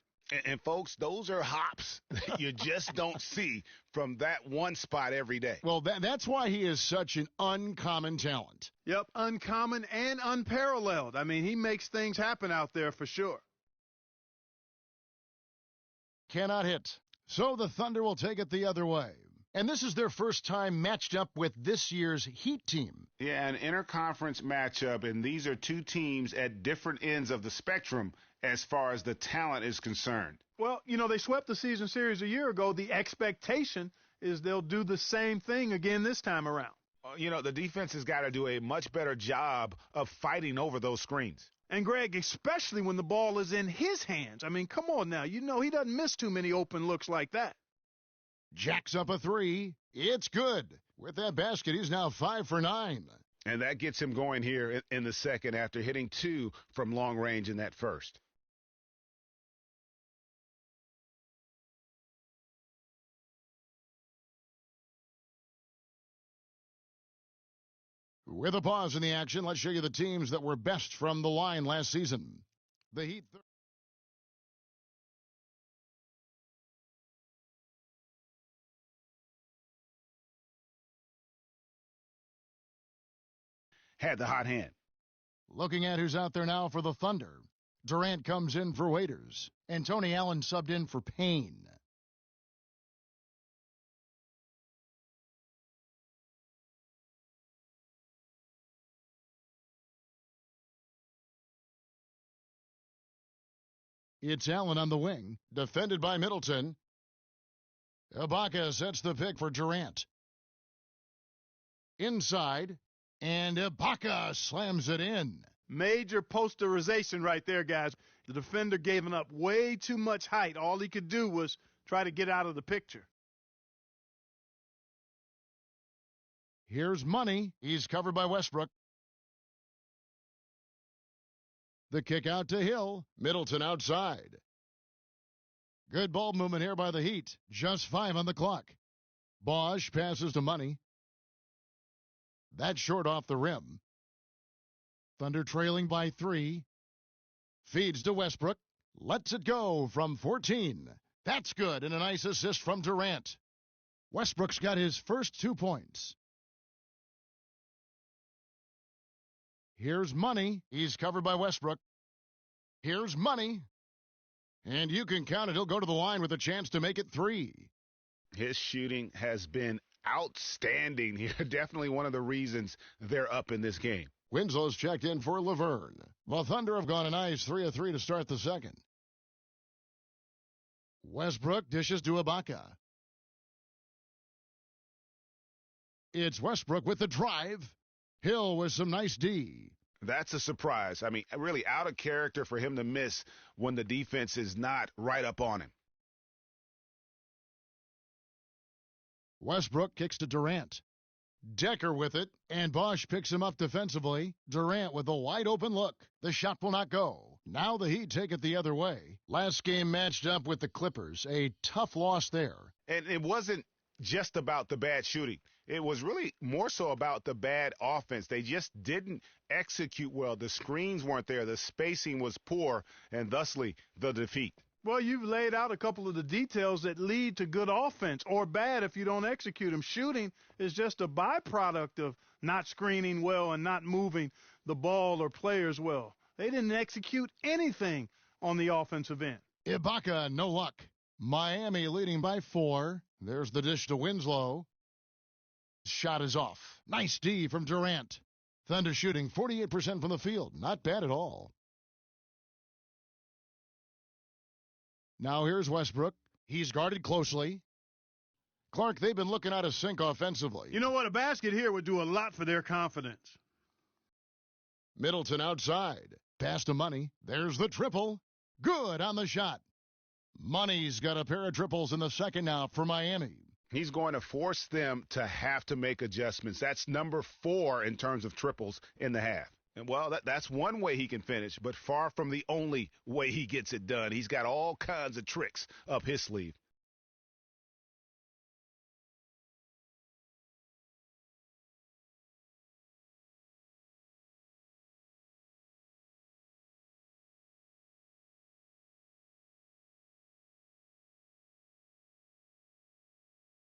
And folks, those are hops that you just don't see from that one spot every day. Well, that's why he is such an uncommon talent. Yep, uncommon and unparalleled. I mean, he makes things happen out there for sure. Cannot hit. So the Thunder will take it the other way. And this is their first time matched up with this year's Heat team. Yeah, an interconference matchup, and these are two teams at different ends of the spectrum as far as the talent is concerned. Well, you know, they swept the season series a year ago. The expectation is they'll do the same thing again this time around. You know, the defense has got to do a much better job of fighting over those screens. And, Greg, especially when the ball is in his hands. I mean, come on now. You know he doesn't miss too many open looks like that. Jacks up a three. It's good. With that basket, he's now 5 for 9. And that gets him going here in the second after hitting 2 from long range in that first. With a pause in the action, let's show you the teams that were best from the line last season. The Heat. Had the hot hand. Looking at who's out there now for the Thunder. Durant comes in for Waiters, and Tony Allen subbed in for Payne. It's Allen on the wing, defended by Middleton. Ibaka sets the pick for Durant. Inside, and Ibaka slams it in. Major posterization right there, guys. The defender gave up way too much height. All he could do was try to get out of the picture. Here's Money. He's covered by Westbrook. The kick out to Hill. Middleton outside. Good ball movement here by the Heat. Just 5 on the clock. Bosch passes to Money. That's short off the rim. Thunder trailing by 3. Feeds to Westbrook. Lets it go from 14. That's good, and a nice assist from Durant. Westbrook's got his first 2 points. Here's Money. He's covered by Westbrook. Here's Money. And you can count it. He'll go to the line with a chance to make it 3. His shooting has been outstanding here. Definitely one of the reasons they're up in this game. Winslow's checked in for Laverne. The Thunder have gone a nice 3 of 3 to start the second. Westbrook dishes to Ibaka. It's Westbrook with the drive. Hill with some nice D. That's a surprise. I mean, really out of character for him to miss when the defense is not right up on him. Westbrook kicks to Durant. Decker with it, and Bosch picks him up defensively. Durant with a wide open look. The shot will not go. Now the Heat take it the other way. Last game matched up with the Clippers. A tough loss there. And it wasn't just about the bad shooting. It was really more so about the bad offense. They just didn't execute well. The screens weren't there. The spacing was poor, and thusly the defeat. Well, you've laid out a couple of the details that lead to good offense or bad if you don't execute them. Shooting is just a byproduct of not screening well and not moving the ball or players well. They didn't execute anything on the offensive end. Ibaka, no luck. Miami leading by 4. There's the dish to Winslow. Shot is off. Nice D from Durant. Thunder shooting 48% from the field. Not bad at all. Now here's Westbrook. He's guarded closely. Clark, they've been looking out of sync offensively. You know what? A basket here would do a lot for their confidence. Middleton outside. Pass to Money. There's the triple. Good on the shot. Money's got a pair of triples in the second now for Miami. He's going to force them to have to make adjustments. That's number 4 in terms of triples in the half. And, well, that's one way he can finish, but far from the only way he gets it done. He's got all kinds of tricks up his sleeve.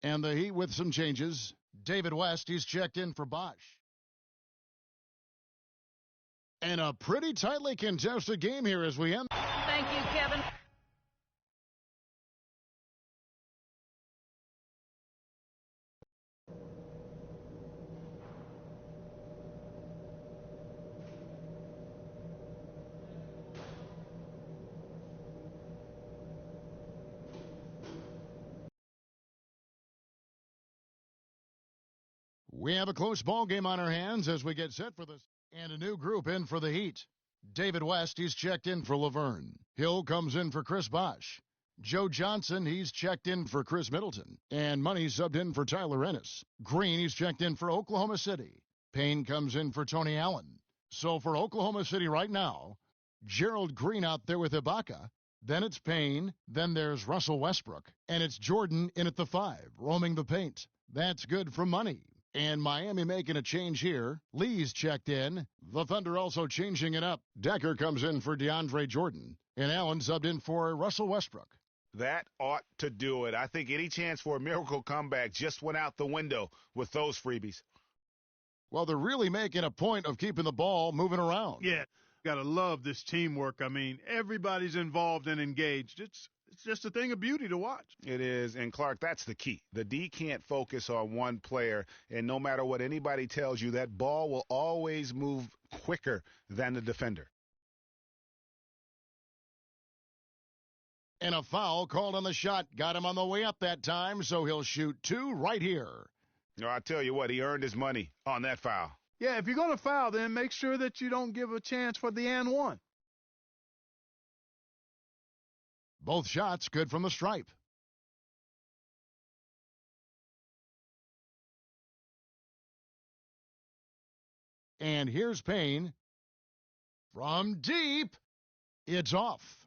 And the Heat with some changes. David West, he's checked in for Bosch. And a pretty tightly contested game here as we end. Thank you, Kevin. We have a close ball game on our hands as we get set for this. And a new group in for the Heat. David West, he's checked in for Laverne. Hill comes in for Chris Bosh. Joe Johnson, he's checked in for Chris Middleton. And Money subbed in for Tyler Ennis. Green, he's checked in for Oklahoma City. Payne comes in for Tony Allen. So for Oklahoma City right now, Gerald Green out there with Ibaka. Then it's Payne. Then there's Russell Westbrook. And it's Jordan in at the 5, roaming the paint. That's good for Money. And Miami making a change here. Lee's checked in. The Thunder also changing it up. Decker comes in for DeAndre Jordan. And Allen subbed in for Russell Westbrook. That ought to do it. I think any chance for a miracle comeback just went out the window with those freebies. Well, they're really making a point of keeping the ball moving around. Yeah, got to love this teamwork. I mean, everybody's involved and engaged. It's just a thing of beauty to watch. It is, and Clark, that's the key. The D can't focus on one player, and no matter what anybody tells you, that ball will always move quicker than the defender. And a foul called on the shot. Got him on the way up that time, so he'll shoot 2 right here. No, I tell you what, he earned his money on that foul. Yeah, if you're going to foul, then make sure that you don't give a chance for the and one. Both shots good from the stripe. And here's Payne. From deep, it's off.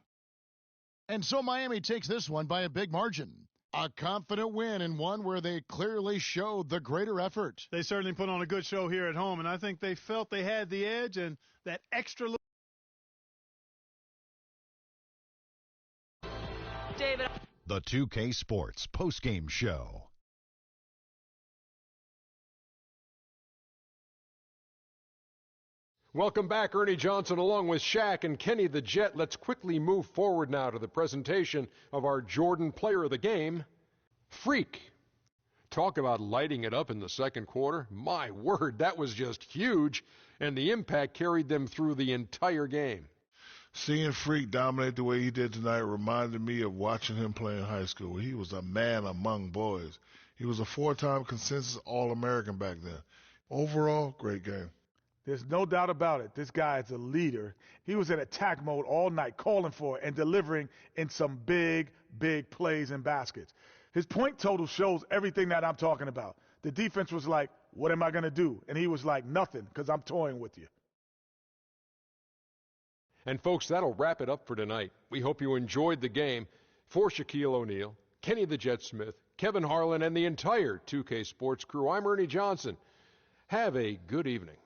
And so Miami takes this one by a big margin. A confident win and one where they clearly showed the greater effort. They certainly put on a good show here at home, and I think they felt they had the edge and that extra little. David. The 2K Sports postgame show. Welcome back, Ernie Johnson along with Shaq and Kenny the Jet. Let's quickly move forward now to the presentation of our Jordan Player of the Game, Freak. Talk about lighting it up in the second quarter. My word, that was just huge, and the impact carried them through the entire game. Seeing Freak dominate the way he did tonight reminded me of watching him play in high school. He was a man among boys. He was a 4-time consensus All-American back then. Overall, great game. There's no doubt about it. This guy is a leader. He was in attack mode all night, calling for it and delivering in some big, big plays and baskets. His point total shows everything that I'm talking about. The defense was like, what am I going to do? And he was like, nothing, because I'm toying with you. And folks, that'll wrap it up for tonight. We hope you enjoyed the game. For Shaquille O'Neal, Kenny the Jet Smith, Kevin Harlan, and the entire 2K Sports crew, I'm Ernie Johnson. Have a good evening.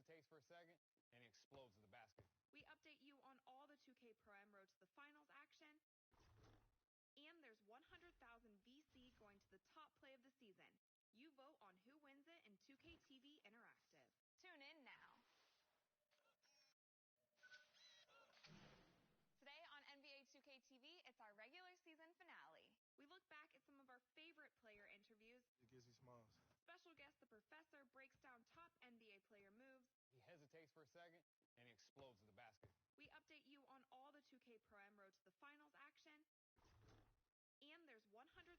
hesitates for a second, and he explodes to the basket. We update you on all the 2K Prime Road to the Finals action. And there's 100,000 VC going to the top play of the season. You vote on who wins it in 2K TV Interactive. Tune in now. Today on NBA 2K TV, it's our regular season finale. We look back at some of our favorite player interviews. Iggy Smalls. Special guest, the professor, breaks down top NBA player moves. He hesitates for a second, and he explodes to the basket. We update you on all the 2K Prime Road to the Finals action. And there's 100,000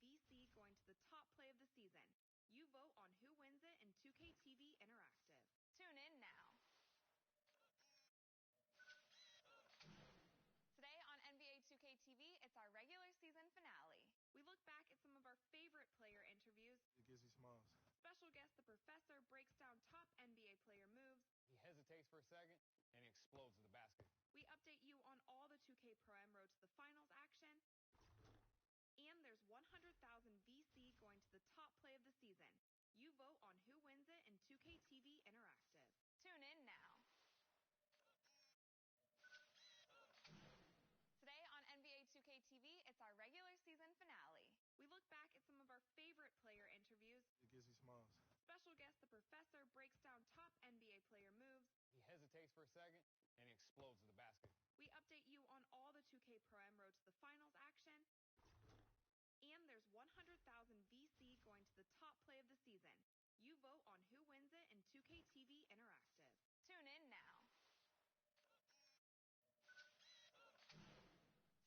VC going to the top play of the season. You vote on who wins it in 2K TV Interactive. Tune in now. Today on NBA 2K TV, it's our regular season finale. We look back at some of our favorite player interviews. Iggy Smalls. Special guest, the professor, breaks down top NBA player moves. He hesitates for a second, and he explodes to the basket. We update you on all the 2K Prime Road to the Finals action. And there's 100,000 VC going to the top play of the season. You vote on who wins it in 2K TV Interactive. Tune in now. Today on NBA 2K TV, it's our regular season finale. We look back at some of our favorite player interviews. Iggy Smalls. Special guest, the professor, breaks down top NBA player moves. He hesitates for a second, and he explodes to the basket. We update you on all the 2K Prime Road to the Finals action. And there's 100,000 VC going to the top play of the season. You vote on who wins it in 2K TV Interactive. Tune in now.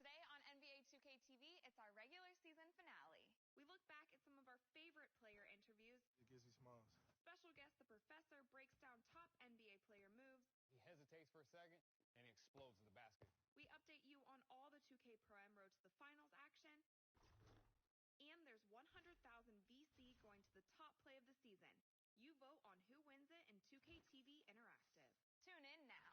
Today on NBA 2K TV, it's our regular season finale. We look back at some of our favorite player interviews. Iggy Smalls. Special guest, the professor, breaks down top NBA player moves. He hesitates for a second, and he explodes to the basket. We update you on all the 2K Prime Road to the Finals action. And there's 100,000 VC going to the top play of the season. You vote on who wins it in 2K TV Interactive. Tune in now.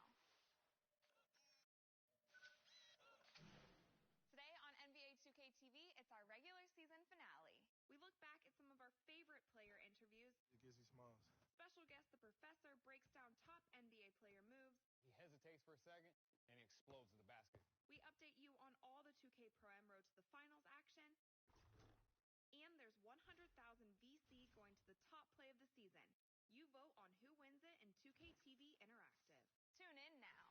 Today on NBA 2K TV, it's our regular season finale. We look back at some of our favorite player interviews. Iggy Smalls. Special guest, the professor, breaks down top NBA player moves. He hesitates for a second, and he explodes to the basket. We update you on all the 2K Prime Road to the Finals action. And there's 100,000 VC going to the top play of the season. You vote on who wins it in 2K TV Interactive. Tune in now.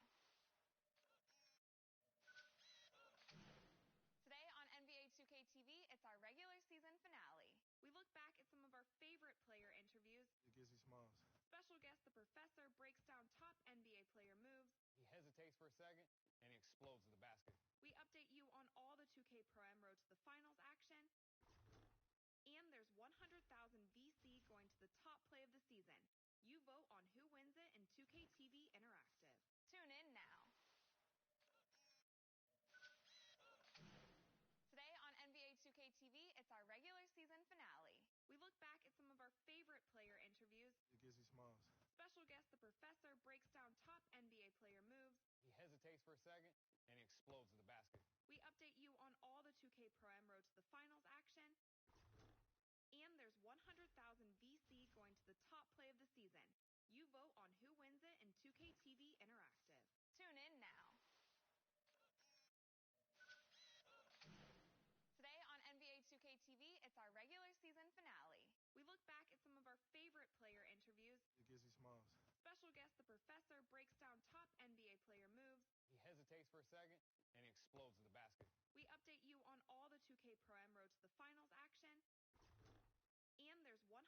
Today on NBA 2K TV, it's our regular season finale. We look back at some of our favorite player interviews. Iggy Smalls. Special guest, the professor, breaks down top NBA player moves. He hesitates for a second, and he explodes to the basket. We update you on all the 2K Prime Road to the Finals action. And there's 100,000 VC going to the top play of the season. You vote on who wins it in 2K TV Interactive. Tune in now. Today on NBA 2K TV, it's our regular season finale. We look back at some of our favorite player interviews. Iggy Smalls. Special guest, the professor, breaks down top NBA player moves. He hesitates for a second, and he explodes to the basket. We update you on all the 2K Prime Road to the Finals action. And there's 100,000 VC going to the top play of the season. You vote on who wins it in 2K TV Interactive. Tune in now. Today on NBA 2K TV, it's our regular season finale. We look back at some of our favorite player interviews. Iggy Smalls. Special guest, the professor, breaks down top NBA player moves. He hesitates for a second, and he explodes to the basket. We update you on all the 2K Prime Road to the Finals action. And there's 100,000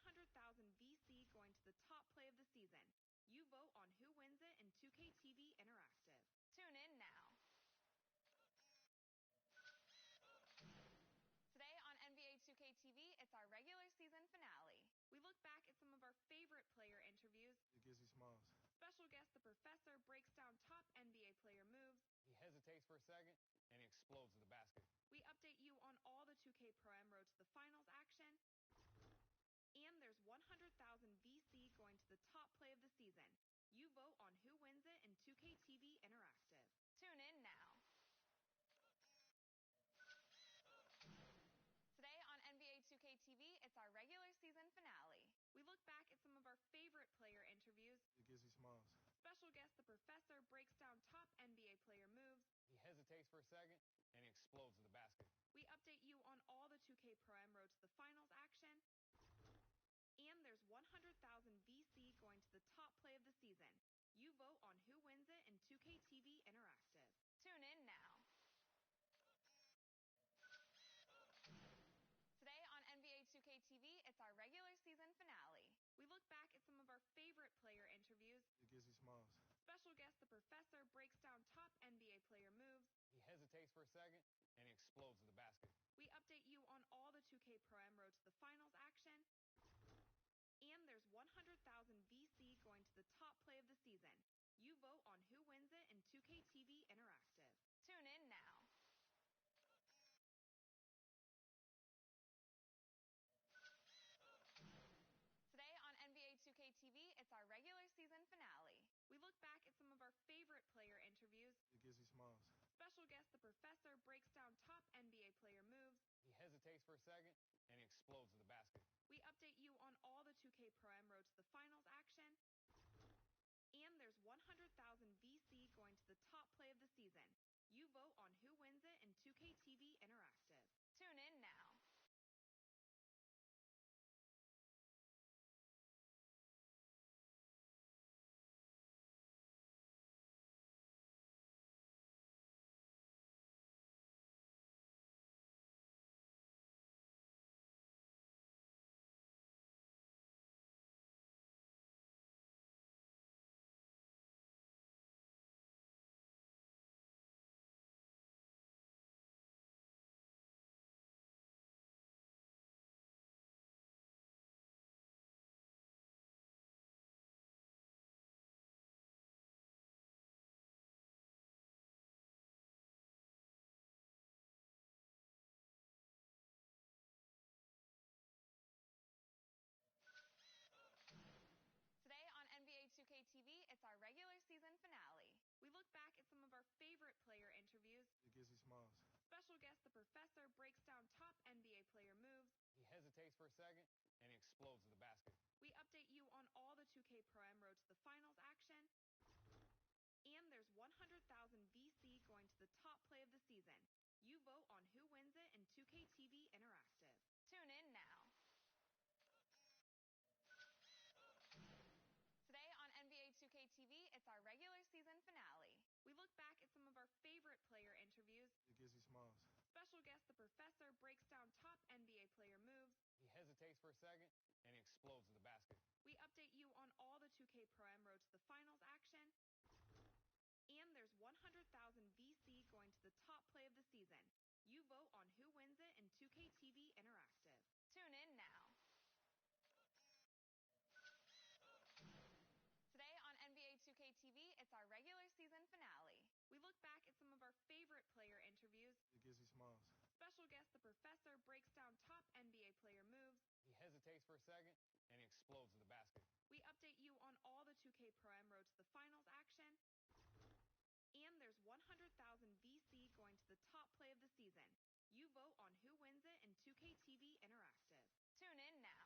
VC going to the top play of the season. You vote on who wins it in 2K TV Interactive. Tune in now. Today on NBA 2K TV, it's our regular season finale. We look back at some of our favorite player interviews. Iggy Smalls. Special guest, the professor, breaks down top NBA player moves. He hesitates for a second, and he explodes to the basket. We update you on all the 2K Prime Road to the Finals action. And there's 100,000 VC going to the top play of the season. You vote on who wins it in 2K TV Interactive. Tune in now. Today on NBA 2K TV, it's our regular season finale. We look back at some of our favorite player interviews. Iggy the professor breaks down top NBA player moves. He hesitates for a second, and he explodes to the basket. We update you on all the 2K Pro Am Road to the Finals action. And there's 100,000 VC going to the top play of the season. You vote on who wins it in 2K TV Interactive. Tune in now. Today on NBA 2K TV, it's our regular season finale. We look back at some of our favorite player interviews. Gizzy Smalls. Special guest, the professor breaks down top NBA player moves. He hesitates for a second, and he explodes to the basket. We update you on all the 2K Pro Am Road to the Finals action. And there's 100,000 VC going to the top play of the season. You vote on who wins it in 2K TV Interactive. Tune in now. Today on NBA 2K TV, it's our regular season finale. We look back at some of our favorite player interviews. Gizzy Smalls. Special guest, the professor breaks down top NBA player moves. He hesitates for a second, and he explodes to the basket. We update you on all the 2K Pro Am Road to the Finals action. And there's 100,000 VC going to the top play of the season. You vote on who wins it in 2K TV Interactive. Tune in now. Today on NBA 2K TV, it's our regular season finale. We look back at some of our favorite player interviews. Gizzy Smalls. Special guest, the professor breaks down top NBA player moves. He hesitates for a second, and he explodes to the basket. We update you on all the 2K Pro Am Road to the Finals action. And there's 100,000 VC going to the top play of the season. You vote on who wins it in 2K TV Interactive. Tune in now. Today on NBA 2K TV, it's our regular season finale. We look back at some of our favorite player interviews. Gizzy Smalls. Special guest, the professor breaks down top NBA player moves. He hesitates for a second, and he explodes to the basket. We update you on all the 2K Pro Am Road to the Finals action. And there's 100,000 VC going to the top play of the season. You vote on who wins it in 2K TV Interactive. Tune in now. Today on NBA 2K TV, it's our regular season finale. We look back at some of our favorite player interviews. Gizzy Smalls. Special guest, the professor breaks down top NBA player moves. He hesitates for a second, and he explodes to the basket. We update you on all the 2K Pro Am Road to the Finals action. And there's 100,000 VC going to the top play of the season. You vote on who wins it in 2K TV Interactive. Tune in now.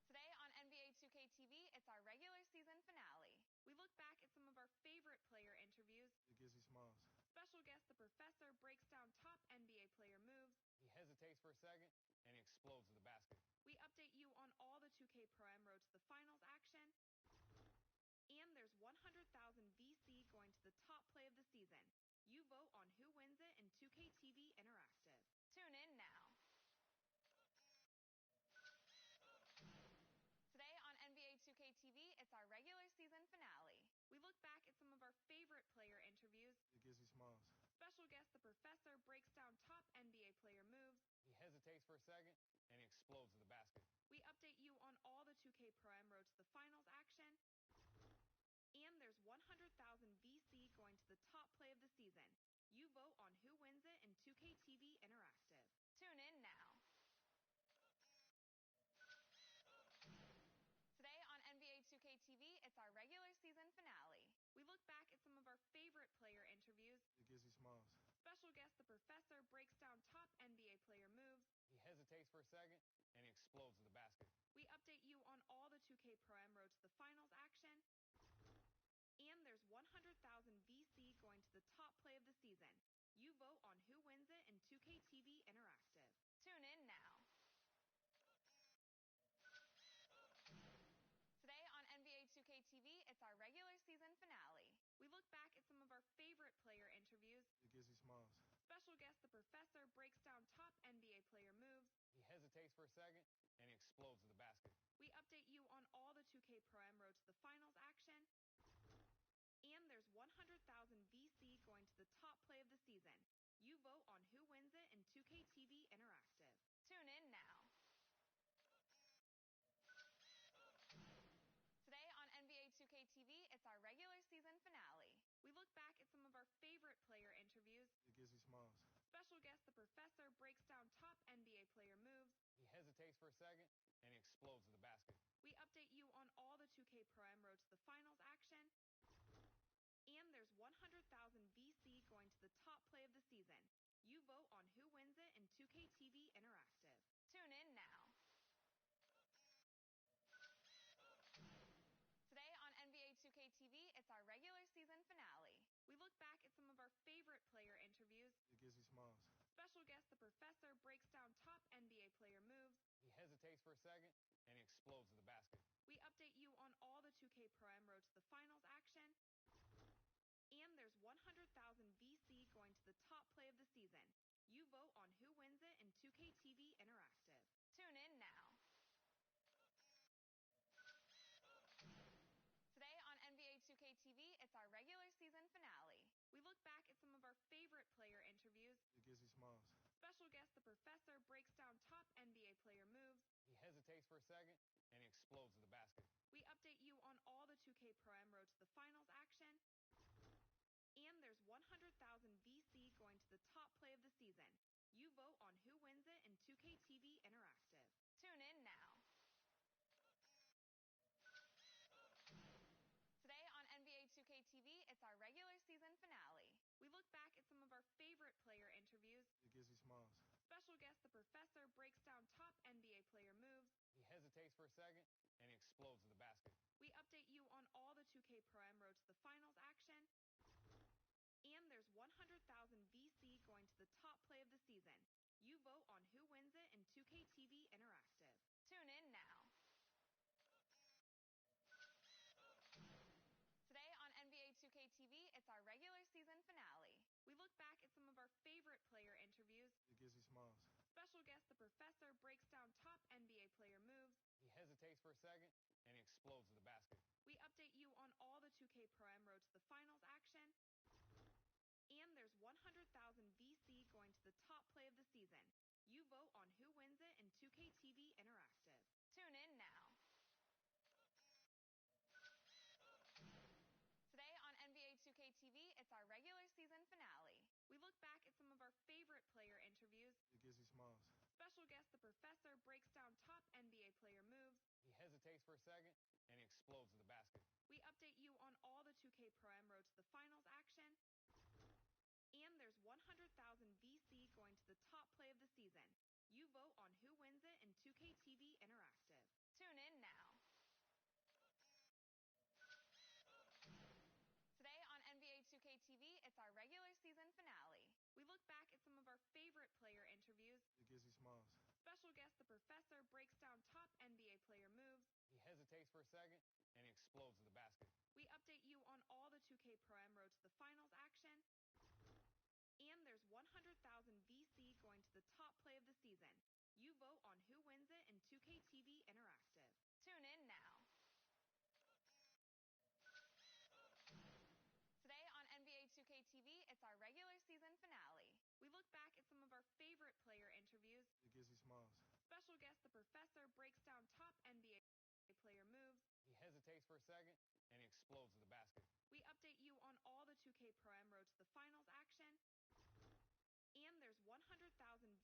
Today on NBA 2K TV, it's our regular season finale. We look back at some of our favorite player interviews. Gizzy Smalls. Special guest, the professor breaks down top NBA player moves. He hesitates for a second, and he explodes to the basket. We update you on all the 2K Pro Am Road to the Finals action. And there's 100,000 VC going to the top play of the season. You vote on who wins it in 2K TV Interactive. Tune in now. Today on NBA 2K TV, it's our regular season finale. We look back at some of our favorite player interviews. Gizzy Smalls. Special guest, the professor breaks down top NBA player moves. He hesitates for a second, and he explodes to the basket. We update you on all the 2K Pro Am Road to the Finals action. And there's 100,000 VC going to the top play of the season. You vote on who wins it in 2K TV Interactive. Tune in now. Today on NBA 2K TV, it's our regular season finale. We look back at some of our favorite player interviews. Gizzy Smalls. Special guest, the professor breaks down top NBA player moves. He hesitates for a second, and he explodes to the basket. We update you on all the 2K 2K Pro Am Road to the finals action. And there's 100,000 VC going to the top play of the season. You vote on who wins it in 2K TV Interactive. Tune in now. Today on NBA 2K TV, it's our regular season finale. We look back at some of our favorite player interviews. Iggy Smalls. Special guest The Professor breaks down top NBA player moves. He hesitates for a second, and he explodes to the basket. We update you on all the 2K Pro Am Road to the finals action. And there's 100,000 VC going to the top play of the season. You vote on who wins it in 2K TV Interactive. Tune in now. Today on NBA 2K TV, it's our regular season finale. We look back at some of our favorite player interviews. Iggy Smalls. Special guest The Professor breaks down top NBA player moves. He hesitates for a second, and he explodes to the basket. We update you on all the 2K Pro Am Road to the finals action. And there's 100,000 VC going to the top play of the season. You vote on who wins it in 2K TV Interactive. Tune in now. Today on NBA 2K TV, it's our regular season finale. We look back at some of our favorite player interviews. Iggy Smalls. Special guest The Professor breaks down top NBA player moves. He hesitates for a second, and he explodes to the basket. We update you on all the 2K Pro Am Road to the finals action. And there's 100,000 VC going to the top play of the season. You vote on who wins it in 2K TV Interactive. Tune in now. Today on NBA 2K TV, it's our regular season finale. We look back at some of our favorite player interviews. Iggy Smalls. Special guest The Professor breaks down top NBA player moves. He hesitates for a second, and he explodes to the basket. We update you on all the 2K Pro Am Road to the finals action. And there's 100,000 VC going to the top play of the season. You vote on who wins it in 2K TV Interactive. Tune in now. Today on NBA 2K TV, it's our regular season finale. We look back at some of our favorite player interviews. Iggy Smalls. Special guest The Professor breaks down top NBA player moves. He hesitates for a second, and he explodes to the basket. We update you on all the 2K Pro Am Road to the finals action. And there's 100,000 VC going to the top play of the season. You vote on who wins it in 2K TV Interactive. Tune in now. Today on NBA 2K TV, it's our regular season finale. We look back at some of our favorite player interviews. Iggy Smalls. Special guest The Professor breaks down top NBA player moves. He hesitates for a second, and he explodes to the basket. We update you on all the 2K Pro Am Road to the finals action. And there's 100,000 VC going to the top play of the season. You vote on who wins it in 2K TV Interactive. Tune in now. Today on NBA 2K TV, it's our regular season finale. We look back at some of our favorite player interviews. Iggy Smalls. Special guest The Professor breaks down top NBA player moves. He hesitates for a second, and he explodes to the basket. We update you on all the 2K Pro Am Road to the finals action. And there's 100,000 VC going to the top play of the season. You vote on who wins it in 2K TV Interactive. Tune in now. Today on NBA 2K TV, it's our regular season finale. We look back at some of our favorite player interviews. Iggy Smalls. Special guest The Professor breaks down top NBA player moves. He hesitates for a second, and he explodes to the basket. We update you on all the 2K Pro Am Road to the finals action. And there's 100,000 VC going to the top play of the season. You vote on who wins it in 2K TV Interactive. Tune in now. Today on NBA 2K TV, it's our regular season finale. We look back at some of our favorite player interviews. Iggy Smalls. Special guest The Professor breaks down top NBA player moves. He hesitates for a second, and he explodes to the basket. We update you on all the 2K Pro Am Road to the finals action. And there's 100,000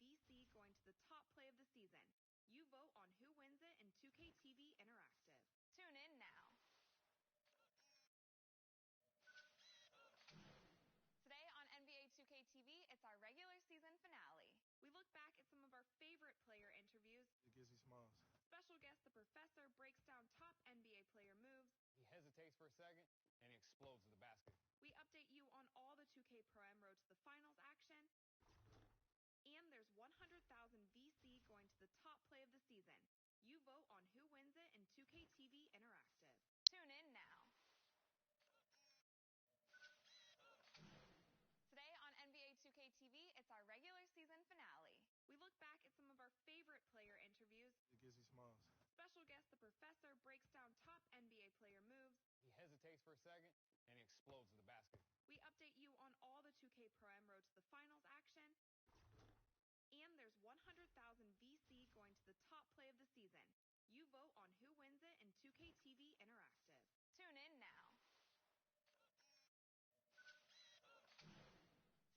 VC going to the top play of the season. You vote on who wins it in 2K TV Interactive. Tune in now. Today on NBA 2K TV, it's our regular season finale. We look back at some of our favorite player interviews. Iggy Smalls. Special guest The Professor breaks down top NBA hesitates for a second, and he explodes to the basket. We update you on all the 2K Pro Am Road to the Finals action. And there's 100,000 VC going to the top play of the season. You vote on who wins it in 2K TV Interactive. Tune in now. Today on NBA 2K TV, it's our regular season finale. We look back at some of our favorite player interviews. Gizzy Smalls. Special guest The Professor breaks down top NBA player moves. He hesitates for a second, and he explodes to the basket. We update you on all the 2K Pro Am Road to the Finals action. And there's 100,000 VC going to the top play of the season. You vote on who wins it in 2K TV Interactive. Tune in now.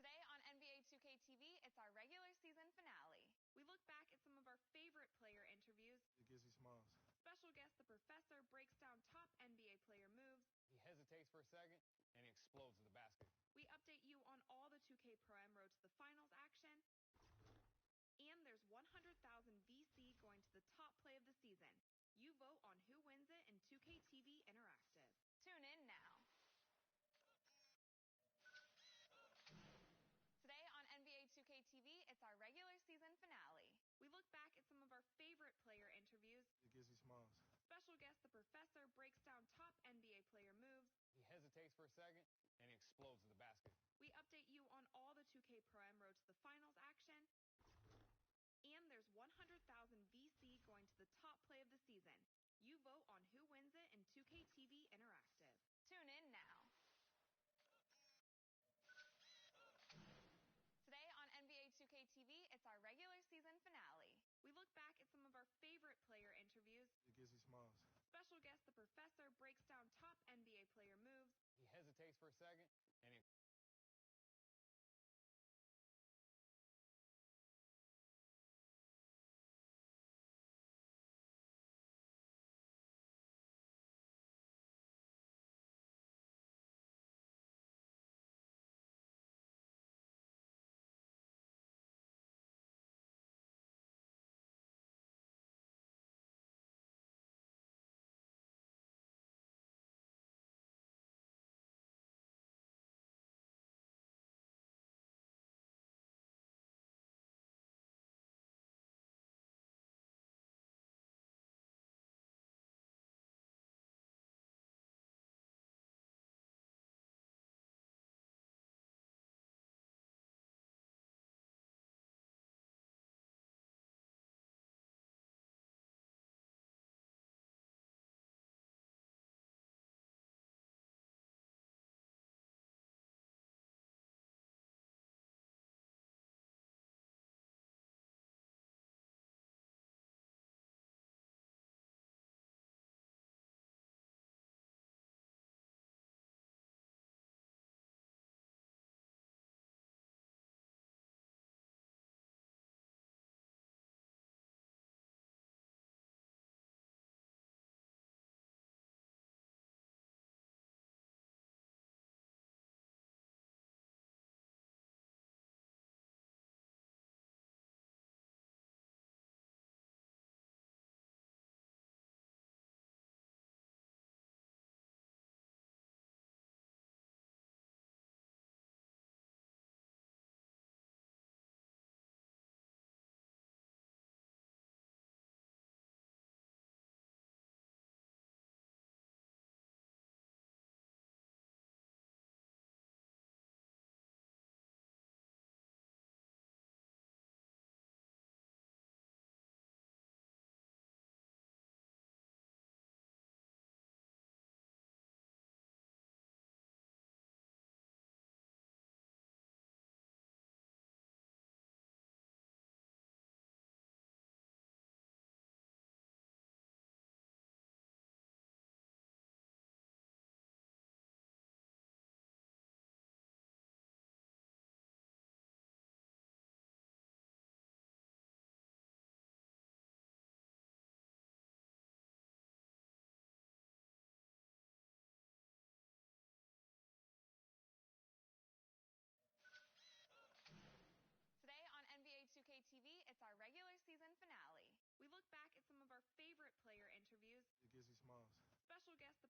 Today on NBA 2K TV, it's our regular season finale. We look back at some of our favorite player interviews. Gizzy Smalls. Special guest The Professor breaks down top NBA player moves. He hesitates for a second, and he explodes to the basket. We update you on all the 2K Pro Am Road to the Finals action. And there's 100,000 VC going to the top play of the season. You vote on who wins it in 2K TV Interactive. Tune in now. Today on NBA 2K TV, it's our regular season finale. We look back at some of our favorite player interviews. Gizzy Smalls. Special guest The Professor breaks down top NBA player moves. He hesitates for a second, and he explodes to the basket. We update you on all the 2K Pro Am Road to the Finals action. And there's 100,000 VC going to the top play of the season. You vote on who wins it in 2K TV Interactive. Tune in now. Today on NBA 2K TV, it's our regular season finale. We look back at some of our favorite player interviews. Gizzy Smalls. Special guest The Professor breaks down top NBA player moves. He hesitates for a second, and he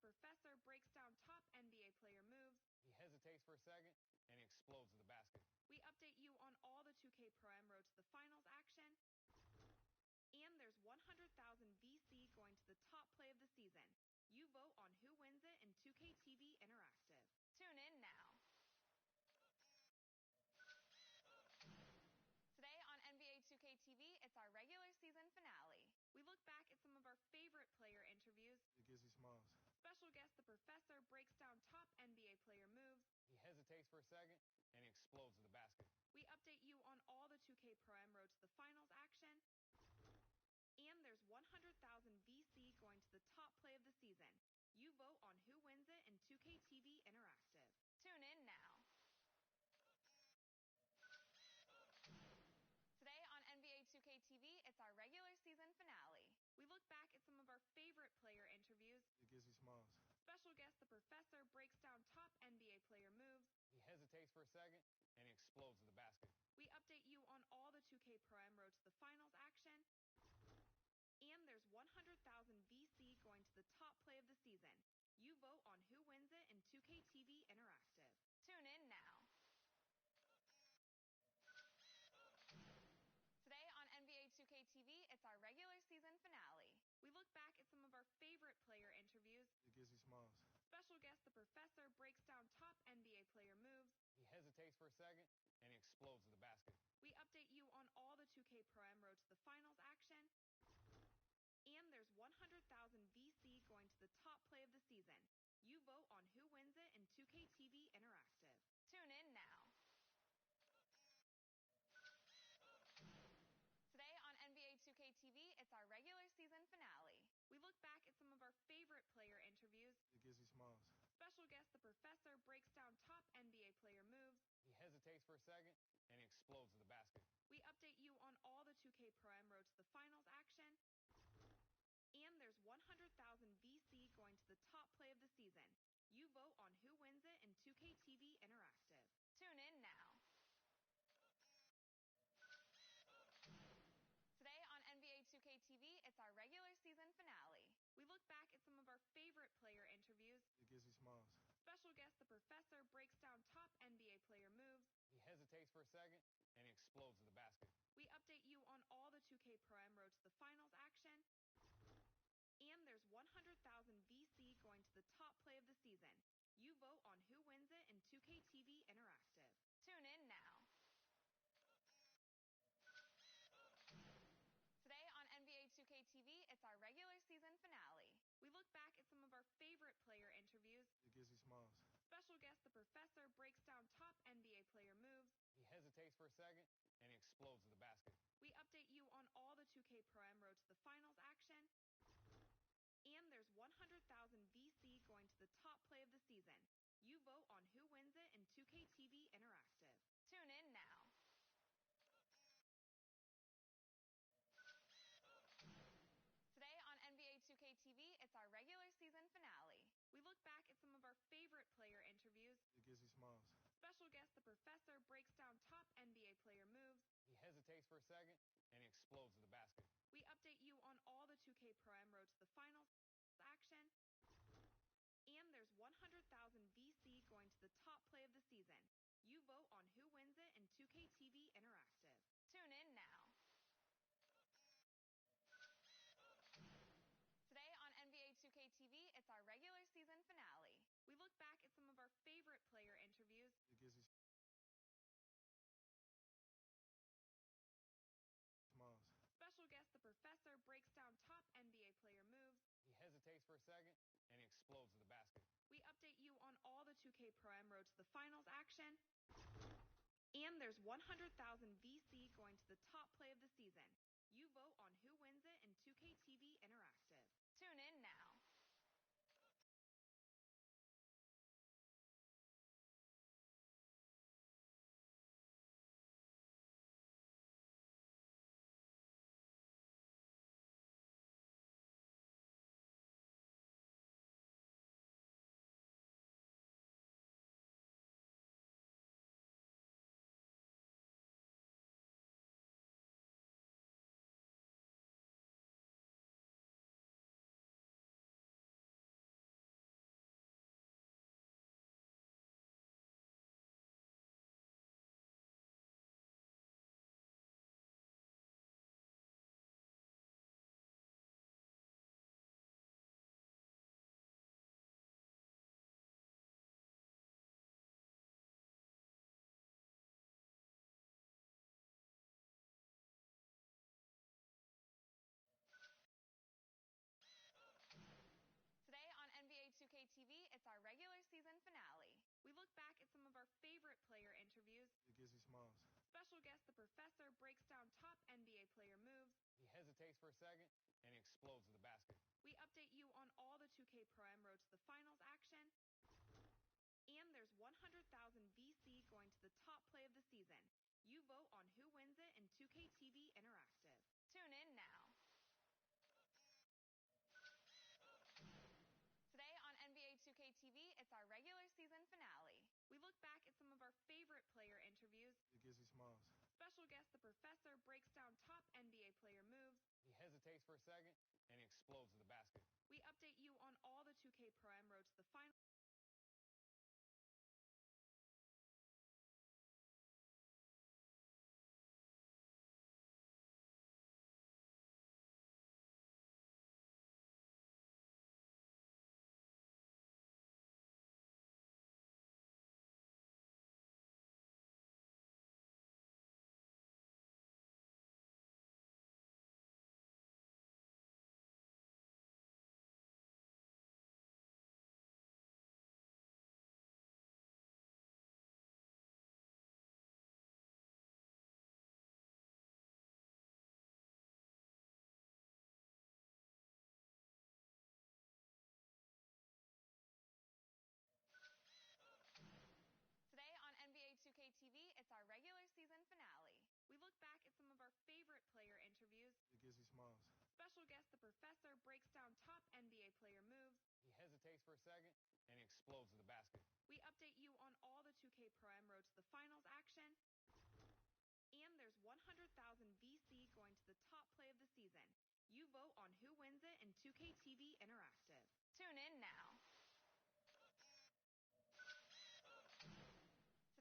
Professor breaks down top NBA player moves. He hesitates for a second, and he explodes to the basket. We update you on all the 2K Pro Am Road to the Finals action. And there's 100,000 VC going to the top play of the season. You vote on who wins it in 2K TV Interactive. Tune in now. Today on NBA 2K TV, it's our regular season finale. We look back at some of our favorite player interviews. It gives you smiles. Special guest, the Professor breaks down top NBA player moves. He hesitates for a second, and he explodes to the basket. We update you on all the 2K Pro Am Road to the Finals action. And there's 100,000 VC going to the top play of the season. You vote on who wins it in 2K TV Interactive. Tune in now. Today on NBA 2K TV, it's our regular season finale. We look back at some of our favorite player interviews. It gives you smiles. Special guest, the Professor breaks down top NBA player moves. He hesitates for a second, and he explodes to the basket. We update you on all the 2K Pro Am Road to the Finals action. And there's 100,000 VC going to the top play of the season. You vote on who wins it in 2K TV Interactive. Tune in now. Today on NBA 2K TV, it's our regular season finale. We look back at some of our favorite player interviews. It gives you smiles. Special guest, the Professor breaks down top NBA player moves. He hesitates for a second, and he explodes to the basket. We update you on all the 2K Pro Am Road to the Finals action. And there's 100,000 VC going to the top play of the season. You vote on who wins it in 2K TV Interactive. Tune in now. Today on NBA 2K TV, it's our regular season finale. We look back at some of our favorite player interviews. It gives you smiles. Special guest, the Professor breaks down top NBA player moves. He hesitates for a second, and he explodes to the basket. We update you on all the 2K Pro Am Road to the Finals action. And there's 100,000 VC going to the top play of the season. You vote on who wins it in 2K TV Interactive. Tune in now. Today on NBA 2K TV, it's our regular season finale. We look back at some of our favorite player interviews. It gives you smiles. Special guest, the Professor breaks down top NBA player moves. He hesitates for a second, and he explodes to the basket. We update you on all the 2K Pro Am Road to the Finals action. And there's 100,000 VC going to the top play of the season. You vote on who wins it in 2K TV Interactive. Tune in now. Today on NBA 2K TV, it's our regular season finale. We look back at some of our favorite player interviews. It gives you smiles. Special guest, the Professor breaks down top NBA player moves. He hesitates for a second, and he explodes to the basket. We update you on all the 2K Pro Am Road to the Finals action. And there's 100,000 VC going to the top play of the season. You vote on who wins it in 2K TV Interactive. Tune in now. Today on NBA 2K TV, it's our regular season finale. We look back at some of our favorite player interviews. It gives you smiles. Special guest, the Professor breaks down top NBA player moves. He hesitates for a second, and he explodes to the basket. We update you on all the 2K Pro Am Road to the Finals action. And there's 100,000 VC going to the top play of the season. You vote on who wins it in 2K TV Interactive. Tune in now. Today on NBA 2K TV, it's our regular season finale. We look back at some of our favorite player interviews. It gives you smiles. Special guest, the Professor breaks down top NBA player moves. He hesitates for a second, and he explodes to the basket. We update you on all the 2K Pro Am Road to the Finals action. And there's 100,000 VC going to the top play of the season. You vote on who wins it in 2K TV Interactive. Tune in now. it's our regular season finale. We look back at some of our favorite player interviews. It gives me smiles. Special guest The Professor breaks down top NBA player moves. He hesitates for a second, and he explodes to the basket. We update you on all the 2K Pro Am road to the finals action. And there's 100,000 VC going to the top play of the season. You vote on who wins it in 2K TV Interactive. Tune in now. Today on NBA 2K TV, it's our regular season finale. We look back at some of our favorite player interviews. It gives me smiles. Special guest The Professor breaks down top NBA player moves. He hesitates for a second, and he explodes to the basket. We update you on all the 2K Pro Am road to the finals. Today on NBA 2K TV, it's our regular season finale. We look back at some of our favorite player interviews. It gives me smiles. Special guest The Professor breaks down top NBA player moves. He hesitates for a second, and he explodes to the basket. We update you on all the 2K Pro Am road to the finals action. And there's 100,000 VC going to the top play of the season. You vote on who wins it in 2K TV Interactive. Tune in now.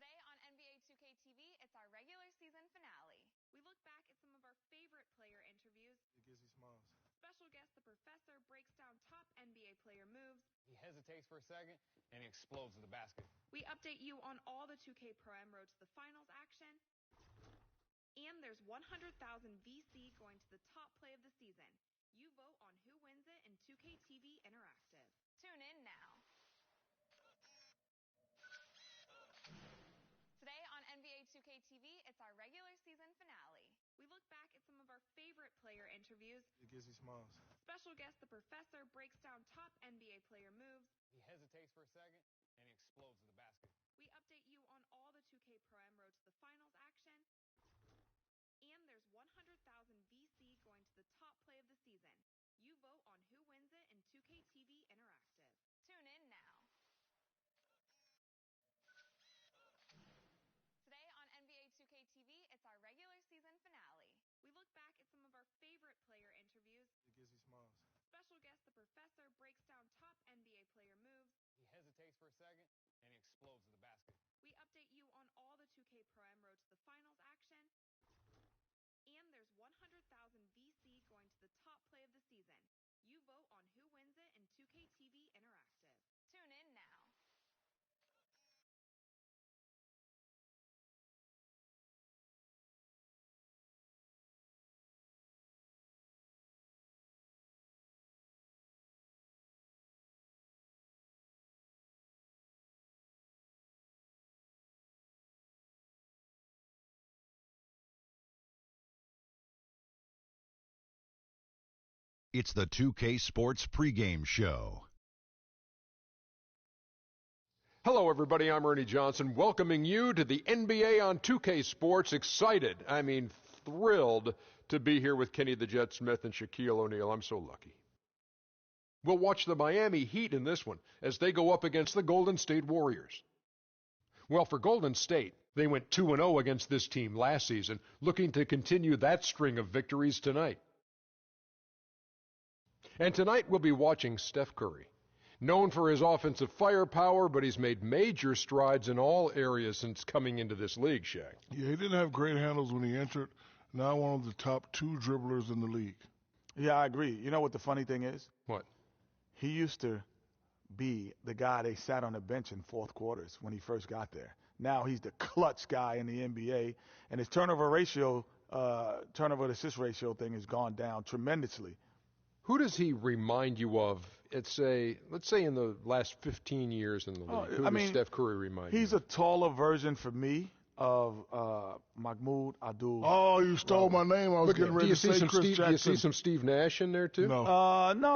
Today on NBA 2K TV, it's our regular season finale. We look back at some of our favorite player interviews. It gives me smiles. Special guest The Professor breaks down top NBA player moves. He hesitates for a second, and he explodes to the basket. We update you on all the 2K Pro Am road to the finals action. And there's 100,000 VC going to the top play of the season. You vote on who wins it in 2K TV Interactive. Tune in now. Today on NBA 2K TV, it's our regular season finale. We look back at some of our favorite player interviews. It gives me smiles. Special guest The Professor breaks down top NBA player moves. He hesitates for a second, and he explodes to the basket. We update you on all the 2K Pro Am road to the finals action. And there's 100,000 VC going to the top play of the season. You vote on who wins it in 2K TV Interactive. Tune in now. Today on NBA 2K TV, it's our regular season finale. We look back at some of our favorite player interviews. It gives me smiles. Special guest The Professor breaks down top NBA player moves. He hesitates for a second, and he explodes to the basket. We update you on all the 2K Pro Am road to the finals action. And there's 100,000 VC going to the top play of the season. You vote on who wins it in 2K TV Interactive. Tune in now. It's the 2K Sports pregame show. Hello, everybody. I'm Ernie Johnson, welcoming you to the NBA on 2K Sports. Excited, thrilled to be here with Kenny the Jet Smith and Shaquille O'Neal. I'm so lucky. We'll watch the Miami Heat in this one as they go up against the Golden State Warriors. Well, for Golden State, they went 2-0 against this team last season, looking to continue that string of victories tonight. And tonight we'll be watching Steph Curry. Known for his offensive firepower, but he's made major strides in all areas since coming into this league, Shaq. Yeah, he didn't have great handles when he entered. Now one of the top 2 dribblers in the league. Yeah, I agree. You know what the funny thing is? What? He used to be the guy they sat on the bench in fourth quarters when he first got there. Now he's the clutch guy in the NBA, and his turnover to assist ratio thing has gone down tremendously. Who does he remind you of? Let's say in the last 15 years in the league. Who does Steph Curry remind you? He's a taller version for me of Mahmoud Abdul. Oh, you stole my name. I was getting ready to say Chris Jackson. Do you see some Steve Nash in there too? No. No.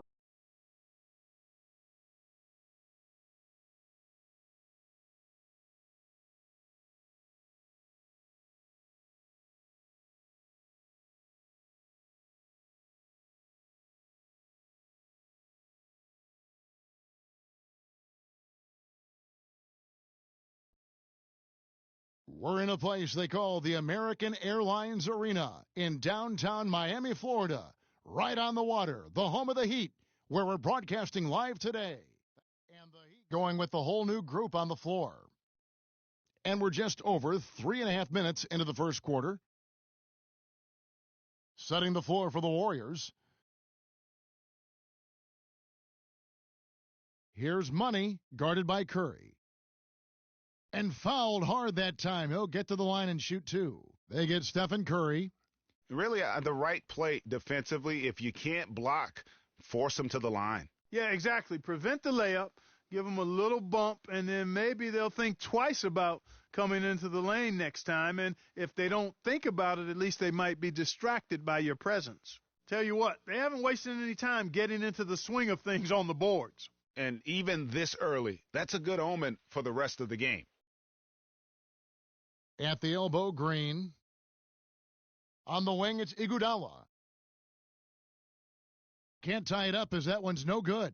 We're in a place they call the American Airlines Arena in downtown Miami, Florida, right on the water, the home of the Heat, where we're broadcasting live today. And the Heat going with the whole new group on the floor. And we're just over 3.5 minutes into the first quarter. Setting the floor for the Warriors. Here's Money, guarded by Curry. And fouled hard that time. He'll get to the line and shoot two. They get Stephen Curry. Really, the right play defensively. If you can't block, force them to the line. Yeah, exactly. Prevent the layup, give them a little bump, and then maybe they'll think twice about coming into the lane next time. And if they don't think about it, at least they might be distracted by your presence. Tell you what, they haven't wasted any time getting into the swing of things on the boards. And even this early, that's a good omen for the rest of the game. At the elbow, Green. On the wing, it's Iguodala. Can't tie it up as that one's no good.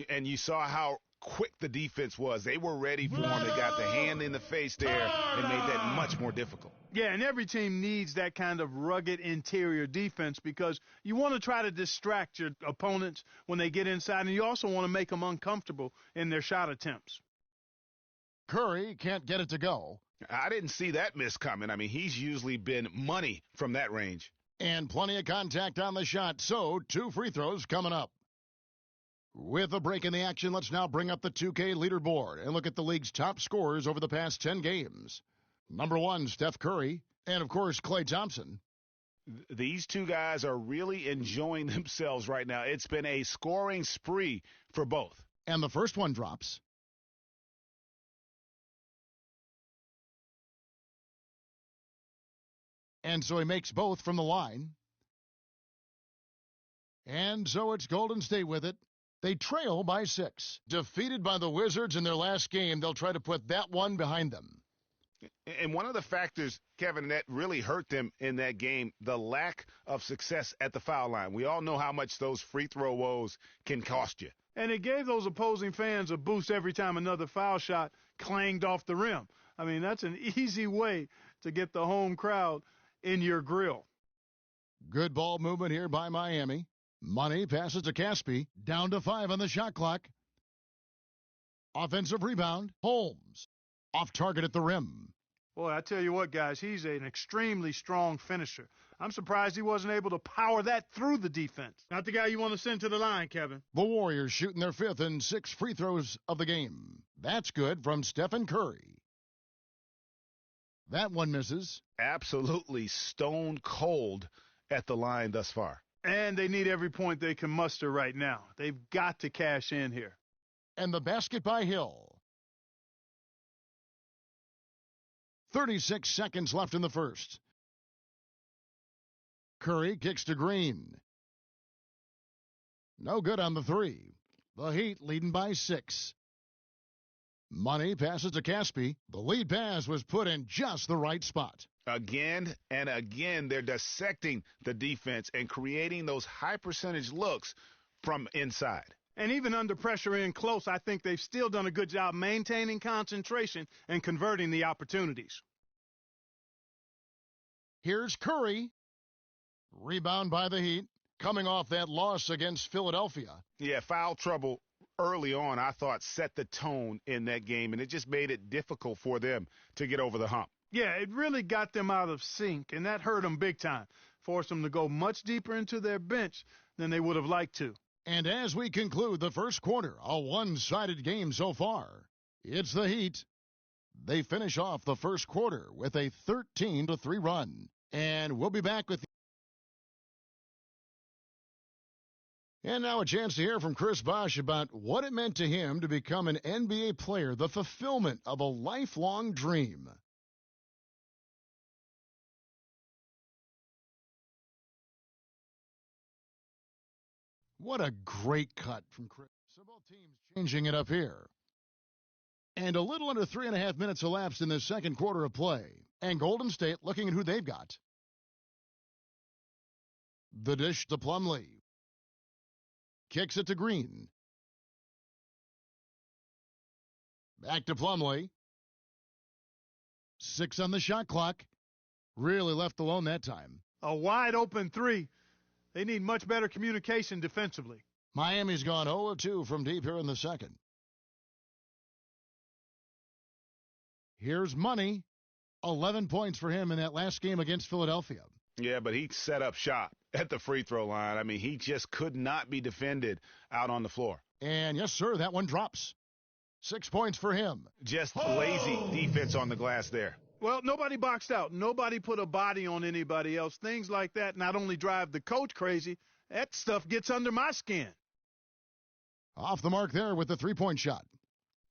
And you saw how quick the defense was. They were ready for him. They got the hand in the face there and made that much more difficult. Yeah, and every team needs that kind of rugged interior defense because you want to try to distract your opponents when they get inside, and you also want to make them uncomfortable in their shot attempts. Curry can't get it to go. I didn't see that miss coming. I mean, he's usually been money from that range. And plenty of contact on the shot, so 2 free throws coming up. With a break in the action, let's now bring up the 2K leaderboard and look at the league's top scorers over the past 10 games. Number 1, Steph Curry, and of course, Klay Thompson. These two guys are really enjoying themselves right now. It's been a scoring spree for both. And the first one drops. And so he makes both from the line. And so it's Golden State with it. They trail by 6. Defeated by the Wizards in their last game, they'll try to put that one behind them. And one of the factors, Kevin, that really hurt them in that game, the lack of success at the foul line. We all know how much those free throw woes can cost you. And it gave those opposing fans a boost every time another foul shot clanged off the rim. I mean, that's an easy way to get the home crowd in your grill. Good ball movement here by Miami. Money passes to Caspi. Down to 5 on the shot clock. Offensive rebound. Holmes. Off target at the rim. Boy, I tell you what, guys, he's an extremely strong finisher. I'm surprised he wasn't able to power that through the defense. Not the guy you want to send to the line, Kevin. The Warriors shooting their 5th and 6 free throws of the game. That's good from Stephen Curry. That one misses. Absolutely stone cold at the line thus far. And they need every point they can muster right now. They've got to cash in here. And the basket by Hill. 36 seconds left in the first. Curry kicks to Green. No good on the 3. The Heat leading by 6. Money passes to Caspi. The lead pass was put in just the right spot. Again and again, they're dissecting the defense and creating those high percentage looks from inside. And even under pressure in close, I think they've still done a good job maintaining concentration and converting the opportunities. Here's Curry. Rebound by the Heat, coming off that loss against Philadelphia. Yeah, foul trouble early on, I thought, set the tone in that game, and it just made it difficult for them to get over the hump. Yeah, it really got them out of sync, and that hurt them big time. Forced them to go much deeper into their bench than they would have liked to. And as we conclude the first quarter, a one-sided game so far. It's the Heat. They finish off the first quarter with a 13-3 run. And we'll be back with And now a chance to hear from Chris Bosh about what it meant to him to become an NBA player, the fulfillment of a lifelong dream. What a great cut from Chris. So both teams changing it up here. And a little under 3.5 minutes elapsed in the second quarter of play. And Golden State looking at who they've got. The dish to Plumlee. Kicks it to Green. Back to Plumlee. 6 on the shot clock. Really left alone that time. A wide open three. They need much better communication defensively. Miami's gone 0-2 from deep here in the second. Here's Money. 11 points for him in that last game against Philadelphia. Yeah, but he set up shop at the free throw line. I mean, he just could not be defended out on the floor. And yes, sir, that one drops. 6 points for him. Just lazy defense on the glass there. Well, nobody boxed out. Nobody put a body on anybody else. Things like that not only drive the coach crazy, that stuff gets under my skin. Off the mark there with the three-point shot.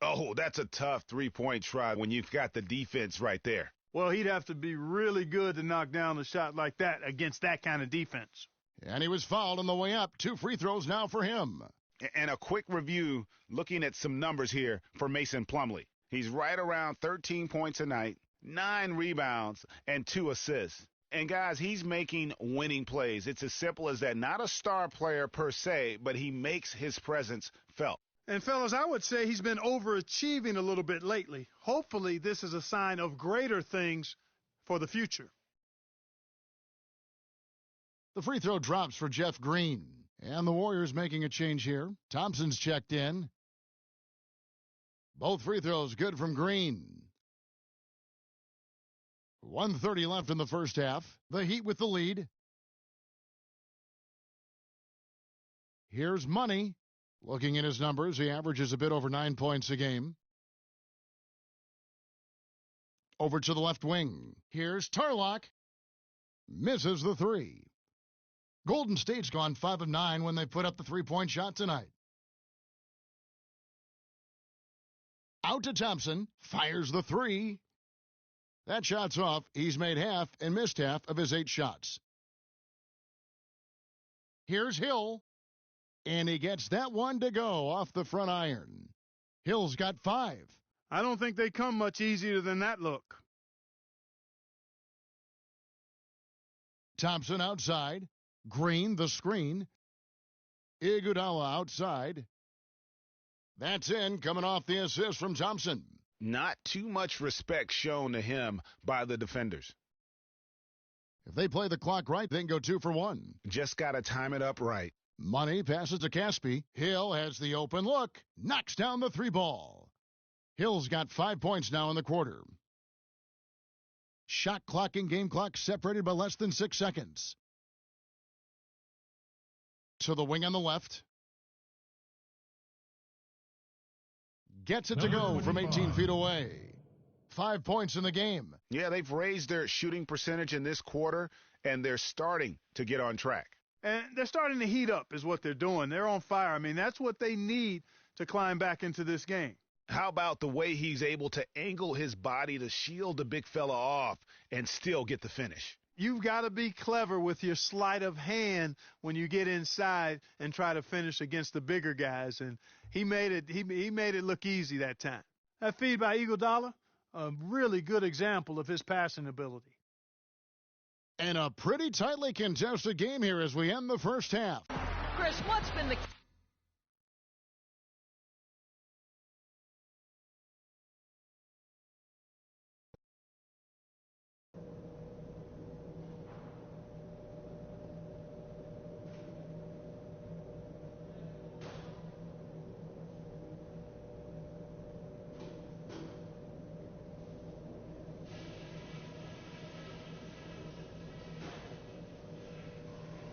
Oh, that's a tough three-point try when you've got the defense right there. Well, he'd have to be really good to knock down a shot like that against that kind of defense. And he was fouled on the way up. 2 free throws now for him. And a quick review, looking at some numbers here for Mason Plumlee. He's right around 13 points a night, 9 rebounds, and 2 assists. And, guys, he's making winning plays. It's as simple as that. Not a star player per se, but he makes his presence felt. And, fellas, I would say he's been overachieving a little bit lately. Hopefully this is a sign of greater things for the future. The free throw drops for Jeff Green. And the Warriors making a change here. Thompson's checked in. Both free throws good from Green. 1:30 left in the first half. The Heat with the lead. Here's Money. Looking at his numbers, he averages a bit over 9 points a game. Over to the left wing. Here's Tarlock. Misses the three. Golden State's gone 5 of 9 when they put up the three-point shot tonight. Out to Thompson. Fires the three. That shot's off. He's made half and missed half of his 8 shots. Here's Hill. And he gets that one to go off the front iron. Hill's got 5. I don't think they come much easier than that look. Thompson outside. Green, the screen. Iguodala outside. That's in, coming off the assist from Thompson. Not too much respect shown to him by the defenders. If they play the clock right, they can go 2 for 1. Just got to time it up right. Money passes to Caspi. Hill has the open look. Knocks down the 3 ball. Hill's got 5 points now in the quarter. Shot clock and game clock separated by less than 6 seconds. To the wing on the left. Gets it to go from 18 feet away. 5 points in the game. Yeah, they've raised their shooting percentage in this quarter, and they're starting to get on track. And they're starting to heat up is what they're doing. They're on fire. I mean, that's what they need to climb back into this game. How about the way he's able to angle his body to shield the big fella off and still get the finish? You've got to be clever with your sleight of hand when you get inside and try to finish against the bigger guys. And he made it look easy that time. That feed by Iguodala, a really good example of his passing ability. And a pretty tightly contested game here as we end the first half. Chris, what's been the...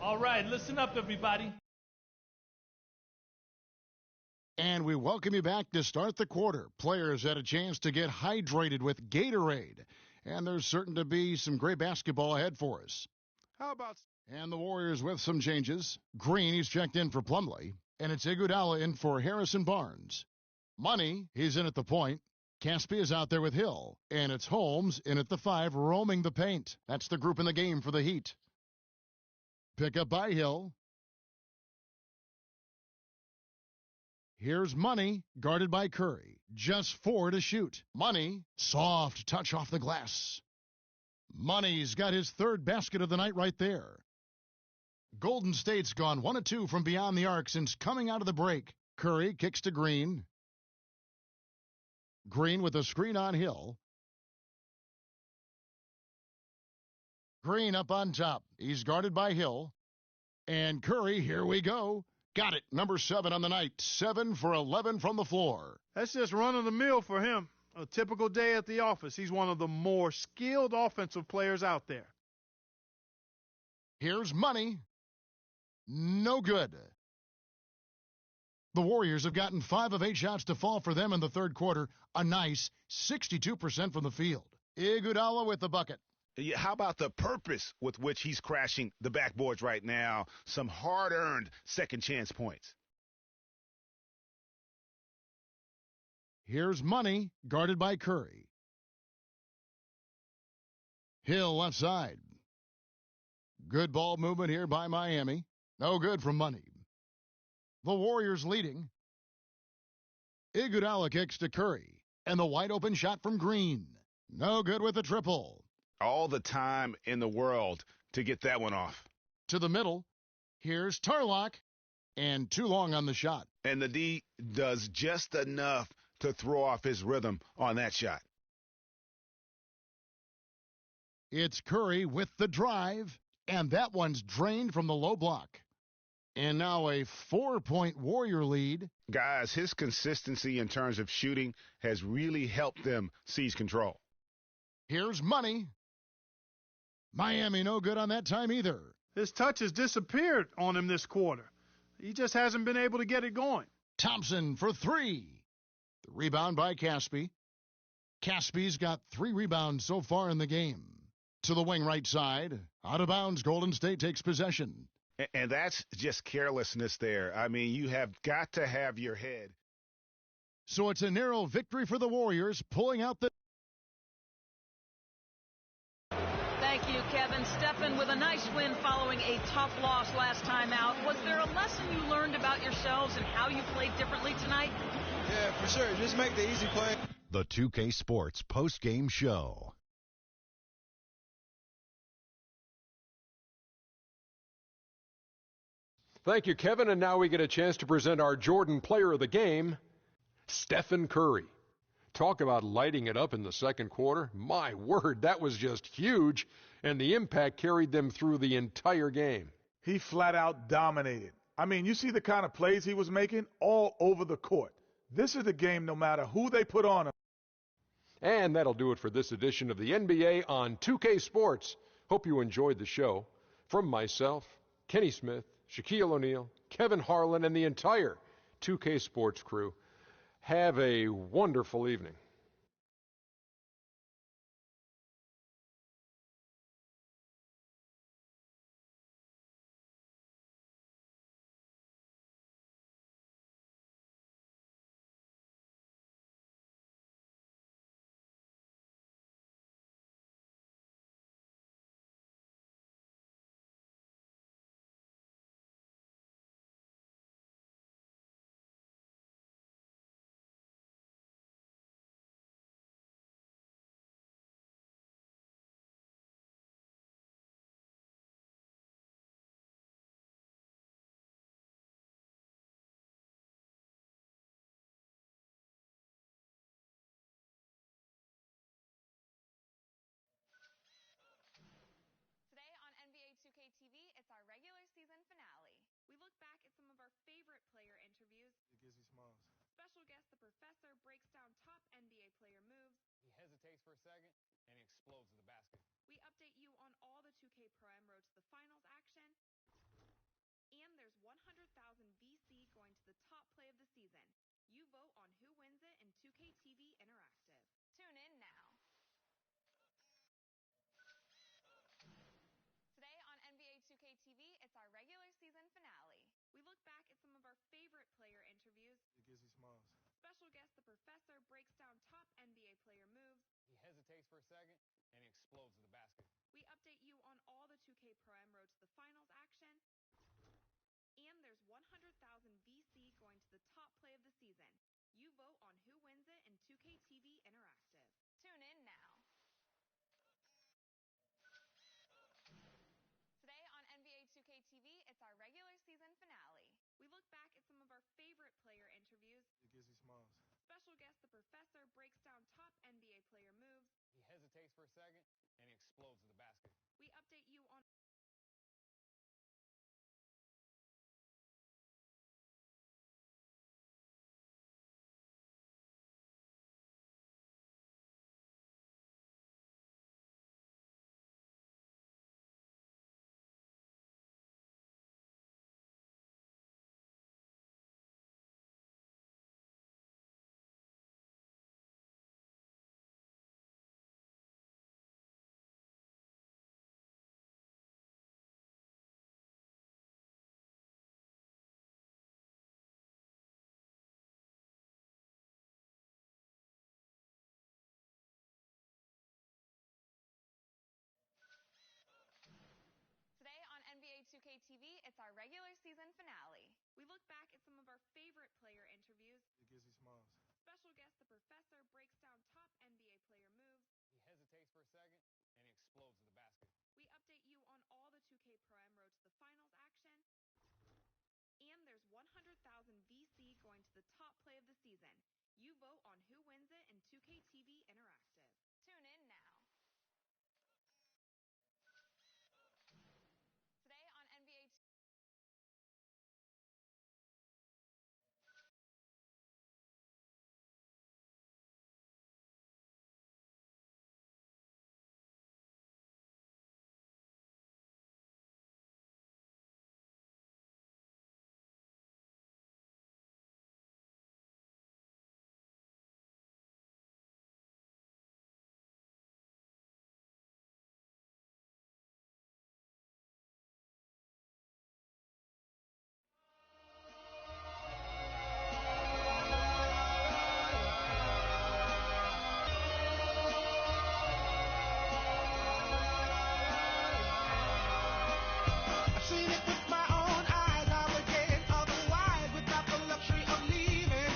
All right, listen up, everybody. And we welcome you back to start the quarter. Players had a chance to get hydrated with Gatorade. And there's certain to be some great basketball ahead for us. How about And the Warriors with some changes. Green, he's checked in for Plumlee. And it's Iguodala in for Harrison Barnes. Money, he's in at the point. Caspi is out there with Hill. And it's Holmes in at the 5, roaming the paint. That's the group in the game for the Heat. Pick up by Hill. Here's Money, guarded by Curry. Just 4 to shoot. Money, soft touch off the glass. Money's got his 3rd basket of the night right there. Golden State's gone 1 of 2 from beyond the arc since coming out of the break. Curry kicks to Green. Green with a screen on Hill. Green up on top. He's guarded by Hill. And Curry, here we go. Got it. Number 7 on the night. 7 for 11 from the floor. That's just run of the mill for him. A typical day at the office. He's one of the more skilled offensive players out there. Here's Money. No good. The Warriors have gotten 5 of 8 shots to fall for them in the 3rd quarter. A nice 62% from the field. Iguodala with the bucket. How about the purpose with which he's crashing the backboards right now? Some hard-earned second-chance points. Here's Money, guarded by Curry. Hill left side. Good ball movement here by Miami. No good from Money. The Warriors leading. Iguodala kicks to Curry. And the wide-open shot from Green. No good with the triple. All the time in the world to get that one off. To the middle. Here's Tarlock. And too long on the shot. And the D does just enough to throw off his rhythm on that shot. It's Curry with the drive. And that one's drained from the low block. And now a 4-point Warrior lead. Guys, his consistency in terms of shooting has really helped them seize control. Here's Money. Miami no good on that time either. His touch has disappeared on him this quarter. He just hasn't been able to get it going. Thompson for 3. The rebound by Caspi. Caspi's got 3 rebounds so far in the game. To the wing right side. Out of bounds, Golden State takes possession. And that's just carelessness there. I mean, you have got to have your head. So it's a narrow victory for the Warriors, pulling out the... Thank you, Kevin. Stephen, with a nice win following a tough loss last time out, was there a lesson you learned about yourselves and how you played differently tonight? Yeah, for sure. Just make the easy play. The 2K Sports post-game show. Thank you, Kevin. And now we get a chance to present our Jordan Player of the Game, Stephen Curry. Talk about lighting it up in the 2nd quarter. My word, that was just huge, and the impact carried them through the entire game. He flat out dominated. I mean, you see the kind of plays he was making all over the court. This is the game no matter who they put on him. And that'll do it for this edition of the NBA on 2K Sports. Hope you enjoyed the show. From myself, Kenny Smith, Shaquille O'Neal, Kevin Harlan, and the entire 2K Sports crew, have a wonderful evening. Today on NBA 2K TV, it's our regular season finale. We look back at some of our favorite player interviews. Gizzy Smalls. Special guest The Professor breaks down top NBA player moves. He hesitates for a second, and he explodes to the basket. We update you on all the 2K Pro Am road to the finals action. And there's 100,000 VC going to the top play of the season. You vote on who wins it in 2K TV Interactive. Tune in now. Today on NBA 2K season finale. We look back at some of our favorite player interviews. Gizzy Smalls. Special guest The Professor breaks down top NBA player moves. He hesitates for a second, and he explodes to the basket. We update you on all the 2K Pro Am Road to the Finals action. And there's 100,000 VC going to the top play of the season. You vote on who wins it in 2K TV Interactive. Tune in now. Today on NBA 2K TV, it's our regular season finale. We look back at some of our favorite player interviews. Gizzy Smalls. Special guest The Professor breaks down top NBA player moves. He hesitates for a second, and he explodes to the basket. We update you on Today on NBA 2K TV, it's our regular season finale. We look back at some of our favorite player interviews. Gizzy Smalls. Special guest The Professor breaks down top NBA player moves. He hesitates for a second, and he explodes to the basket. We update you on all the 2K Pro Am Road to the Finals action. And there's 100,000 VC going to the top play of the season. You vote on who wins it in 2K TV Interactive. Tune in now. Today on NBA I've seen it with my own eyes, obligated otherwise, without the luxury of leaving.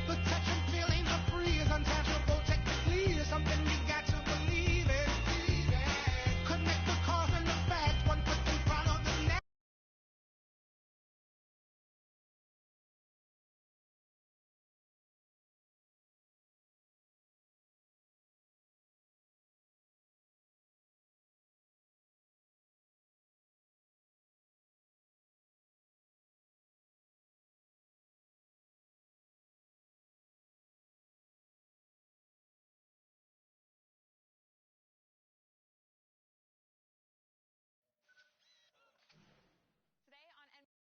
The touch and feeling of free is untangible technically, is something we got to believe in. Connect the cause and the fact, one foot in front of the next. Today on NBA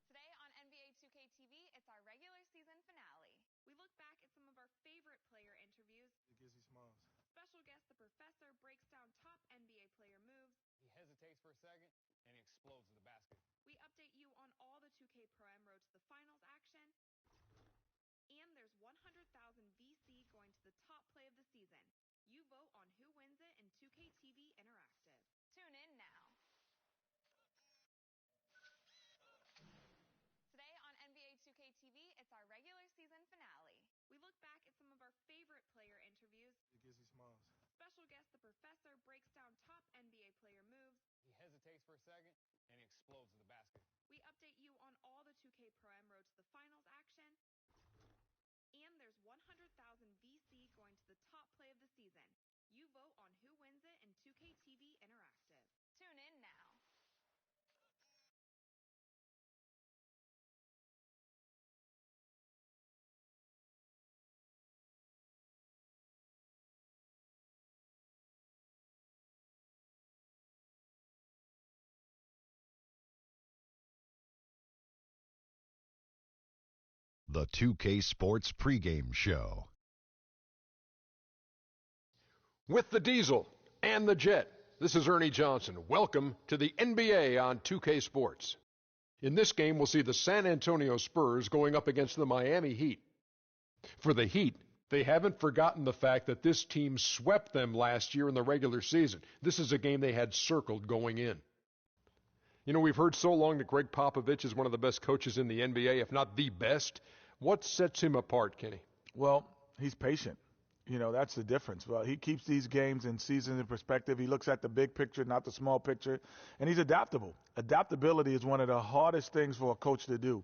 Today on NBA 2K TV, it's our regular season finale. We look back at some of our favorite player interviews. Gizzy Smalls. Special guest The Professor breaks down top NBA player moves. He hesitates for a second, and he explodes to the basket. We update you on all the 2K Pro Am Road to the Finals action. And there's 100,000 VC going to the top play of the season. You vote on who wins it in 2K TV Interactive. Tune in now. Today on NBA 2K TV, it's our regular season finale. We look back at some of our favorite player interviews. Gizzy Smalls. Special guest The Professor breaks down top NBA player moves. He hesitates for a second, and he explodes to the basket. We update you on all the 2K Pro Am road to the finals action. And there's 100,000 VC going to the top play of the season. You vote on who wins it in 2K TV Interactive. Tune in now. The 2K Sports pregame show. With the Diesel and the Jet, this is Ernie Johnson. Welcome to the NBA on 2K Sports. In this game, we'll see the San Antonio Spurs going up against the Miami Heat. For the Heat, they haven't forgotten the fact that this team swept them last year in the regular season. This is a game they had circled going in. You know, we've heard so long that Greg Popovich is one of the best coaches in the NBA, if not the best. What sets him apart, Kenny? Well, he's patient. You know, that's the difference. Well, he keeps these games and seasons in perspective. He looks at the big picture, not the small picture. And he's adaptable. Adaptability is one of the hardest things for a coach to do,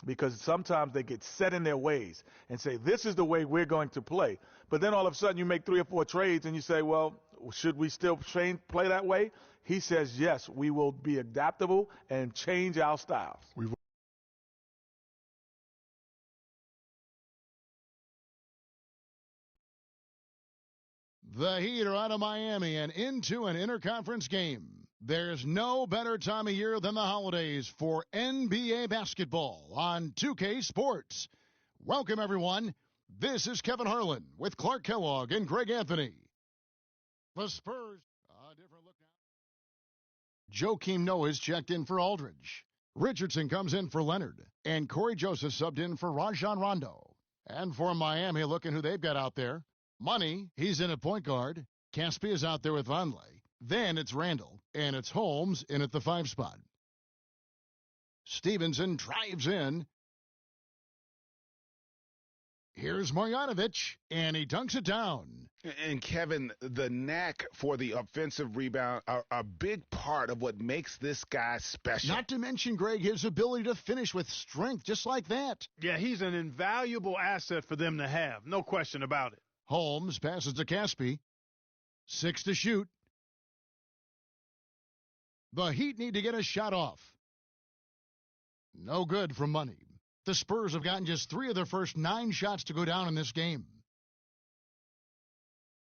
because sometimes they get set in their ways and say, this is the way we're going to play. But then all of a sudden you make 3 or 4 trades and you say, well, should we still play that way? He says, yes, we will be adaptable and change our styles. The Heat are out of Miami and into an interconference game. There's no better time of year than the holidays for NBA basketball on 2K Sports. Welcome, everyone. This is Kevin Harlan with Clark Kellogg and Greg Anthony. The Spurs, a different look now. Joakim Noah is checked in for Aldridge. Richardson comes in for Leonard. And Corey Joseph subbed in for Rajon Rondo. And for Miami, looking who they've got out there. Money, he's in at point guard. Caspi is out there with Vonleh. Then it's Randall, and it's Holmes in at the 5 spot. Stevenson drives in. Here's Marjanovic, and he dunks it down. And Kevin, the knack for the offensive rebound are a big part of what makes this guy special. Not to mention, Greg, his ability to finish with strength just like that. Yeah, he's an invaluable asset for them to have. No question about it. Holmes passes to Caspi. 6 to shoot. The Heat need to get a shot off. No good from Money. The Spurs have gotten just 3 of their first 9 shots to go down in this game.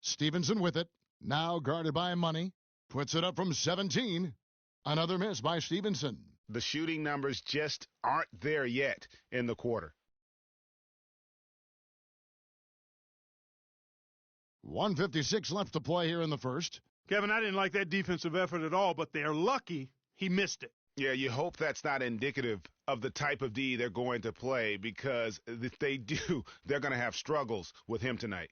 Stevenson with it. Now guarded by Money. Puts it up from 17. Another miss by Stevenson. The shooting numbers just aren't there yet in the quarter. 1:56 left to play here in the first. Kevin, I didn't like that defensive effort at all, but they're lucky he missed it. Yeah, you hope that's not indicative of the type of D they're going to play, because if they do, they're going to have struggles with him tonight.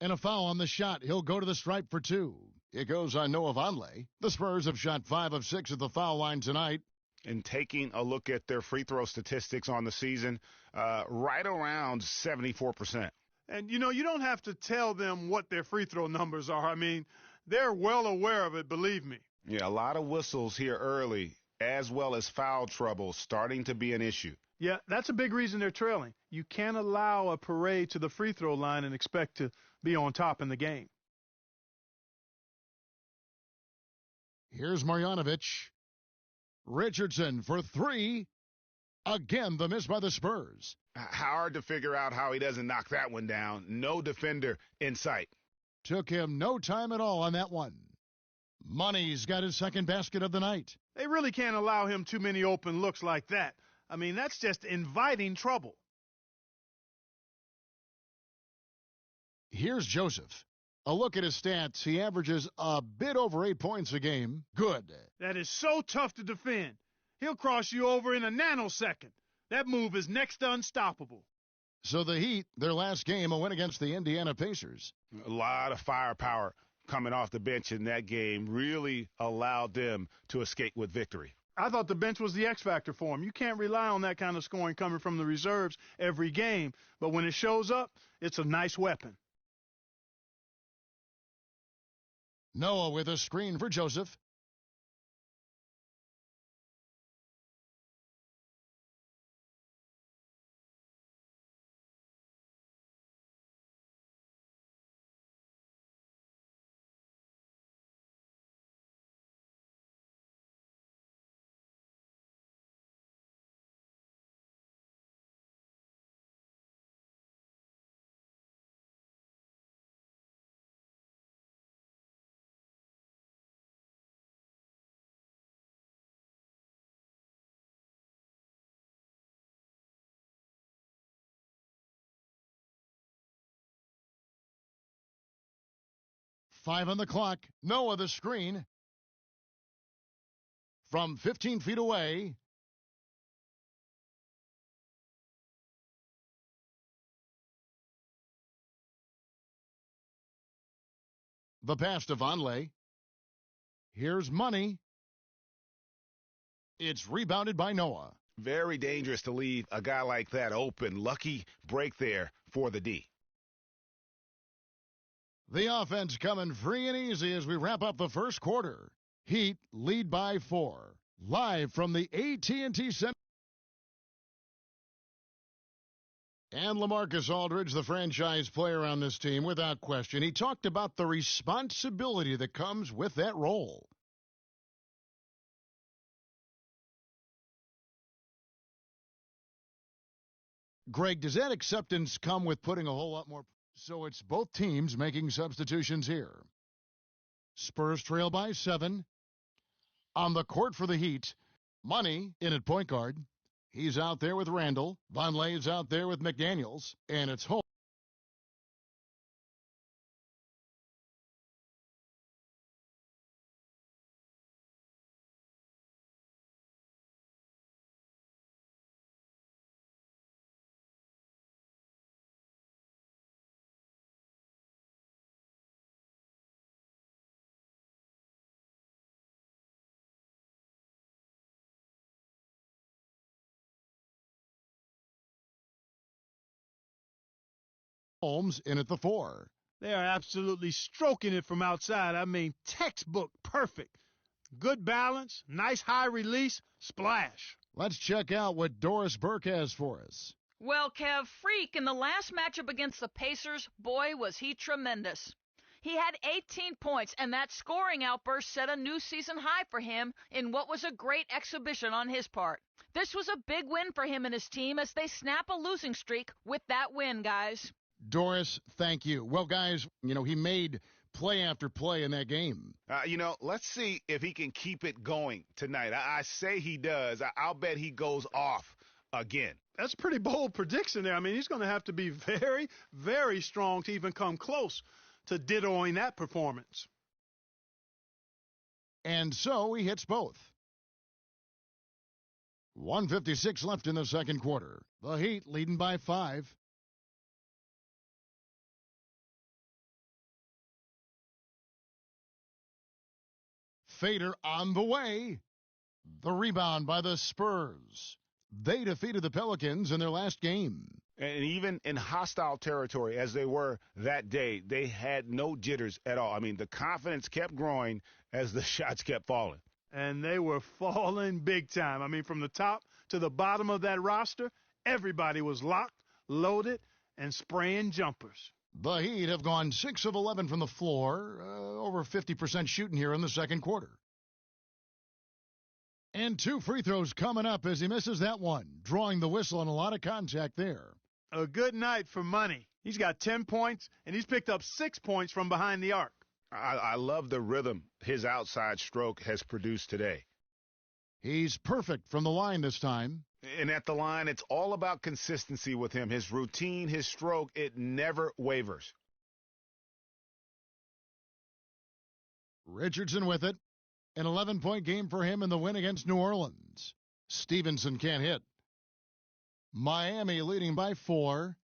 And a foul on the shot. He'll go to the stripe for 2. It goes on Noah Vonleh. The Spurs have shot 5 of 6 at the foul line tonight. And taking a look at their free throw statistics on the season, right around 74%. And, you know, you don't have to tell them what their free throw numbers are. I mean, they're well aware of it, believe me. Yeah, a lot of whistles here early, as well as foul trouble starting to be an issue. Yeah, that's a big reason they're trailing. You can't allow a parade to the free throw line and expect to be on top in the game. Here's Marjanovic. Richardson for 3. Again, the miss by the Spurs. Hard to figure out how he doesn't knock that one down. No defender in sight. Took him no time at all on that one. Money's got his second basket of the night. They really can't allow him too many open looks like that. I mean, that's just inviting trouble. Here's Joseph. A look at his stats. He averages a bit over 8 points a game. Good. That is so tough to defend. He'll cross you over in a nanosecond. That move is next to unstoppable. So the Heat, their last game, a win against the Indiana Pacers. A lot of firepower coming off the bench in that game really allowed them to escape with victory. I thought the bench was the X factor for him. You can't rely on that kind of scoring coming from the reserves every game. But when it shows up, it's a nice weapon. Noah with a screen for Joseph. 5 on the clock. Noah the screen. From 15 feet away. The pass to Vonleh. Here's Money. It's rebounded by Noah. Very dangerous to leave a guy like that open. Lucky break there for the D. The offense coming free and easy as we wrap up the first quarter. Heat lead by 4. Live from the AT&T Center. And LaMarcus Aldridge, the franchise player on this team, without question. He talked about the responsibility that comes with that role. Greg, does that acceptance come with putting a whole lot more? So it's both teams making substitutions here. Spurs trail by 7. On the court for the Heat, Money in at point guard. He's out there with Randall. Vonleh's out there with McDaniels. And it's home. Holmes in at the 4. They are absolutely stroking it from outside. I mean, textbook perfect. Good balance, nice high release, splash. Let's check out what Doris Burke has for us. Well, Kev, Freak, in the last matchup against the Pacers, boy, was he tremendous. He had 18 points, and that scoring outburst set a new season high for him in what was a great exhibition on his part. This was a big win for him and his team as they snap a losing streak with that win, guys. Doris, thank you. Well, guys, he made play after play in that game. Let's see if he can keep it going tonight. I say he does. I'll bet he goes off again. That's a pretty bold prediction there. I mean, he's going to have to be very, very strong to even come close to dittoing that performance. And so he hits both. 1:56 left in the second quarter. The Heat leading by 5. Fader on the way. The rebound by the Spurs. They defeated the Pelicans in their last game. And even in hostile territory, as they were that day, they had no jitters at all. I mean, the confidence kept growing as the shots kept falling. And they were falling big time. I mean, from the top to the bottom of that roster, everybody was locked, loaded, and spraying jumpers. The Heat have gone 6 of 11 from the floor, over 50% shooting here in the second quarter. And 2 free throws coming up as he misses that one, drawing the whistle and a lot of contact there. A good night for Money. He's got 10 points, and he's picked up 6 points from behind the arc. I love the rhythm his outside stroke has produced today. He's perfect from the line this time. And at the line, it's all about consistency with him. His routine, his stroke, it never wavers. Richardson with it. An 11-point game for him in the win against New Orleans. Stevenson can't hit. Miami leading by 4.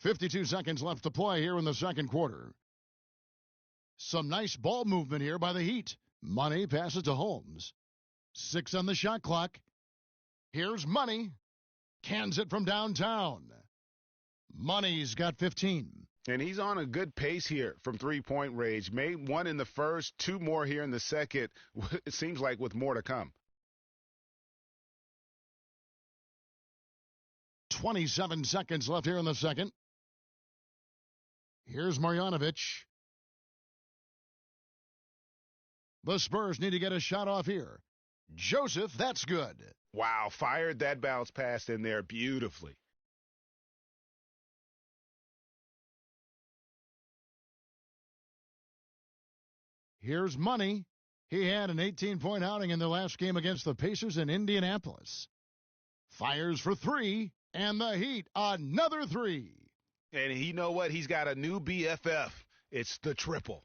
52 seconds left to play here in the second quarter. Some nice ball movement here by the Heat. Money passes to Holmes. 6 on the shot clock. Here's Money. Cans it from downtown. Money's got 15. And he's on a good pace here from three-point range. Made 1 in the first, 2 more here in the second. It seems like with more to come. 27 seconds left here in the second. Here's Marjanovic. The Spurs need to get a shot off here. Joseph, that's good. Wow, fired that bounce pass in there beautifully. Here's Money. He had an 18-point outing in their last game against the Pacers in Indianapolis. Fires for 3, and the Heat, another 3. And you know what? He's got a new BFF. It's the triple.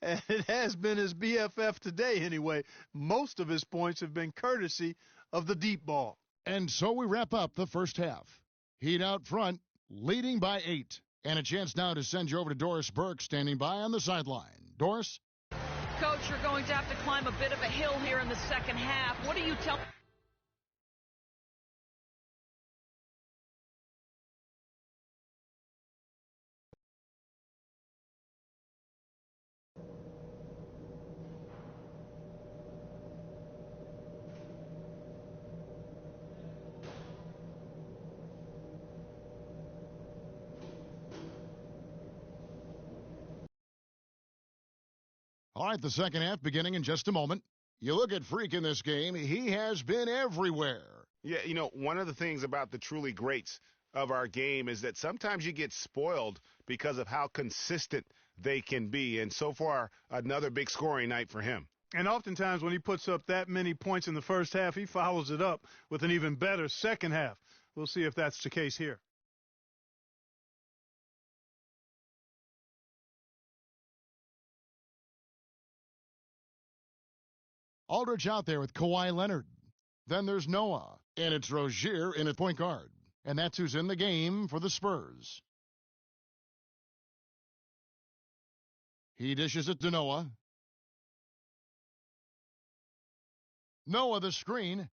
And it has been his BFF today anyway. Most of his points have been courtesy of the deep ball. And so we wrap up the first half. Heat out front, leading by 8. And a chance now to send you over to Doris Burke, standing by on the sideline. Doris? Coach, you're going to have to climb a bit of a hill here in the second half. What do you tell... All right, the second half beginning in just a moment. You look at Freak in this game, he has been everywhere. Yeah, you know, one of the things about the truly greats of our game is that sometimes you get spoiled because of how consistent they can be. And so far, another big scoring night for him. And oftentimes when he puts up that many points in the first half, he follows it up with an even better second half. We'll see if that's the case here. Aldridge out there with Kawhi Leonard. Then there's Noah, and it's Rozier in at point guard. And that's who's in the game for the Spurs. He dishes it to Noah. Noah the screen.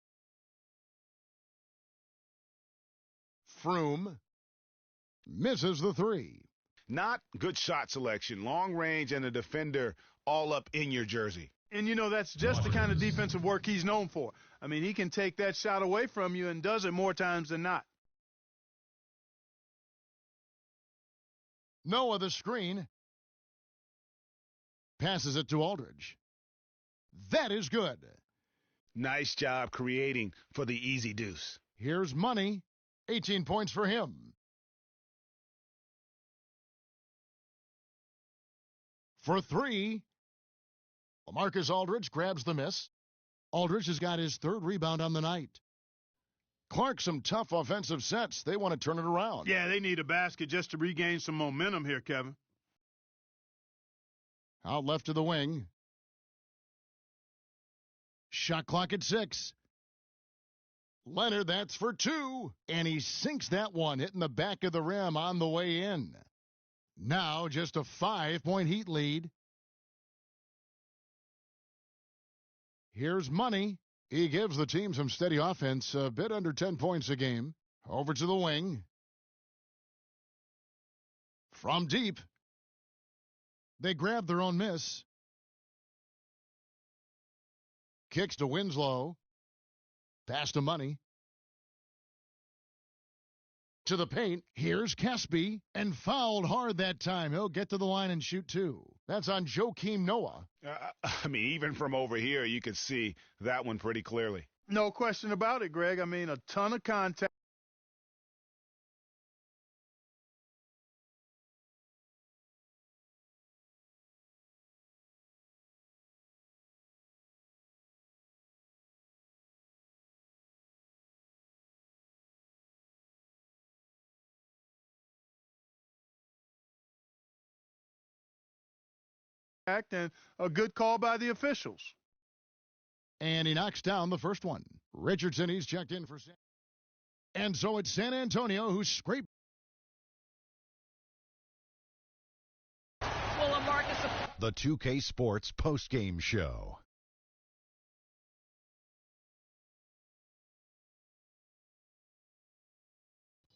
Froome misses the three. Not good shot selection, long range, and a defender all up in your jersey. And, you know, that's just the kind of defensive work he's known for. I mean, he can take that shot away from you and does it more times than not. Noah the screen. Passes it to Aldridge. That is good. Nice job creating for the easy deuce. Here's Money. 18 points for him. For three, LaMarcus Aldridge grabs the miss. Aldridge has got his third rebound on the night. Clark, some tough offensive sets. They want to turn it around. Yeah, they need a basket just to regain some momentum here, Kevin. Out left to the wing. Shot clock at 6. Leonard, that's for 2. And he sinks that one, hitting the back of the rim on the way in. Now just a 5-point Heat lead. Here's Money. He gives the team some steady offense, a bit under 10 points a game. Over to the wing. From deep. They grab their own miss. Kicks to Winslow. Pass to Money. To the paint. Here's Caspi. And fouled hard that time. He'll get to the line and shoot 2. That's on Joakim Noah. I mean, even from over here, you could see that one pretty clearly. No question about it, Greg. I mean, a ton of contact. And a good call by the officials. And he knocks down the first one. Richardson, he's checked in for San. And so it's San Antonio who scraped. Well, LaMarcus... The 2K Sports postgame show.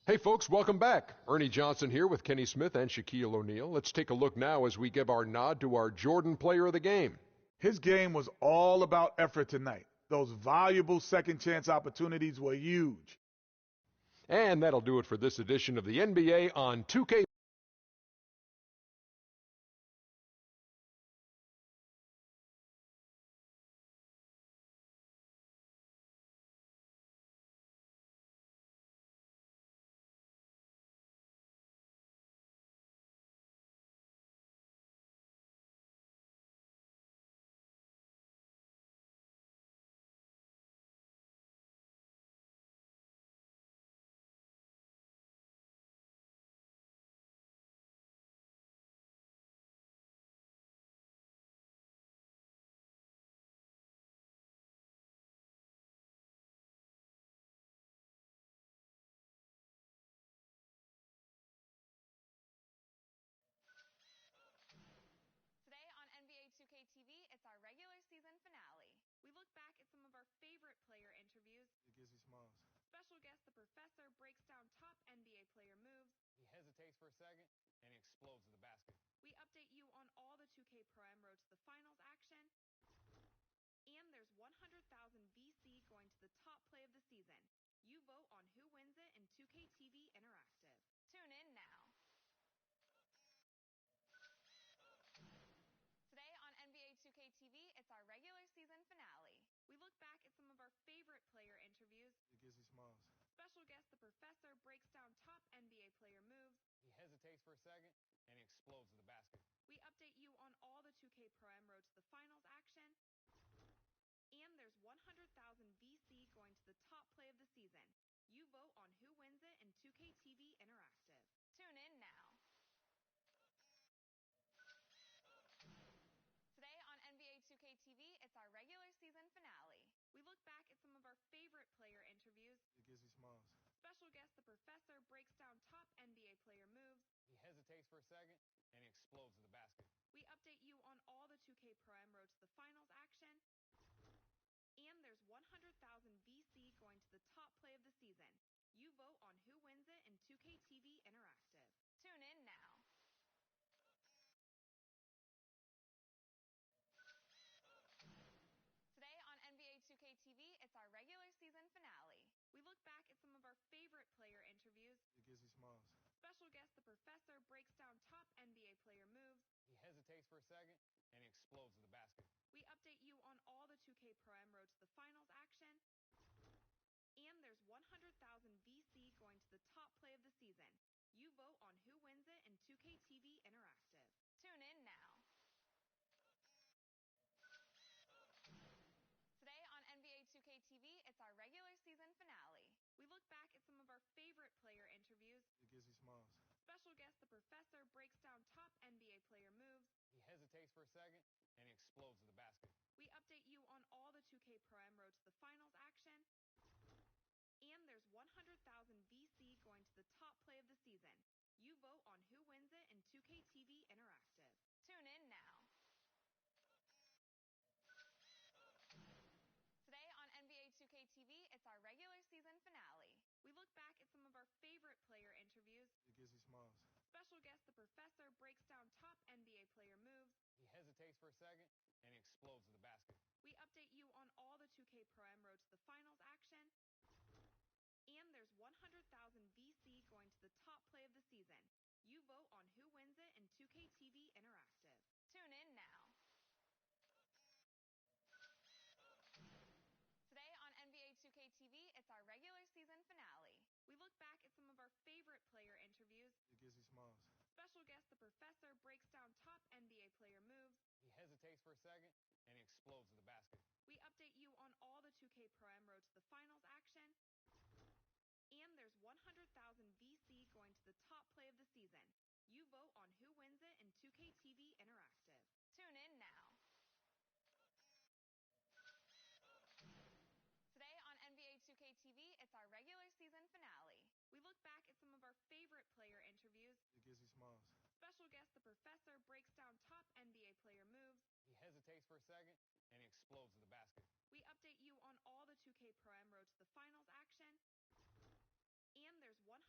Hey folks, welcome back. Ernie Johnson here with Kenny Smith and Shaquille O'Neal. Let's take a look now as we give our nod to our Jordan player of the game. His game was all about effort tonight. Those valuable second chance opportunities were huge. And that'll do it for this edition of the NBA on 2K. professor breaks down top NBA player moves. He hesitates for a second, and he explodes to the basket. We update you on all the 2K Pro Am Road to the Finals action. And there's 100,000 VC going to the top play of the season. You vote on who wins it in 2K TV Interactive. Tune in now. Today on NBA 2K TV, it's our regular season finale. We look back at some of our favorite player interviews. Iggy Smalls. Special guest, the professor breaks down top NBA player moves. He hesitates for a second, and he explodes to the basket. We update you on all the 2K Pro Am Road to the Finals action. And there's 100,000 VC going to the top play of the season. You vote on who wins it in 2K TV Interactive. Tune in now. Today on NBA 2K TV, it's our regular season finale. We look back at some of our favorite player interviews. Iggy Smalls. Special guest, the professor breaks down top NBA player moves. He hesitates for a second, and he explodes to the basket. We update you on all the 2K Pro Am Road to the Finals action. And there's 100,000 VC going to the top play of the season. You vote on who wins it in 2K TV Interactive. Tune in now. Today on NBA 2K TV, it's our regular season finale. We look back at some of our favorite player interviews. Iggy Smalls. Special guest, the professor breaks down top NBA player moves. He hesitates for a second, and he explodes to the basket. We update you on all the 2K Pro Am Road to the Finals action. And there's 100,000 VC going to the top play of the season. You vote on who wins it in 2K TV Interactive. Tune in now. Today on NBA 2K TV, it's our regular season finale. We look back at some of our favorite player interviews. Iggy Smalls. Special guest, the professor breaks down top NBA player moves. He hesitates for a second, and he explodes to the basket. We update you on all the 2K Pro Am Road to the Finals action. And there's 100,000 VC going to the top play of the season. You vote on who wins it in 2K TV Interactive. Tune in now. Today on NBA 2K TV, it's our regular season finale. We look back at some of our favorite player interviews. Iggy Smalls. Special guest, the professor breaks down top NBA player moves. He hesitates for a second, and he explodes to the basket. We update you on all the 2K Pro Am Road to the Finals action. And there's 100,000 VC going to the top play of the season. You vote on who wins it in 2K TV Interactive. Tune in now. Today on NBA 2K TV, it's our regular season finale. We look back at some of our favorite player interviews. Iggy Smalls. Special guest, the professor breaks down top NBA player moves. He hesitates for a second, and he explodes to the basket. We update you on all the 2K Pro Am Road to the Finals action. And there's 100,000 VC going to the top play of the season. You vote on who wins it in 2K TV Interactive. Tune in now. Today on NBA 2K TV, it's our regular season finale. We look back at some of our favorite player interviews. Iggy Smalls. Special guest, the professor breaks down top NBA player moves. He hesitates for a second, and he explodes to the basket. We update you on all the 2K Pro Am Road to the Finals action. And there's 100,000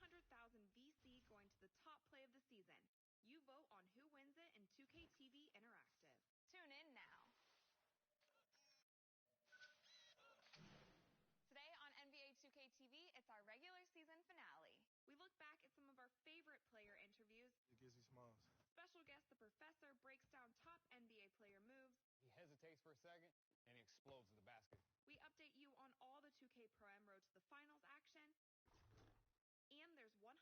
VC going to the top play of the season. You vote on who wins it in 2K TV Interactive. Tune in now. Today on NBA 2K TV, it's our regular season finale. We look back at some of our favorite player interviews. Iggy Smalls. Special guest, the professor breaks down top NBA player moves. He hesitates for a second, and he explodes to the basket. We update you on all the 2K Pro Am Road to the Finals action. And there's 100,000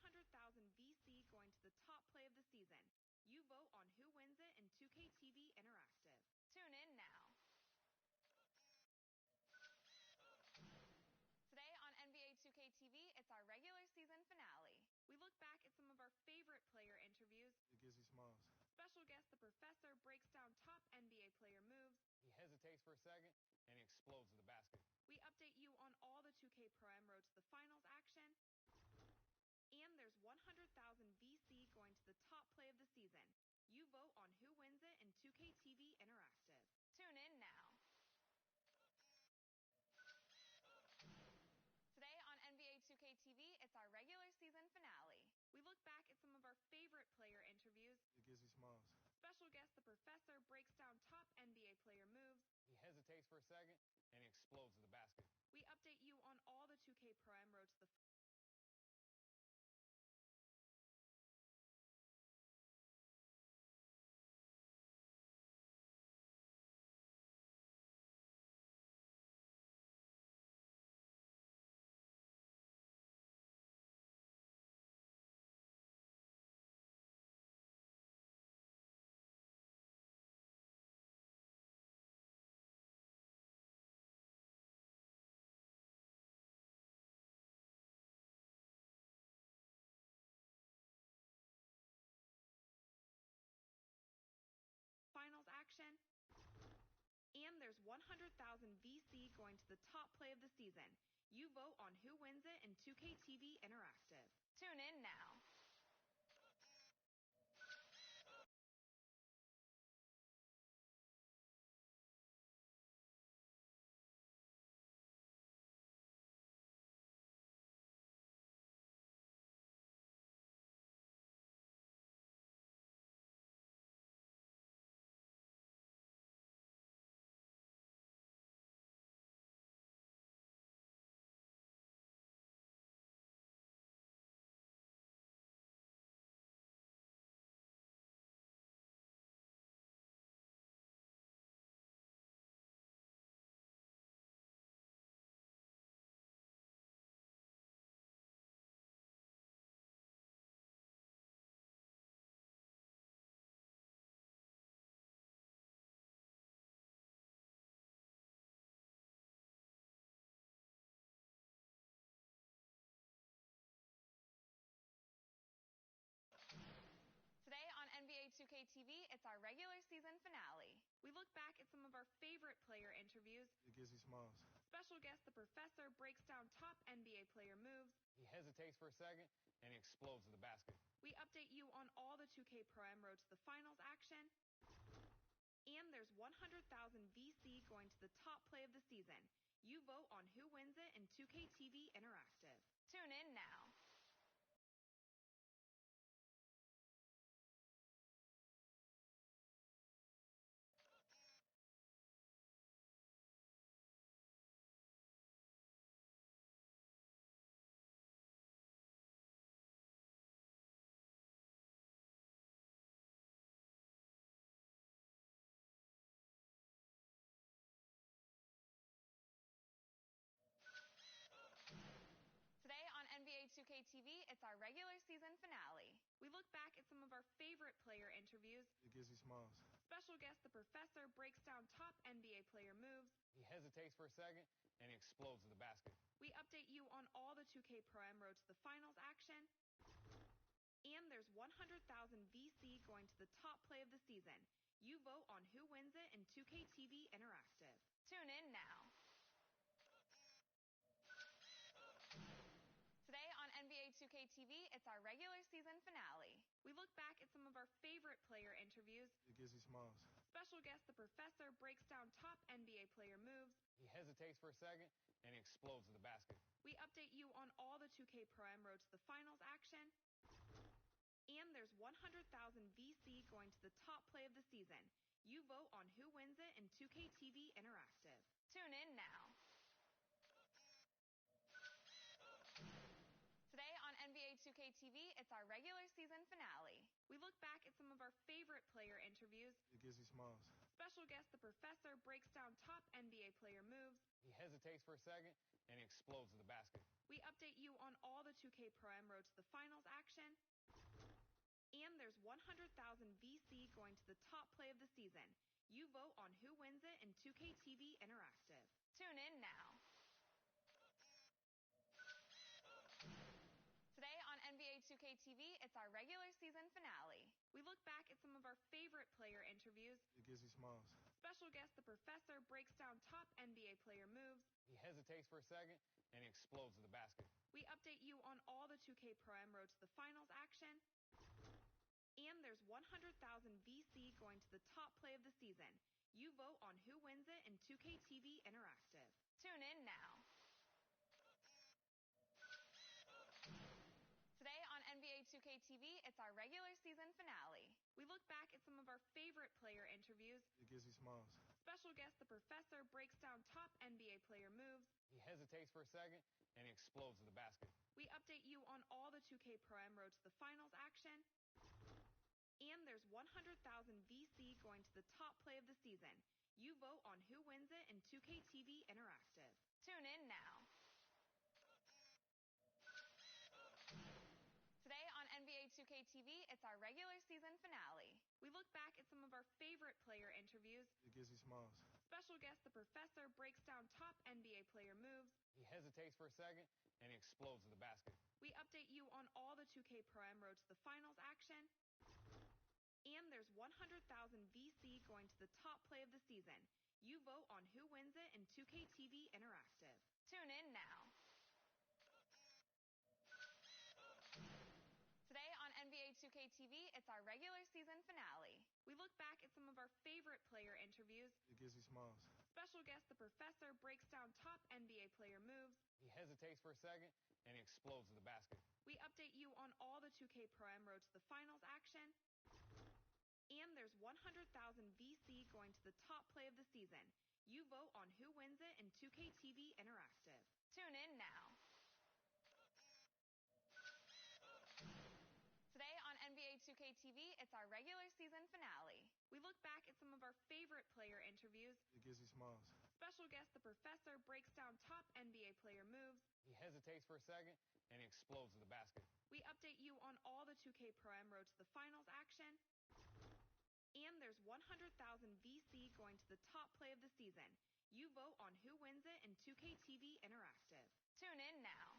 VC going to the top play of the season. You vote on who wins it in 2K TV Interactive. Tune in now. Today on NBA 2K TV, it's our regular season finale. We look back at some of our favorite player interviews. Iggy Smalls. Special guest, the professor breaks down top NBA player moves. He hesitates for a second, and he explodes to the basket. We update you on all the 2K Pro Am Road to the Finals action. And there's 100,000 VC going to the top play of the season. You vote on who wins it in 2K TV Interactive. Tune in now. Today on NBA 2K TV, it's our favorite player interviews. It gives me smiles. Special guest, the professor, breaks down top NBA player moves. He hesitates for a second, and he explodes to the basket. We update you on all the 2K Prime road to the finals action. And there's 100,000 VC going to the top play of the season. You vote on who wins it in 2K TV Interactive. Tune in now. Today on NBA 2K TV, it's our regular season finale. We look back at some of our favorite player interviews. It gives me smiles. Special guest, the professor, breaks down top NBA player moves. He hesitates for a second, and he explodes to the basket. We update you on all the 2K Prime road to the finals action. And there's 100,000 VC going to the top play of the season. You vote on who wins it in 2K TV Interactive. Tune in now. Today on NBA 2K TV, it's our regular season finale. We look back at some of our favorite player interviews. It gives me smiles. Special guest, the professor, breaks down top NBA player moves. He hesitates for a second, and he explodes to the basket. We update you on all the 2K Prime road to the finals action. And there's 100,000 VC going to the top play of the season. You vote on who wins it in 2K TV Interactive. Tune in now. Today on NBA 2K TV, it's our regular season finale. We look back at some of our favorite player interviews. It gives me smiles. Special guest, the professor, breaks down top NBA player moves. He hesitates for a second, and he explodes to the basket. We update you on all the 2K Prime road to the finals action. And there's 100,000 VC going to the top play of the season. You vote on who wins it in 2K TV Interactive. Tune in now. Today on NBA 2K TV, it's our regular season finale. We look back at some of our favorite player interviews. It gives me smiles. Special guest, the professor, breaks down top NBA player moves. He hesitates for a second, and he explodes to the basket. We update you on all the 2K Prime road to the finals action. And there's 100,000 VC going to the top play of the season. You vote on who wins it in 2K TV Interactive. Tune in now. Today on NBA 2K TV, it's our regular season finale. We look back at some of our favorite player interviews. It gives me smiles. Special guest, the professor, breaks down top NBA player moves. He hesitates for a second, and he explodes to the basket. We update you on all the 2K Prime road to the finals action. And there's 100,000 VC going to the top play of the season. You vote on who wins it in 2K TV Interactive. Tune in now. Today on NBA 2K 2K TV, it's our regular season finale. We look back at some of our favorite player interviews. It gives me smiles. Special guest, the professor, breaks down top NBA player moves. He hesitates for a second, and he explodes to the basket. We update you on all the 2K Pro Am Road to the Finals action. And there's 100,000 VC going to the top play of the season. You vote on who wins it in 2K TV Interactive. Tune in now. Today on NBA 2K TV, it's our regular season finale. We look back at some of our favorite player interviews. It gives me smiles. Special guest, the professor, breaks down top NBA player moves. He hesitates for a second, and he explodes to the basket. We update you on all the 2K Pro Am Road to the Finals action. And there's 100,000 VC going to the top play of the season. You vote on who wins it in 2K TV Interactive. Tune in now. Today on NBA 2K TV, it's our regular season finale. We look back at some of our favorite player interviews. It gives me smiles. Special guest, the professor, breaks down top NBA player moves. He hesitates for a second, and he explodes to the basket. We update you on all the 2K Pro Am Road to the Finals action. And there's 100,000 VC going to the top play of the season. You vote on who wins it in 2K TV Interactive. Tune in now. Today on NBA 2K TV, it's our regular season finale. We look back at some of our favorite player interviews. It gives me smiles. Special guest, the professor, breaks down top NBA player moves. He hesitates for a second, and he explodes to the basket. We update you on all the 2K Pro Am Road to the Finals action. And there's 100,000 VC going to the top play of the season. You vote on who wins it in 2K TV Interactive. Tune in now.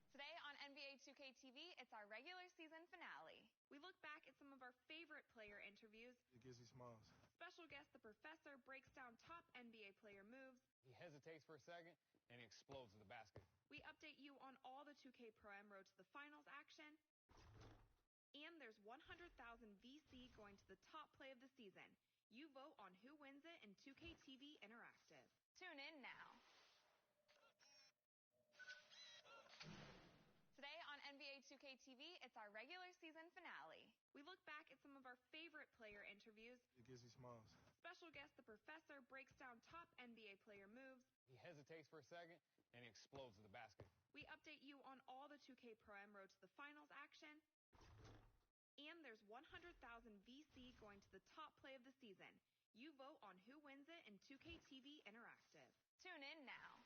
Today on NBA 2K TV, it's our regular season finale. We look back at some of our favorite player interviews. It gives me smiles. Special guest, the professor, breaks down top NBA player moves. He hesitates for a second, and he explodes to the basket. We update you on all the 2K Pro Am Road to the Finals action. And there's 100,000 VC going to the top play of the season. You vote on who wins it in 2K TV Interactive. Tune in now. Today on NBA 2K TV, it's our regular season finale. We look back at some of our favorite player interviews. It gives me smiles. Special guest, the professor, breaks down top NBA player moves. He hesitates for a second, and he explodes to the basket. We update you on all the 2K Pro Am Road to the Finals action. And there's 100,000 VC going to the top play of the season. You vote on who wins it in 2K TV Interactive. Tune in now.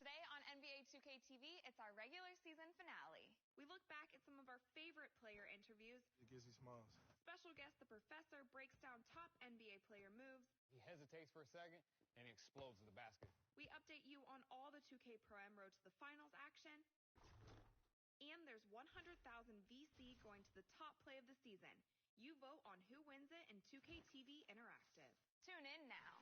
Today on NBA 2K TV, it's our regular season finale. We look back at some of our favorite player interviews. It gives me smiles. Special guest, the professor, breaks down top NBA player moves. He hesitates for a second, and he explodes to the basket. We update you on all the 2K Pro Am Road to the Finals action. And there's 100,000 VC going to the top play of the season. You vote on who wins it in 2K TV Interactive. Tune in now.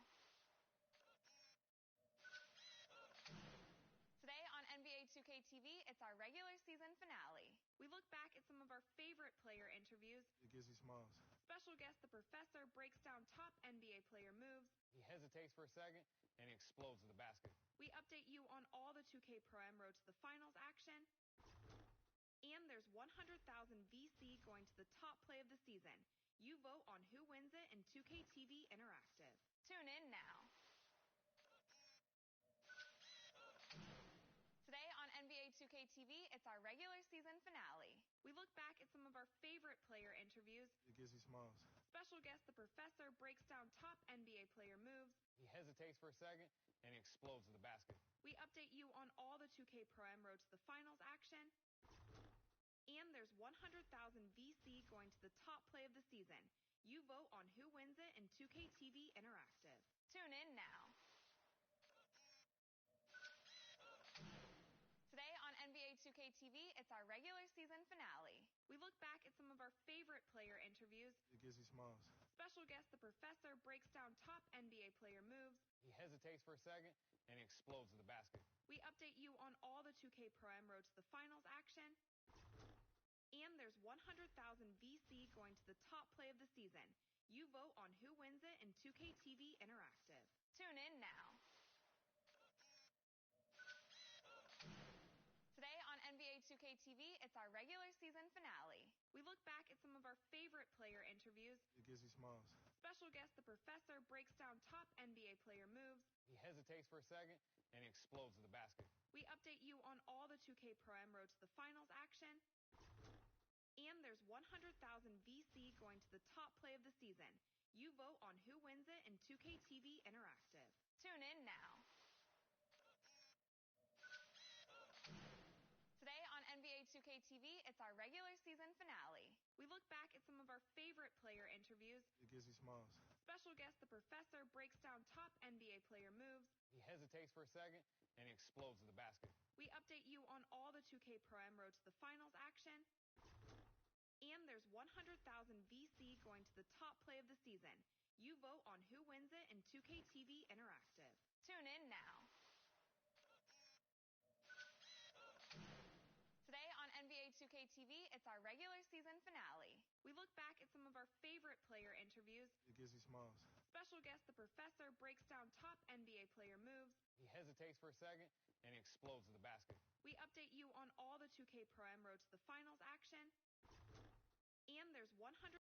Today on NBA 2K TV, it's our regular season finale. We look back at some of our favorite player interviews. It gives me smiles. Special guest, the professor, breaks down top NBA player moves. He hesitates for a second, and he explodes to the basket. We update you on all the 2K Pro Am Road to the Finals action. And there's 100,000 VC going to the top play of the season. You vote on who wins it in 2K TV Interactive. Tune in now. Today on NBA 2K TV, it's our regular season finale. We look back at some of our favorite player interviews. It gives me smiles. Special guest, the professor, breaks down top NBA player moves. He hesitates for a second, and he explodes to the basket. We update you on all the 2K Pro Am Road to the Finals action. And there's 100,000 VC going to the top play of the season. You vote on who wins it in 2K TV Interactive. Tune in now. Today on NBA 2K TV, it's our regular season finale. We look back at some of our favorite player interviews. It gives me smiles. Special guest, the professor, breaks down top NBA player moves. He hesitates for a second, and he explodes to the basket. We update you on all the 2K Pro Am Road to the Finals action. And there's 100,000 VC going to the top play of the season. You vote on who wins it in 2K TV Interactive. Tune in now. 2K TV, it's our regular season finale. We look back at some of our favorite player interviews. It gives you smiles. Special guest The Professor breaks down top NBA player moves. He hesitates for a second, and he explodes to the basket. We update you on all the 2K Pro-Am Road to the Finals action. And there's 100,000 VC going to the top play of the season. You vote on who wins it in 2K TV Interactive. Tune in now. Today on NBA 2K TV, it's our regular season finale. We look back at some of our favorite player interviews. It gives you smiles. Special guest The Professor breaks down top NBA player moves. He hesitates for a second, and he explodes to the basket. We update you on all the 2K Pro-Am Road to the Finals action. And there's 100,000 VC going to the top play of the season. You vote on who wins it in 2K TV Interactive. Tune in now. Today on NBA 2K TV, it's our regular season finale. We look back at some of our favorite player interviews. It gives you smiles. Special guest The Professor breaks down top NBA player moves. He hesitates for a second, and he explodes to the basket. We update you on all the 2K Pro-Am Road to the Finals action. And there's 100.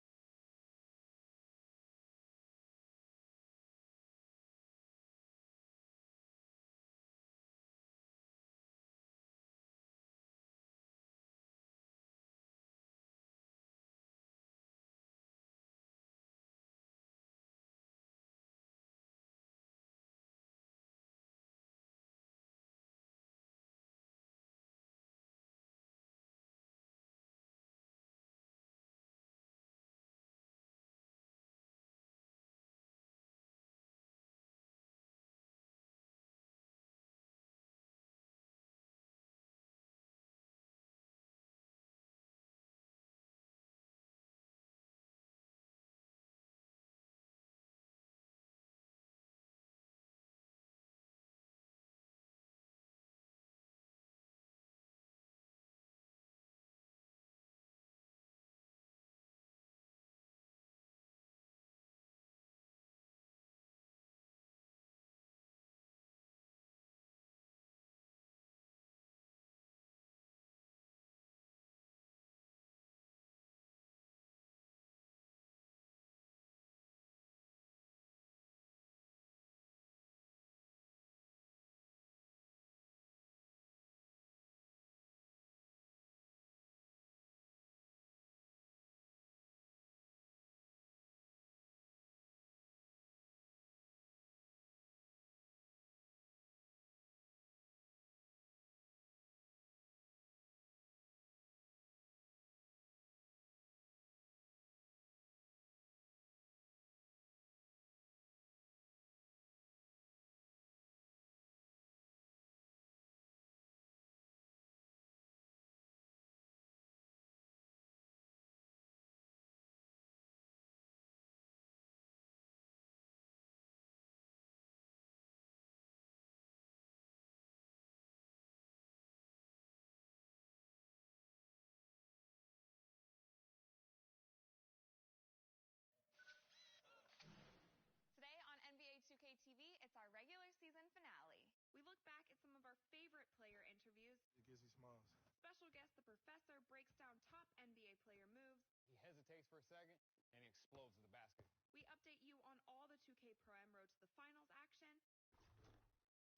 Today on NBA 2K TV, it's our regular season finale. We look back at some of our favorite player interviews. It gives you smiles. Special guest The Professor breaks down top NBA player moves. He hesitates for a second, and he explodes to the basket. We update you on all the 2K Pro-Am Road to the Finals action.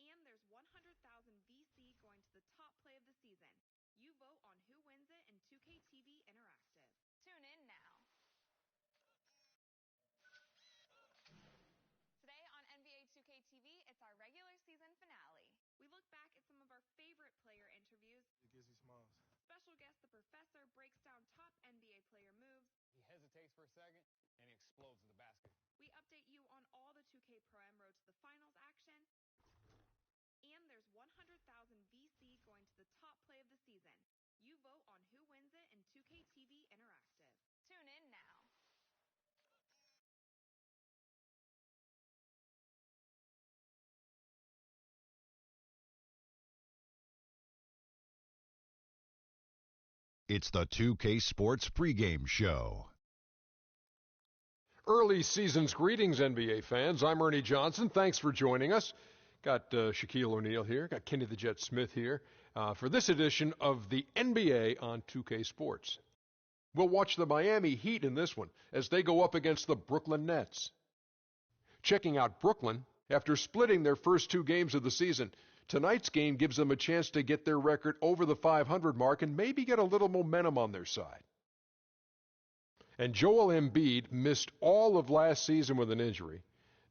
And there's 100,000 VC going to the top play of the season. You vote on who wins it in 2K TV Interactive. Tune in now. Today on NBA 2K TV, it's our regular season finale. We look back at some of our favorite player interviews. It gives you smiles. Special guest The Professor breaks down top NBA player moves. He hesitates for a second, and he explodes to the basket. We update you on all the 2K Pro-Am Road to the Finals action. And there's 100,000 VC going to the top play of the season. You vote on who wins it in 2K TV Interactive. Tune in now. It's the 2K Sports pregame show. Early season's greetings, NBA fans. I'm Ernie Johnson. Thanks for joining us. Got Shaquille O'Neal here. Got Kenny the Jet Smith here. for this edition of the NBA on 2K Sports. We'll watch the Miami Heat in this one as they go up against the Brooklyn Nets. Checking out Brooklyn, after splitting their first 2 games of the season, tonight's game gives them a chance to get their record over the 500 mark and maybe get a little momentum on their side. And Joel Embiid missed all of last season with an injury.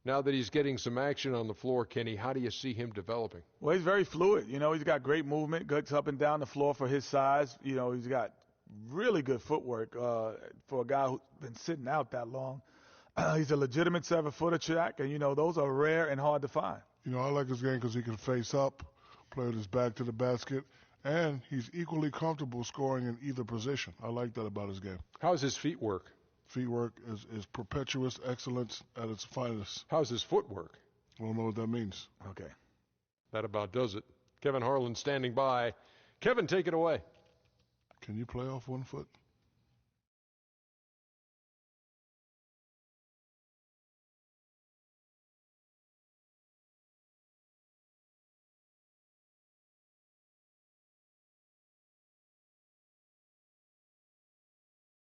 Now that he's getting some action on the floor, Kenny, how do you see him developing? Well, he's very fluid. He's got great movement, gets up and down the floor for his size. He's got really good footwork for a guy who's been sitting out that long. He's a legitimate 7-footer, Shaq, and, those are rare and hard to find. I like his game because he can face up, play with his back to the basket, and he's equally comfortable scoring in either position. I like that about his game. How's his feet work? Feet work is perpetuous excellence at its finest. How's his footwork? I don't know what that means. Okay. That about does it. Kevin Harlan standing by. Kevin, take it away. Can you play off one foot?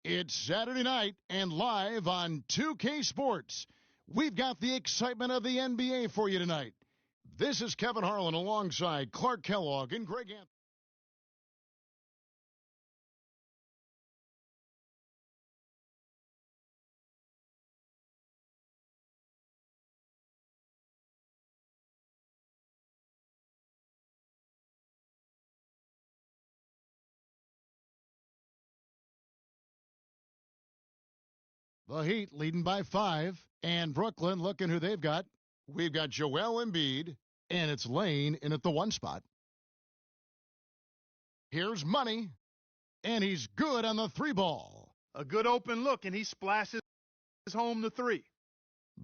It's Saturday night and live on 2K Sports. We've got the excitement of the NBA for you tonight. This is Kevin Harlan alongside Clark Kellogg and Greg Anthony. The Heat leading by 5, and Brooklyn looking who they've got. We've got Joel Embiid, and it's Lane in at the 1 spot. Here's Money, and he's good on the 3 ball. A good open look, and he splashes home the 3.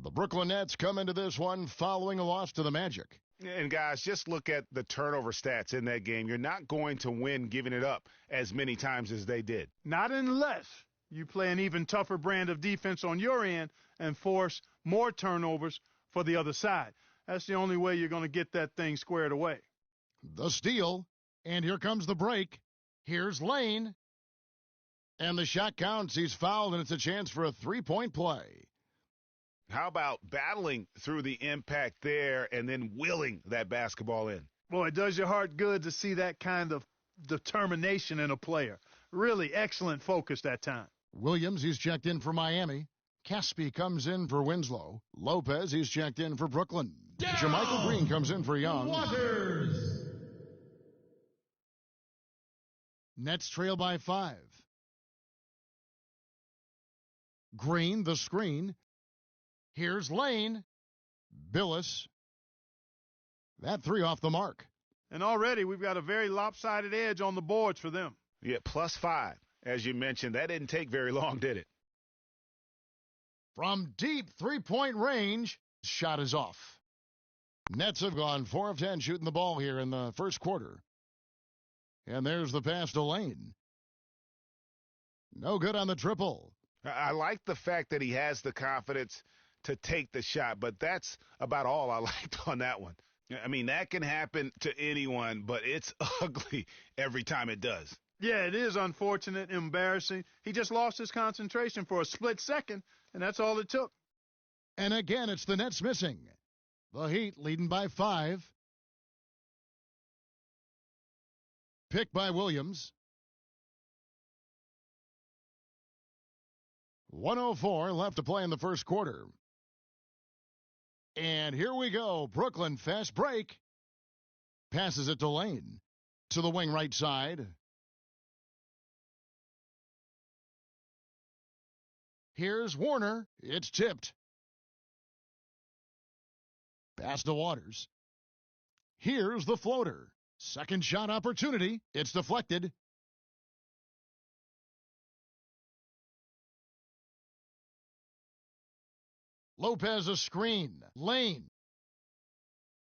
The Brooklyn Nets come into this one following a loss to the Magic. And, guys, just look at the turnover stats in that game. You're not going to win giving it up as many times as they did. Not unless you play an even tougher brand of defense on your end and force more turnovers for the other side. That's the only way you're going to get that thing squared away. The steal, and here comes the break. Here's Lane. And the shot counts. He's fouled, and it's a chance for a 3-point play. How about battling through the impact there and then willing that basketball in? Boy, it does your heart good to see that kind of determination in a player. Really excellent focus that time. Williams, he's checked in for Miami. Caspi comes in for Winslow. Lopez, he's checked in for Brooklyn. Jermichael Green comes in for Young. Waters. Nets trail by 5. Green, the screen. Here's Lane. Billis. That 3 off the mark. And already we've got a very lopsided edge on the boards for them. Yeah, +5. As you mentioned, that didn't take very long, did it? From deep 3-point range, shot is off. Nets have gone 4 of 10 shooting the ball here in the first quarter. And there's the pass to Lane. No good on the triple. I like the fact that he has the confidence to take the shot, but that's about all I liked on that one. I mean, that can happen to anyone, but it's ugly every time it does. Yeah, it is unfortunate, embarrassing. He just lost his concentration for a split second, and that's all it took. And again, it's the Nets missing. The Heat leading by 5. Pick by Williams. 1:04 left to play in the first quarter. And here we go. Brooklyn fast break. Passes it to Lane. To the wing right side. Here's Warner. It's tipped. Pass to Waters. Here's the floater. Second shot opportunity. It's deflected. Lopez a screen. Lane.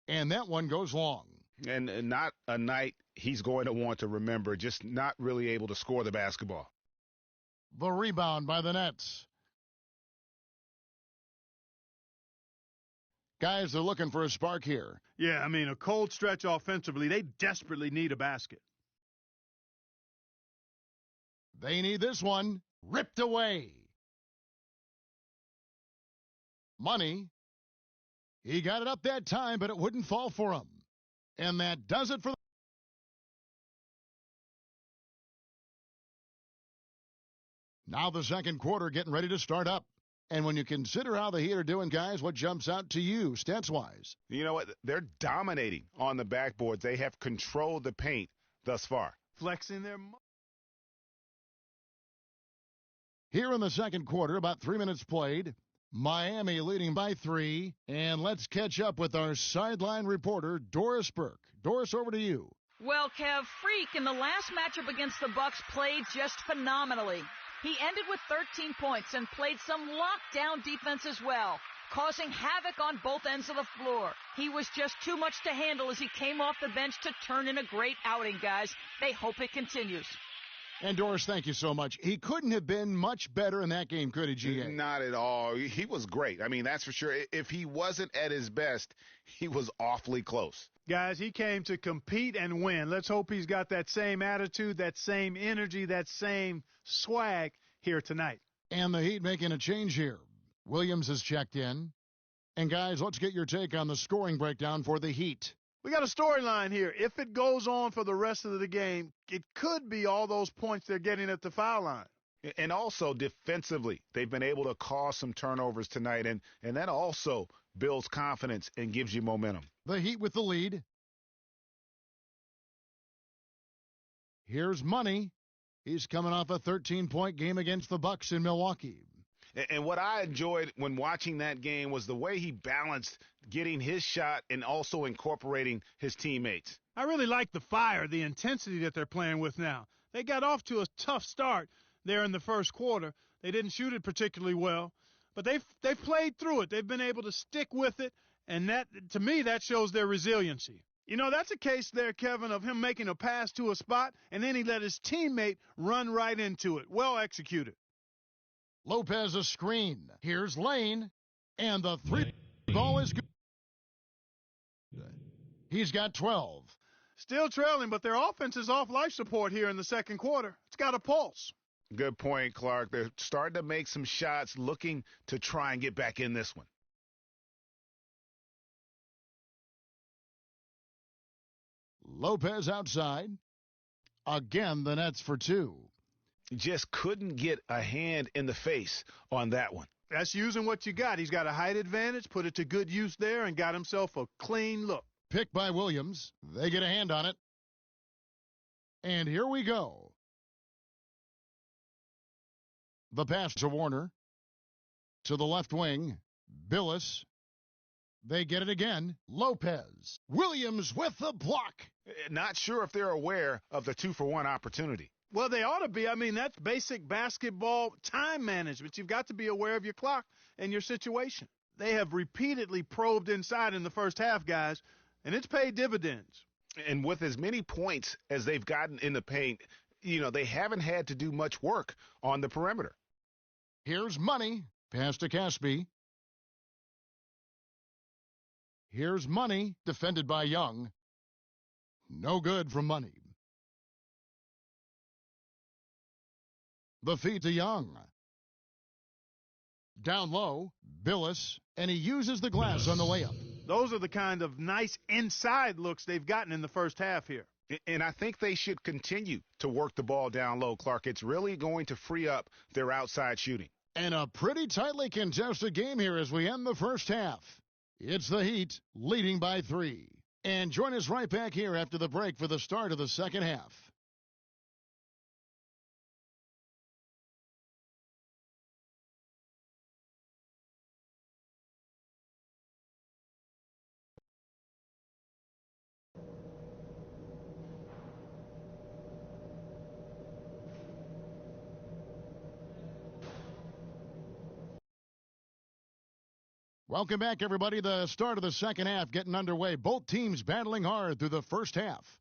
And that one goes long. And not a night he's going to want to remember, just not really able to score the basketball. The rebound by the Nets. Guys, they're looking for a spark here. Yeah, I mean, a cold stretch offensively. They desperately need a basket. They need this one ripped away. Money. He got it up that time, but it wouldn't fall for him. And that does it for now the second quarter getting ready to start up. And when you consider how the Heat are doing, guys, what jumps out to you stats-wise? You know what? They're dominating on the backboards. They have controlled the paint thus far. Flexing their Here in the second quarter, about 3 minutes played. Miami leading by 3. And let's catch up with our sideline reporter, Doris Burke. Doris, over to you. Well, Kev, Freak in the last matchup against the Bucks played just phenomenally. He ended with 13 points and played some lockdown defense as well, causing havoc on both ends of the floor. He was just too much to handle as he came off the bench to turn in a great outing, guys. They hope it continues. And Doris, thank you so much. He couldn't have been much better in that game, could he, G.A.? Not at all. He was great. I mean, that's for sure. If he wasn't at his best, he was awfully close. Guys, he came to compete and win. Let's hope he's got that same attitude, that same energy, that same swag here tonight. And the Heat making a change here. Williams has checked in. And guys, let's get your take on the scoring breakdown for the Heat. We got a storyline here. If it goes on for the rest of the game, it could be all those points they're getting at the foul line. And also defensively, they've been able to cause some turnovers tonight, and that also builds confidence and gives you momentum. The Heat with the lead. Here's Money. He's coming off a 13-point game against the Bucks in Milwaukee. And what I enjoyed when watching that game was the way he balanced getting his shot and also incorporating his teammates. I really like the fire, the intensity that they're playing with now. They got off to a tough start there in the first quarter. They didn't shoot it particularly well, but they've played through it. They've been able to stick with it, and that, to me, that shows their resiliency. You know, that's a case there, Kevin, of him making a pass to a spot, and then he let his teammate run right into it. Well executed. Lopez a screen. Here's Lane, and the three ball is good. He's got 12. Still trailing, but their offense is off life support here in the second quarter. It's got a pulse. Good point, Clark. They're starting to make some shots, looking to try and get back in this one. Lopez outside. Again, the Nets for 2. Just couldn't get a hand in the face on that one. That's using what you got. He's got a height advantage, put it to good use there, and got himself a clean look. Picked by Williams. They get a hand on it. And here we go. The pass to Warner. To the left wing. Billis. They get it again. Lopez. Williams with the block. Not sure if they're aware of the 2-for-1 opportunity. Well, they ought to be. I mean, that's basic basketball time management. You've got to be aware of your clock and your situation. They have repeatedly probed inside in the first half, guys, and it's paid dividends. And with as many points as they've gotten in the paint, you know, they haven't had to do much work on the perimeter. Here's Money. Pass to Caspi. Here's Money. Defended by Young. No good from Money. The feed to Young. Down low, Billis, and he uses the glass on the layup. Those are the kind of nice inside looks they've gotten in the first half here. And I think they should continue to work the ball down low, Clark. It's really going to free up their outside shooting. And a pretty tightly contested game here as we end the first half. It's the Heat leading by 3. And join us right back here after the break for the start of the second half. Welcome back, everybody. The start of the second half getting underway. Both teams battling hard through the first half.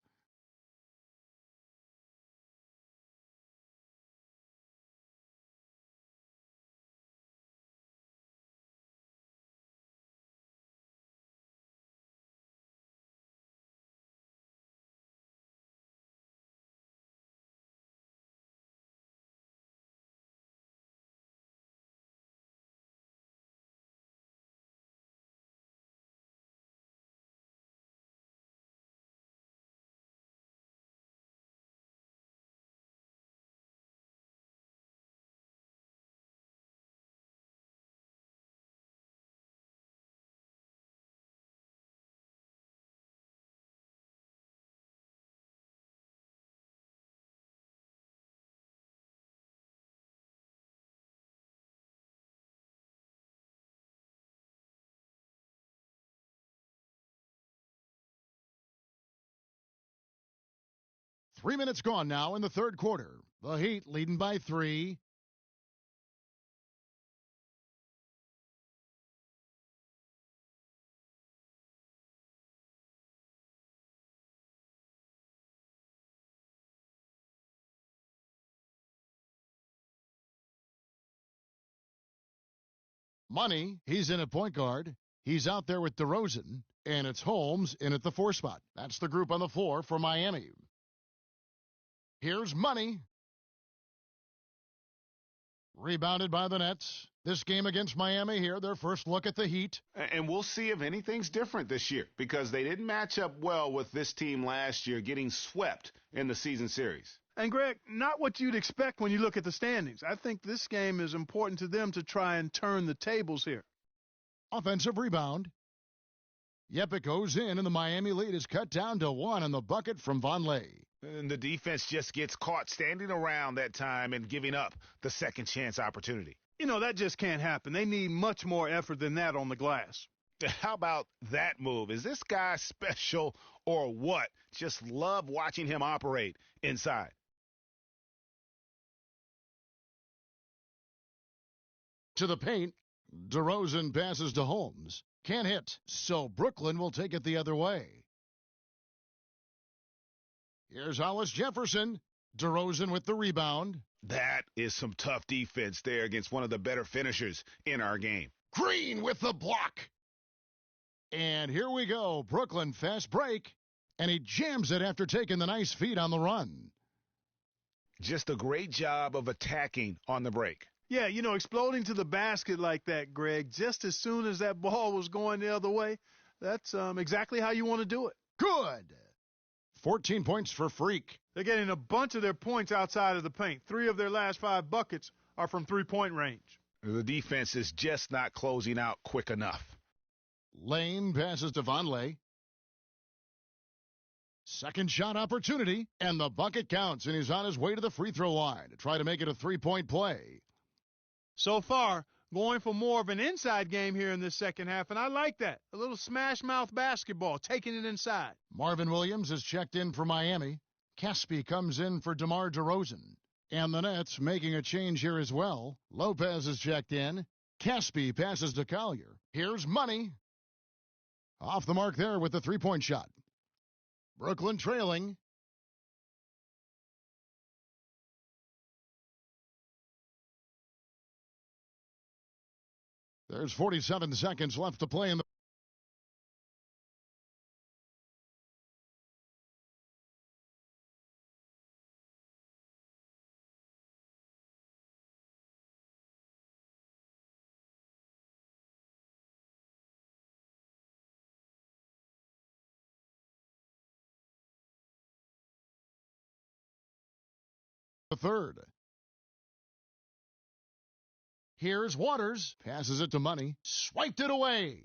3 minutes gone now in the third quarter. The Heat leading by 3. Money, he's in at point guard. He's out there with DeRozan, and it's Holmes in at the 4 spot. That's the group on the floor for Miami. Here's Money. Rebounded by the Nets. This game against Miami here, their first look at the Heat. And we'll see if anything's different this year, because they didn't match up well with this team last year, getting swept in the season series. And, Greg, not what you'd expect when you look at the standings. I think this game is important to them to try and turn the tables here. Offensive rebound. Yep, it goes in, and the Miami lead is cut down to 1 on the bucket from Vonleh. And the defense just gets caught standing around that time and giving up the second chance opportunity. You know, that just can't happen. They need much more effort than that on the glass. How about that move? Is this guy special or what? Just love watching him operate inside. To the paint, DeRozan passes to Holmes. Can't hit, so Brooklyn will take it the other way. Here's Hollis Jefferson. DeRozan with the rebound. That is some tough defense there against one of the better finishers in our game. Green with the block. And here we go. Brooklyn fast break. And he jams it after taking the nice feed on the run. Just a great job of attacking on the break. Yeah, you know, exploding to the basket like that, Greg, just as soon as that ball was going the other way, that's exactly how you want to do it. Good. 14 points for Freak. They're getting a bunch of their points outside of the paint. 3 of their last 5 buckets are from three-point range. The defense is just not closing out quick enough. Lane passes to Vonleh. Second shot opportunity, and the bucket counts, and he's on his way to the free throw line to try to make it a 3-point play. So far, going for more of an inside game here in this second half, and I like that. A little smash-mouth basketball, taking it inside. Marvin Williams is checked in for Miami. Caspi comes in for DeMar DeRozan. And the Nets making a change here as well. Lopez is checked in. Caspi passes to Collier. Here's Money. Off the mark there with the 3-point shot. Brooklyn trailing. There's 47 seconds left to play in the third. Here's Waters. Passes it to Money. Swiped it away.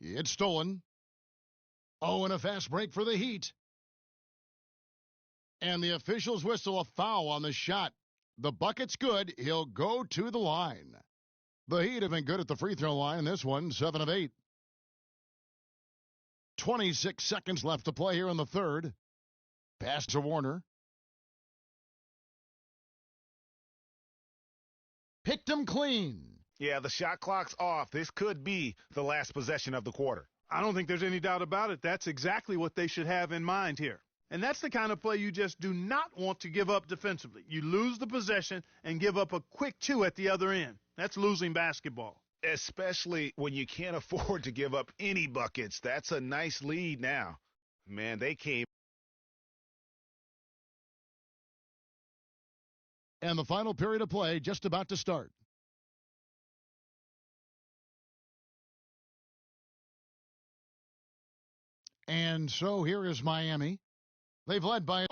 It's stolen. Oh, and a fast break for the Heat. And the officials whistle a foul on the shot. The bucket's good. He'll go to the line. The Heat have been good at the free throw line in this one, 7 of 8. 26 seconds left to play here in the third. Pass to Warner. Picked him clean. Yeah, the shot clock's off. This could be the last possession of the quarter. I don't think there's any doubt about it. That's exactly what they should have in mind here. And that's the kind of play you just do not want to give up defensively. You lose the possession and give up a quick 2 at the other end. That's losing basketball. Especially when you can't afford to give up any buckets. That's a nice lead now. Man, they came. And the final period of play just about to start. And so here is Miami. They've led by...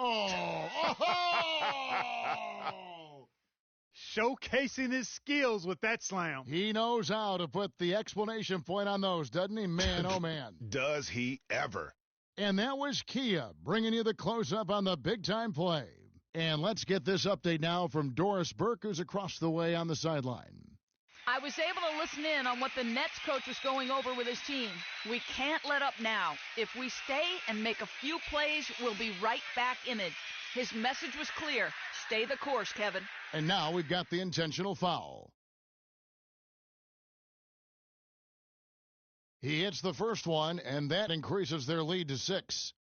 Showcasing his skills with that slam. He knows how to put the exclamation point on those, doesn't he? Man, oh man. Does he ever. And that was Kia bringing you the close-up on the big-time play. And let's get this update now from Doris Burke, who's across the way on the sideline. I was able to listen in on what the Nets coach was going over with his team. We can't let up now. If we stay and make a few plays, we'll be right back in it. His message was clear. Stay the course, Kevin. And now we've got the intentional foul. He hits the first one, and that increases their lead to 6.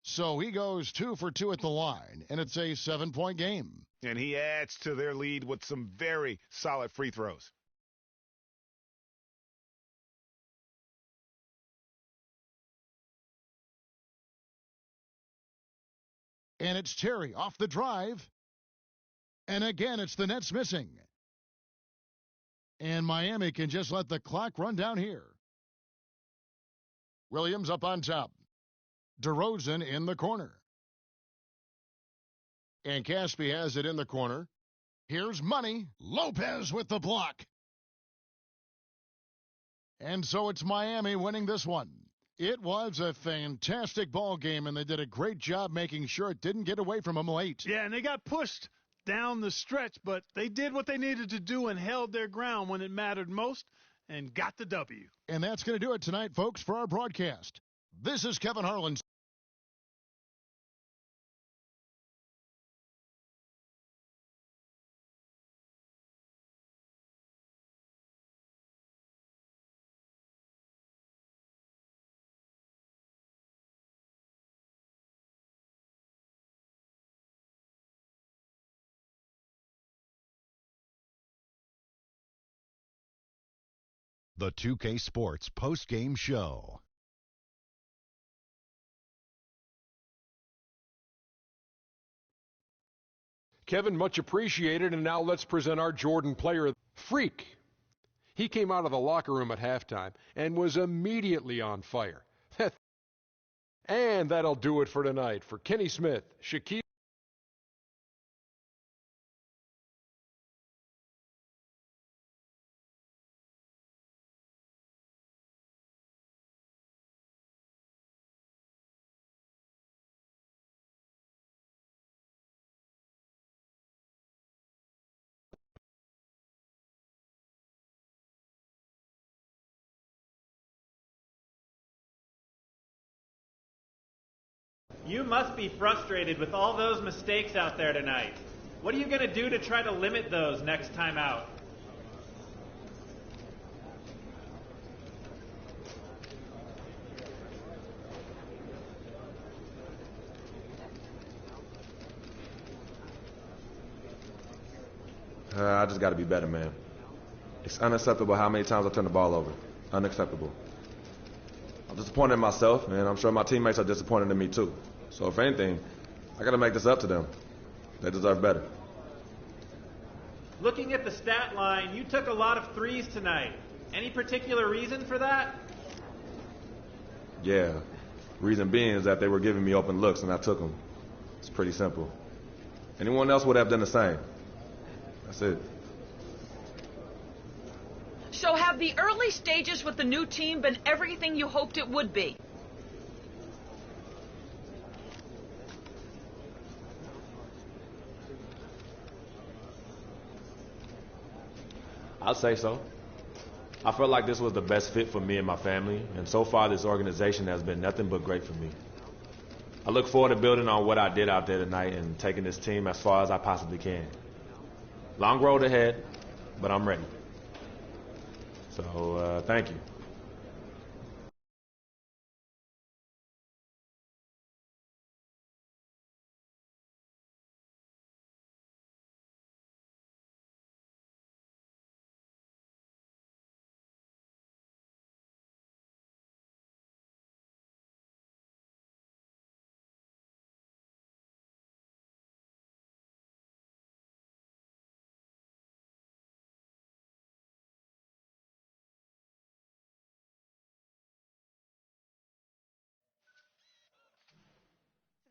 So he goes 2 for 2 at the line, and it's a 7-point game. And he adds to their lead with some very solid free throws. And it's Terry off the drive. And again, it's the Nets missing. And Miami can just let the clock run down here. Williams up on top. DeRozan in the corner. And Caspi has it in the corner. Here's Money. Lopez with the block. And so it's Miami winning this one. It was a fantastic ball game, and they did a great job making sure it didn't get away from them late. Yeah, and they got pushed down the stretch, but they did what they needed to do and held their ground when it mattered most and got the W. And that's going to do it tonight, folks, for our broadcast. This is Kevin Harlan. The 2K Sports post-game show. Kevin, much appreciated, and now let's present our Jordan player, Freak. He came out of the locker room at halftime and was immediately on fire. And that'll do it for tonight. For Kenny Smith, Shaquille. You must be frustrated with all those mistakes out there tonight. What are you going to do to try to limit those next time out? I just got to be better, man. It's unacceptable how many times I turn the ball over. Unacceptable. I'm disappointed in myself, and I'm sure my teammates are disappointed in me too. So if anything, I got to make this up to them. They deserve better. Looking at the stat line, you took a lot of threes tonight. Any particular reason for that? Yeah. Reason being is that they were giving me open looks, and I took them. It's pretty simple. Anyone else would have done the same. That's it. So have the early stages with the new team been everything you hoped it would be? I'd say so. I felt like this was the best fit for me and my family, and so far this organization has been nothing but great for me. I look forward to building on what I did out there tonight and taking this team as far as I possibly can. Long road ahead, but I'm ready. So, thank you.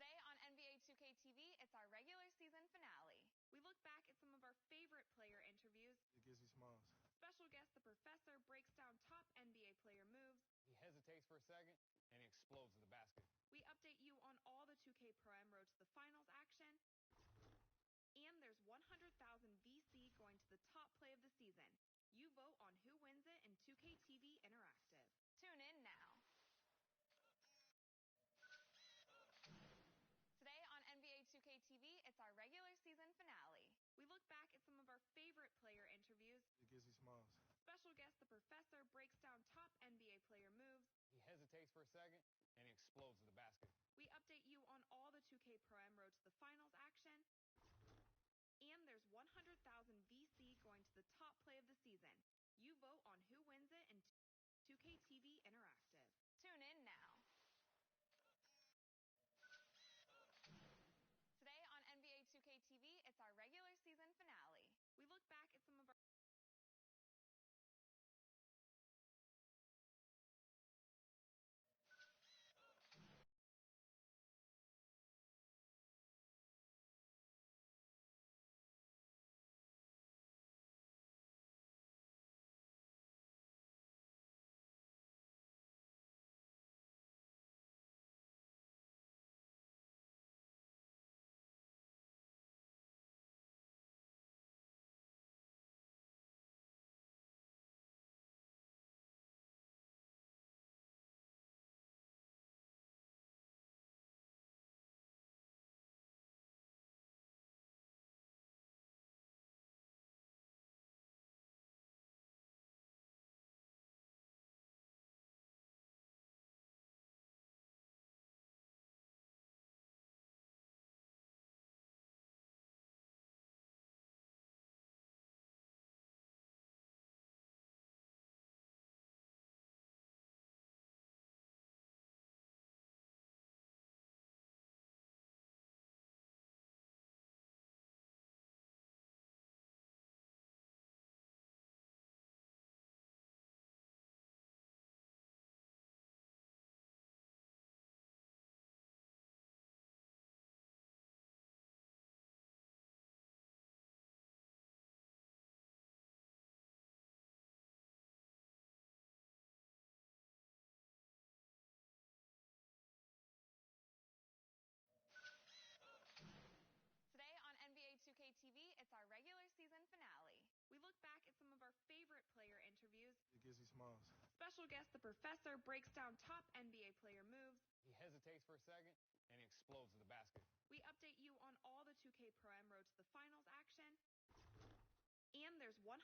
Today on NBA 2K TV, it's our regular season finale. We look back at some of our favorite player interviews. It gives you smiles. Special guest, the professor, breaks down top NBA player moves. He hesitates for a second, and he explodes to the basket. We update you on all the 2K Pro M Road to the Finals action. And there's 100,000 VC going to the top play of the season. You vote on who wins it in 2K TV Interactive. Tune in now. Today on NBA 2K TV, it's our regular season finale. We look back at some of our favorite player interviews. It gives me smiles. Special guest The Professor breaks down top NBA player moves. He hesitates for a second, and he explodes to the basket. We update you on all the 2K Pro Am road to the finals action. And there's 100,000 VC going to the top play of the season. You vote on who wins it in 2K TV Interactive. Tune in now. Today on NBA 2K TV, it's our regular season finale. We look back at some of our Today on NBA 2K TV, it's our regular season finale. We look back at some of our favorite player interviews. It gives me smiles. Special guest The Professor breaks down top NBA player moves. He hesitates for a second, and he explodes to the basket. We update you on all the 2K Pro Am road to the finals action. And there's 100,000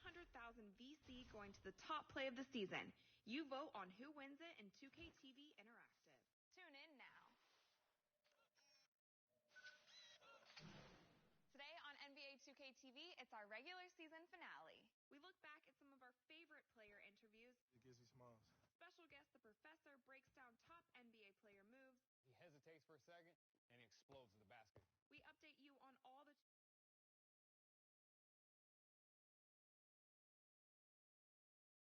VC going to the top play of the season. You vote on who wins it in 2K TV Interactive. Tune in now. Today on NBA 2K TV, it's our regular season finale. We look back at some of our favorite player interviews. It gives me smiles. Special guest The Professor breaks down top NBA player moves. He hesitates for a second, and he explodes to the basket. We update you on all the